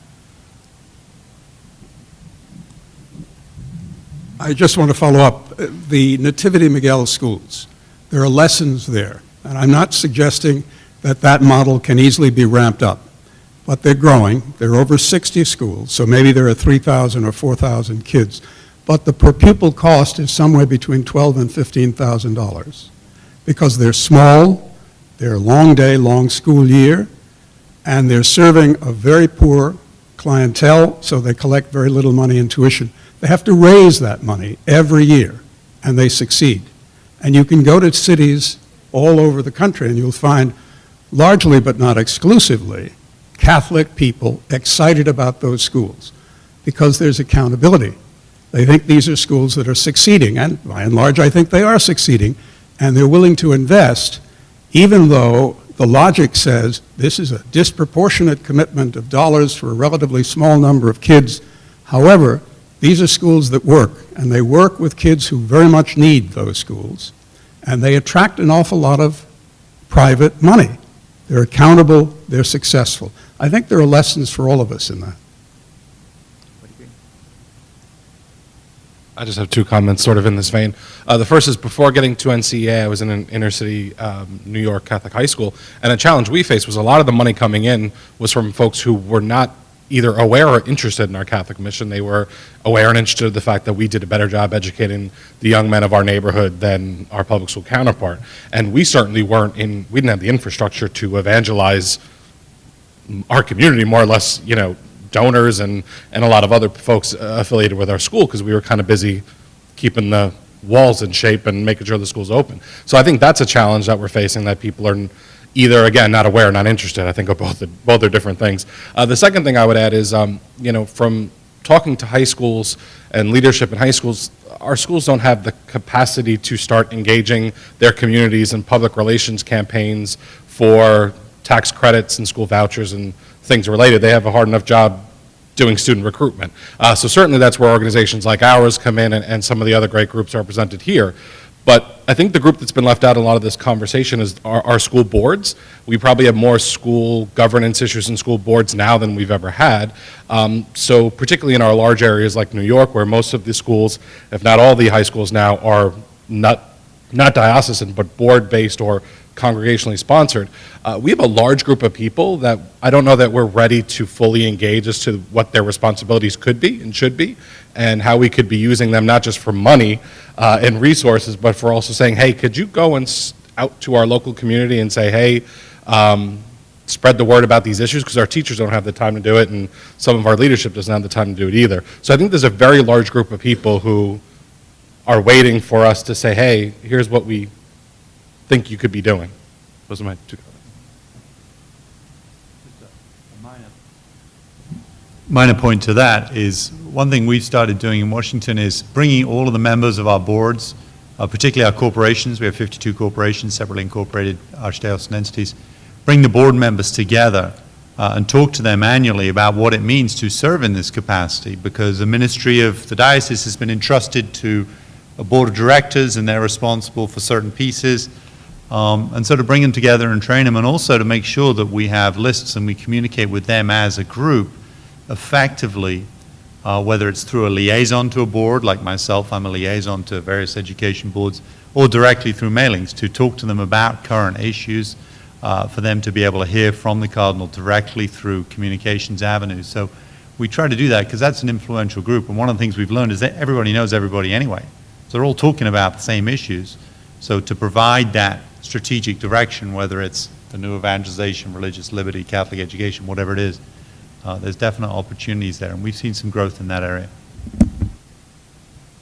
Speaker 10: I just want to follow up. The Nativity Miguel schools, there are lessons there. And I'm not suggesting that that model can easily be ramped up. But they're growing. There are over 60 schools, so maybe there are 3,000 or 4,000 kids. But the per pupil cost is somewhere between $12,000 and $15,000 because they're small, they're long day, long school year, and they're serving a very poor clientele, so they collect very little money in tuition. They have to raise that money every year, and they succeed. And you can go to cities all over the country, and you'll find, largely but not exclusively, Catholic people excited about those schools because there's accountability. They think these are schools that are succeeding, and by and large I think they are succeeding, and they're willing to invest even though the logic says this is a disproportionate commitment of dollars for a relatively small number of kids. However, these are schools that work, and they work with kids who very much need those schools, and they attract an awful lot of private money. They're accountable, they're successful. I think there are lessons for all of us in that.
Speaker 12: I just have 2 comments sort of in this vein. The first is before getting to NCEA, I was in an inner city New York Catholic high school, and a challenge we faced was a lot of the money coming in was from folks who were not either aware or interested in our Catholic mission. They were aware and interested in the fact that we did a better job educating the young men of our neighborhood than our public school counterpart. And we certainly we didn't have the infrastructure to evangelize our community, more or less, you know, donors and a lot of other folks affiliated with our school because we were kind of busy keeping the walls in shape and making sure the school's open. So I think that's a challenge that we're facing, that people are either, again, not aware, not interested. I think of both are different things. The second thing I would add is, you know, from talking to high schools and leadership in high schools, our schools don't have the capacity to start engaging their communities in public relations campaigns for tax credits and school vouchers and things related. They have a hard enough job doing student recruitment. So certainly that's where organizations like ours come in, and some of the other great groups are represented here. But I think the group that's been left out in a lot of this conversation is our school boards. We probably have more school governance issues in school boards now than we've ever had. So particularly in our large areas like New York, where most of the schools, if not all the high schools now, are not diocesan, but board-based or congregationally sponsored, we have a large group of people that I don't know that we're ready to fully engage as to what their responsibilities could be and should be, and how we could be using them not just for money and resources, but for also saying, hey, could you go out to our local community and say, hey, spread the word about these issues, because our teachers don't have the time to do it, and some of our leadership doesn't have the time to do it either. So I think there's a very large group of people who are waiting for us to say, hey, here's what we think you could be doing. Those are my two comments.
Speaker 20: Minor point to that is one thing we've started doing in Washington is bringing all of the members of our boards, particularly our corporations. We have 52 corporations, separately incorporated archdiocesan entities. Bring the board members together and talk to them annually about what it means to serve in this capacity, because the ministry of the diocese has been entrusted to a board of directors and they're responsible for certain pieces. And so to bring them together and train them, and also to make sure that we have lists and we communicate with them as a group effectively, whether it's through a liaison to a board, like myself, I'm a liaison to various education boards, or directly through mailings to talk to them about current issues, for them to be able to hear from the Cardinal directly through communications avenues. So we try to do that because that's an influential group, and one of the things we've learned is that everybody knows everybody anyway. So they're all talking about the same issues. So to provide that strategic direction, whether it's the new evangelization, religious liberty, Catholic education, whatever it is, there's definite opportunities there, and we've seen some growth in that area.
Speaker 19: I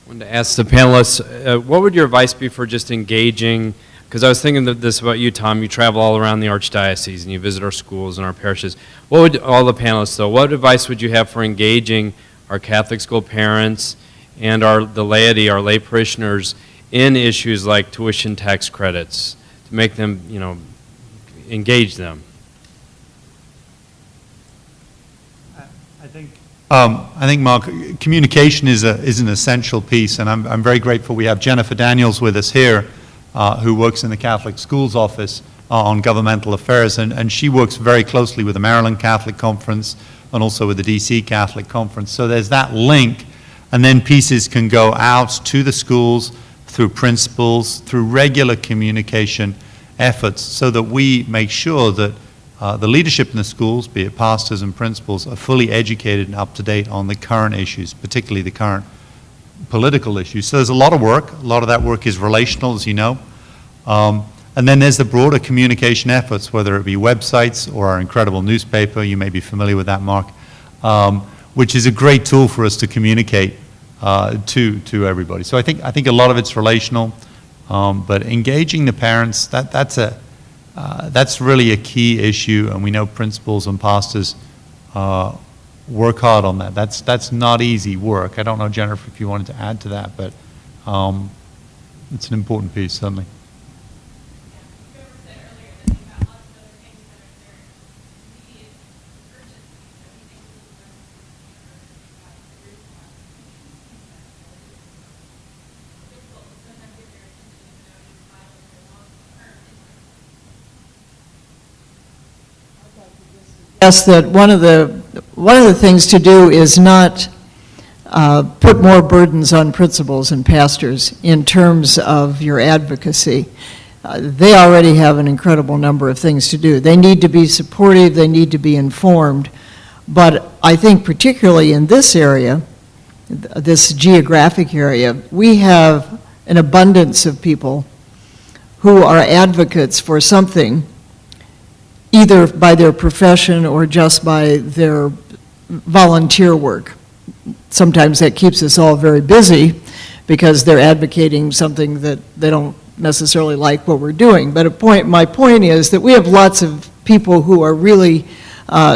Speaker 19: wanted to ask the panelists, what would your advice be for just engaging, because I was thinking this about you, Tom, you travel all around the Archdiocese and you visit our schools and our parishes. What would, all the panelists though, what advice would you have for engaging our Catholic school parents and the laity, our lay parishioners, in issues like tuition tax credits, to make them, engage them?
Speaker 20: I think, Mark, communication is an essential piece, and I'm very grateful we have Jennifer Daniels with us here, who works in the Catholic Schools Office on governmental affairs, and she works very closely with the Maryland Catholic Conference and also with the DC Catholic Conference. So there's that link, and then pieces can go out to the schools through principals, through regular communication efforts, so that we make sure that the leadership in the schools, be it pastors and principals, are fully educated and up to date on the current issues, particularly the current political issues. So there's a lot of work. A lot of that work is relational, as you know. And then there's the broader communication efforts, whether it be websites or our incredible newspaper. You may be familiar with that, Mark, which is a great tool for us to communicate to everybody. So I think a lot of it's relational, but engaging the parents, that's really a key issue, and we know principals and pastors work hard on that. That's not easy work. I don't know, Jennifer, if you wanted to add to that, but it's an important piece, certainly.
Speaker 13: Yes, that one of the things to do is not put more burdens on principals and pastors in terms of your advocacy. They already have an incredible number of things to do. They need to be supportive, they need to be informed, but I think particularly in this area, this geographic area, we have an abundance of people who are advocates for something, either by their profession or just by their volunteer work. Sometimes that keeps us all very busy because they're advocating something that they don't necessarily like what we're doing. But my point is that we have lots of people who are really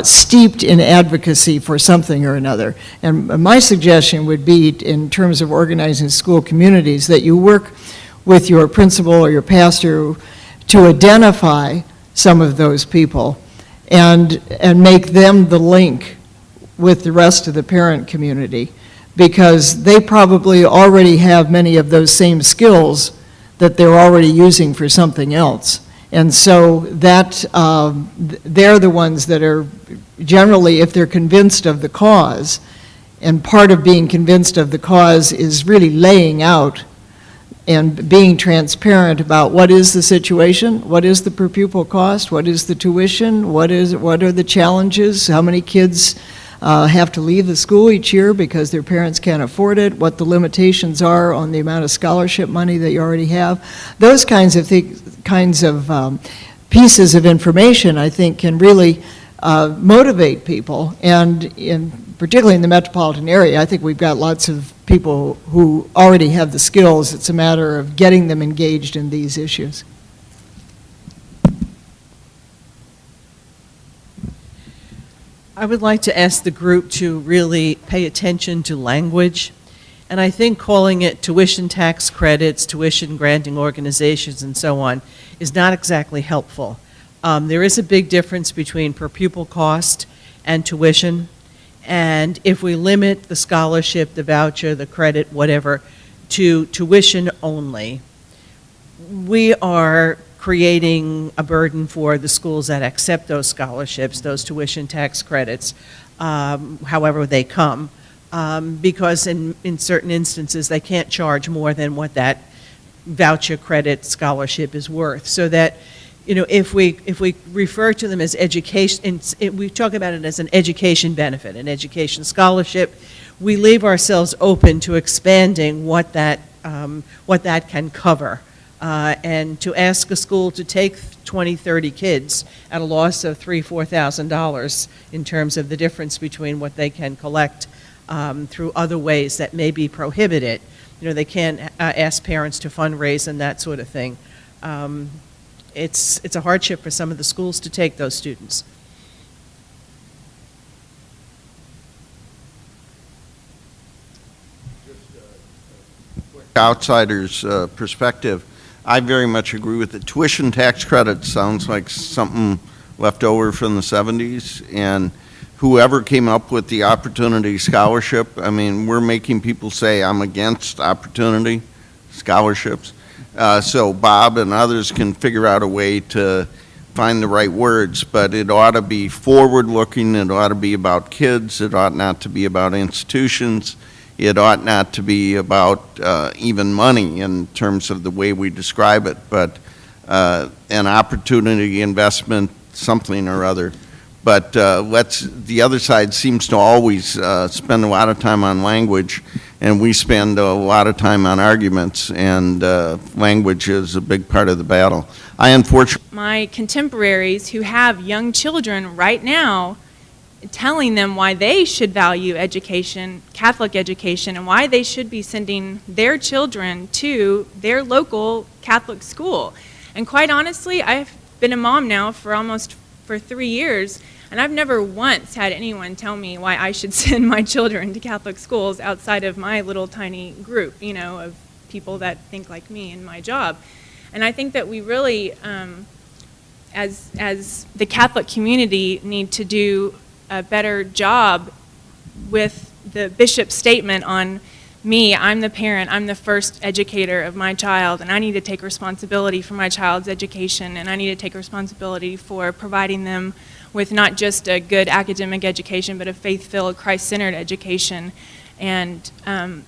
Speaker 13: steeped in advocacy for something or another. And my suggestion would be, in terms of organizing school communities, that you work with your principal or your pastor to identify some of those people and make them the link with the rest of the parent community, because they probably already have many of those same skills that they're already using for something else. And so that they're the ones that are generally, if they're convinced of the cause, and part of being convinced of the cause is really laying out and being transparent about what is the situation, what is the per pupil cost, what is the tuition, what are the challenges, how many kids have to leave the school each year because their parents can't afford it, what the limitations are on the amount of scholarship money that you already have. Those kinds of pieces of information, I think, can really motivate people, and particularly in the metropolitan area, I think we've got lots of people who already have the skills. It's a matter of getting them engaged in these issues.
Speaker 14: I would like to ask the group to really pay attention to language, and I think calling it tuition tax credits, tuition granting organizations, and so on is not exactly helpful. There is a big difference between per pupil cost and tuition, and if we limit the scholarship, the voucher, the credit, whatever, to tuition only, we are creating a burden for the schools that accept those scholarships, those tuition tax credits, however they come, because in certain instances they can't charge more than what that voucher credit scholarship is worth. So that, you know, if we refer to them as education, we talk about it as an education benefit, an education scholarship, we leave ourselves open to expanding what that can cover. And to ask a school to take 20, 30 kids at a loss of $3,000, $4,000 in terms of the difference between what they can collect through other ways that may be prohibited. You know, they can't ask parents to fundraise and that sort of thing. It's a hardship for some of the schools to take those students.
Speaker 18: Outsider's perspective, I very much agree with it. Tuition tax credit sounds like something left over from the 70s, and whoever came up with the opportunity scholarship, I mean, we're making people say I'm against opportunity scholarships. So Bob and others can figure out a way to find the right words, but it ought to be forward-looking, it ought to be about kids, it ought not to be about institutions, it ought not to be about even money in terms of the way we describe it, but an opportunity investment, something or other. But the other side seems to always spend a lot of time on language, and we spend a lot of time on arguments, and language is a big part of the battle. I unfortunately...
Speaker 21: My contemporaries who have young children right now, telling them why they should value education, Catholic education, and why they should be sending their children to their local Catholic school. And quite honestly, I've been a mom now for 3 years, and I've never once had anyone tell me why I should send my children to Catholic schools outside of my little tiny group, you know, of people that think like me in my job. And I think that we really, as the Catholic community, need to do a better job with the bishop's statement on me. I'm the parent, I'm the first educator of my child, and I need to take responsibility for my child's education, and I need to take responsibility for providing them with not just a good academic education, but a faith-filled, Christ-centered education. And,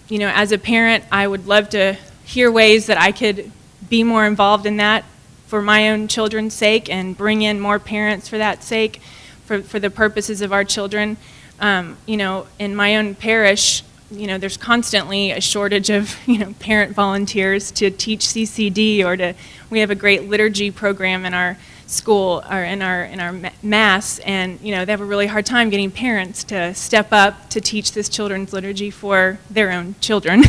Speaker 21: you know, as a parent, I would love to hear ways that I could be more involved in that for my own children's sake and bring in more parents for that sake, for the purposes of our children. You know, in my own parish, you know, there's constantly a shortage of, you know, parent volunteers to teach CCD, or we have a great liturgy program in our school or in our mass, and, you know, they have a really hard time getting parents to step up to teach this children's liturgy for their own children.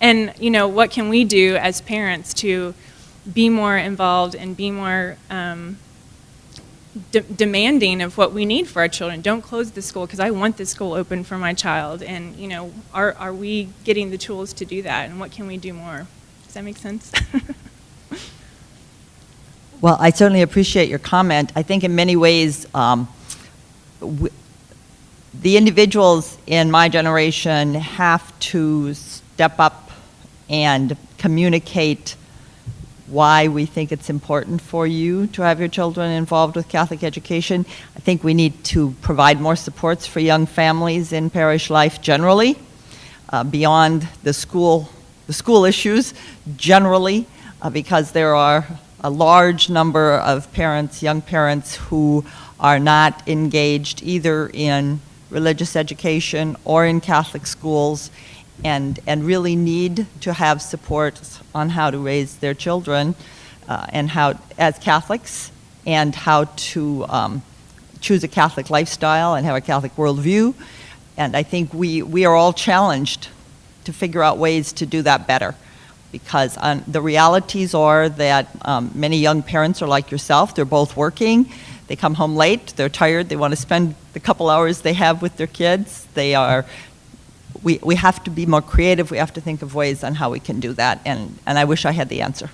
Speaker 21: And, you know, what can we do as parents to be more involved and be more demanding of what we need for our children? Don't close the school, because I want the school open for my child. And, you know, are we getting the tools to do that, and what can we do more? Does that make sense?
Speaker 16: Well, I certainly appreciate your comment. I think in many ways, the individuals in my generation have to step up and communicate why we think it's important for you to have your children involved with Catholic education. I think we need to provide more supports for young families in parish life generally, beyond the school the school issues generally, because there are a large number of parents, young parents, who are not engaged either in religious education or in Catholic schools, and really need to have support on how to raise their children and how, as Catholics, and how to choose a Catholic lifestyle and have a Catholic worldview. And I think we are all challenged to figure out ways to do that better, because the realities are that many young parents are like yourself. They're both working. They come home late. They're tired. They want to spend the couple hours they have with their kids. We have to be more creative. We have to think of ways on how we can do that, and I wish I had the answer.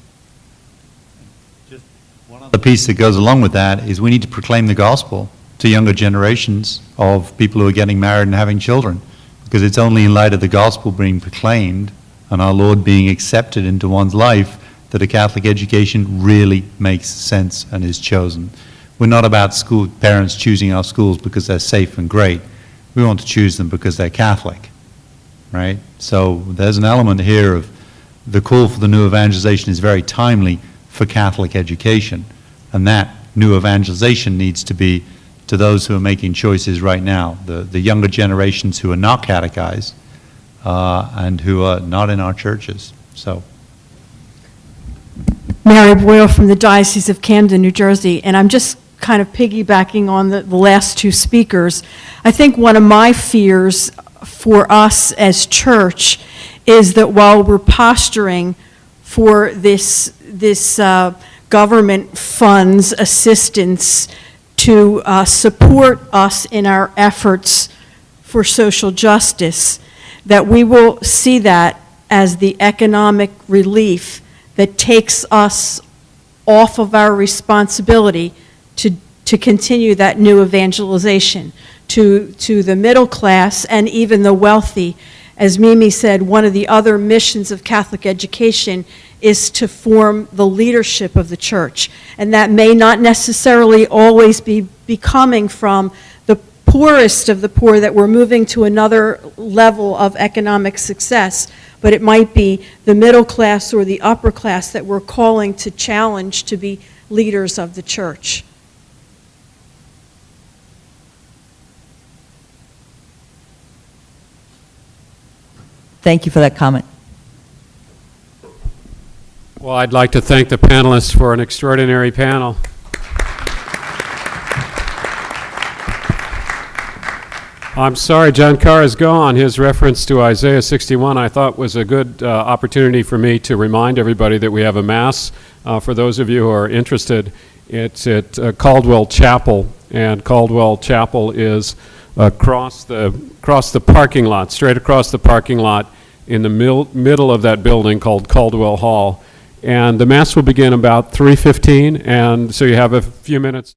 Speaker 20: The piece that goes along with that is we need to proclaim the gospel to younger generations of people who are getting married and having children, because it's only in light of the gospel being proclaimed and our Lord being accepted into one's life that a Catholic education really makes sense and is chosen. We're not about school parents choosing our schools because they're safe and great. We want to choose them because they're Catholic, right? So there's an element here of the call for the new evangelization is very timely for Catholic education, and that new evangelization needs to be to those who are making choices right now, the younger generations who are not catechized and who are not in our churches. So,
Speaker 6: Mary Boyle from the Diocese of Camden, New Jersey, and I'm just kind of piggybacking on the last two speakers. I think one of my fears for us as church is that while we're posturing for this government funds assistance to support us in our efforts for social justice, that we will see that as the economic relief that takes us off of our responsibility to continue that new evangelization to the middle class and even the wealthy. As Mimi said, one of the other missions of Catholic education is to form the leadership of the church. And that may not necessarily always be coming from the poorest of the poor, that we're moving to another level of economic success, but it might be the middle class or the upper class that we're calling to challenge to be leaders of the church.
Speaker 16: Thank you for that comment.
Speaker 1: Well, I'd like to thank the panelists for an extraordinary panel. I'm sorry John Carr is gone. His reference to Isaiah 61 I thought was a good opportunity for me to remind everybody that we have a Mass. For those of you who are interested, it's at Caldwell Chapel, and Caldwell Chapel is across the parking lot, straight across the parking lot in the middle of that building called Caldwell Hall. And the Mass will begin about 3:15, and so you have a few minutes.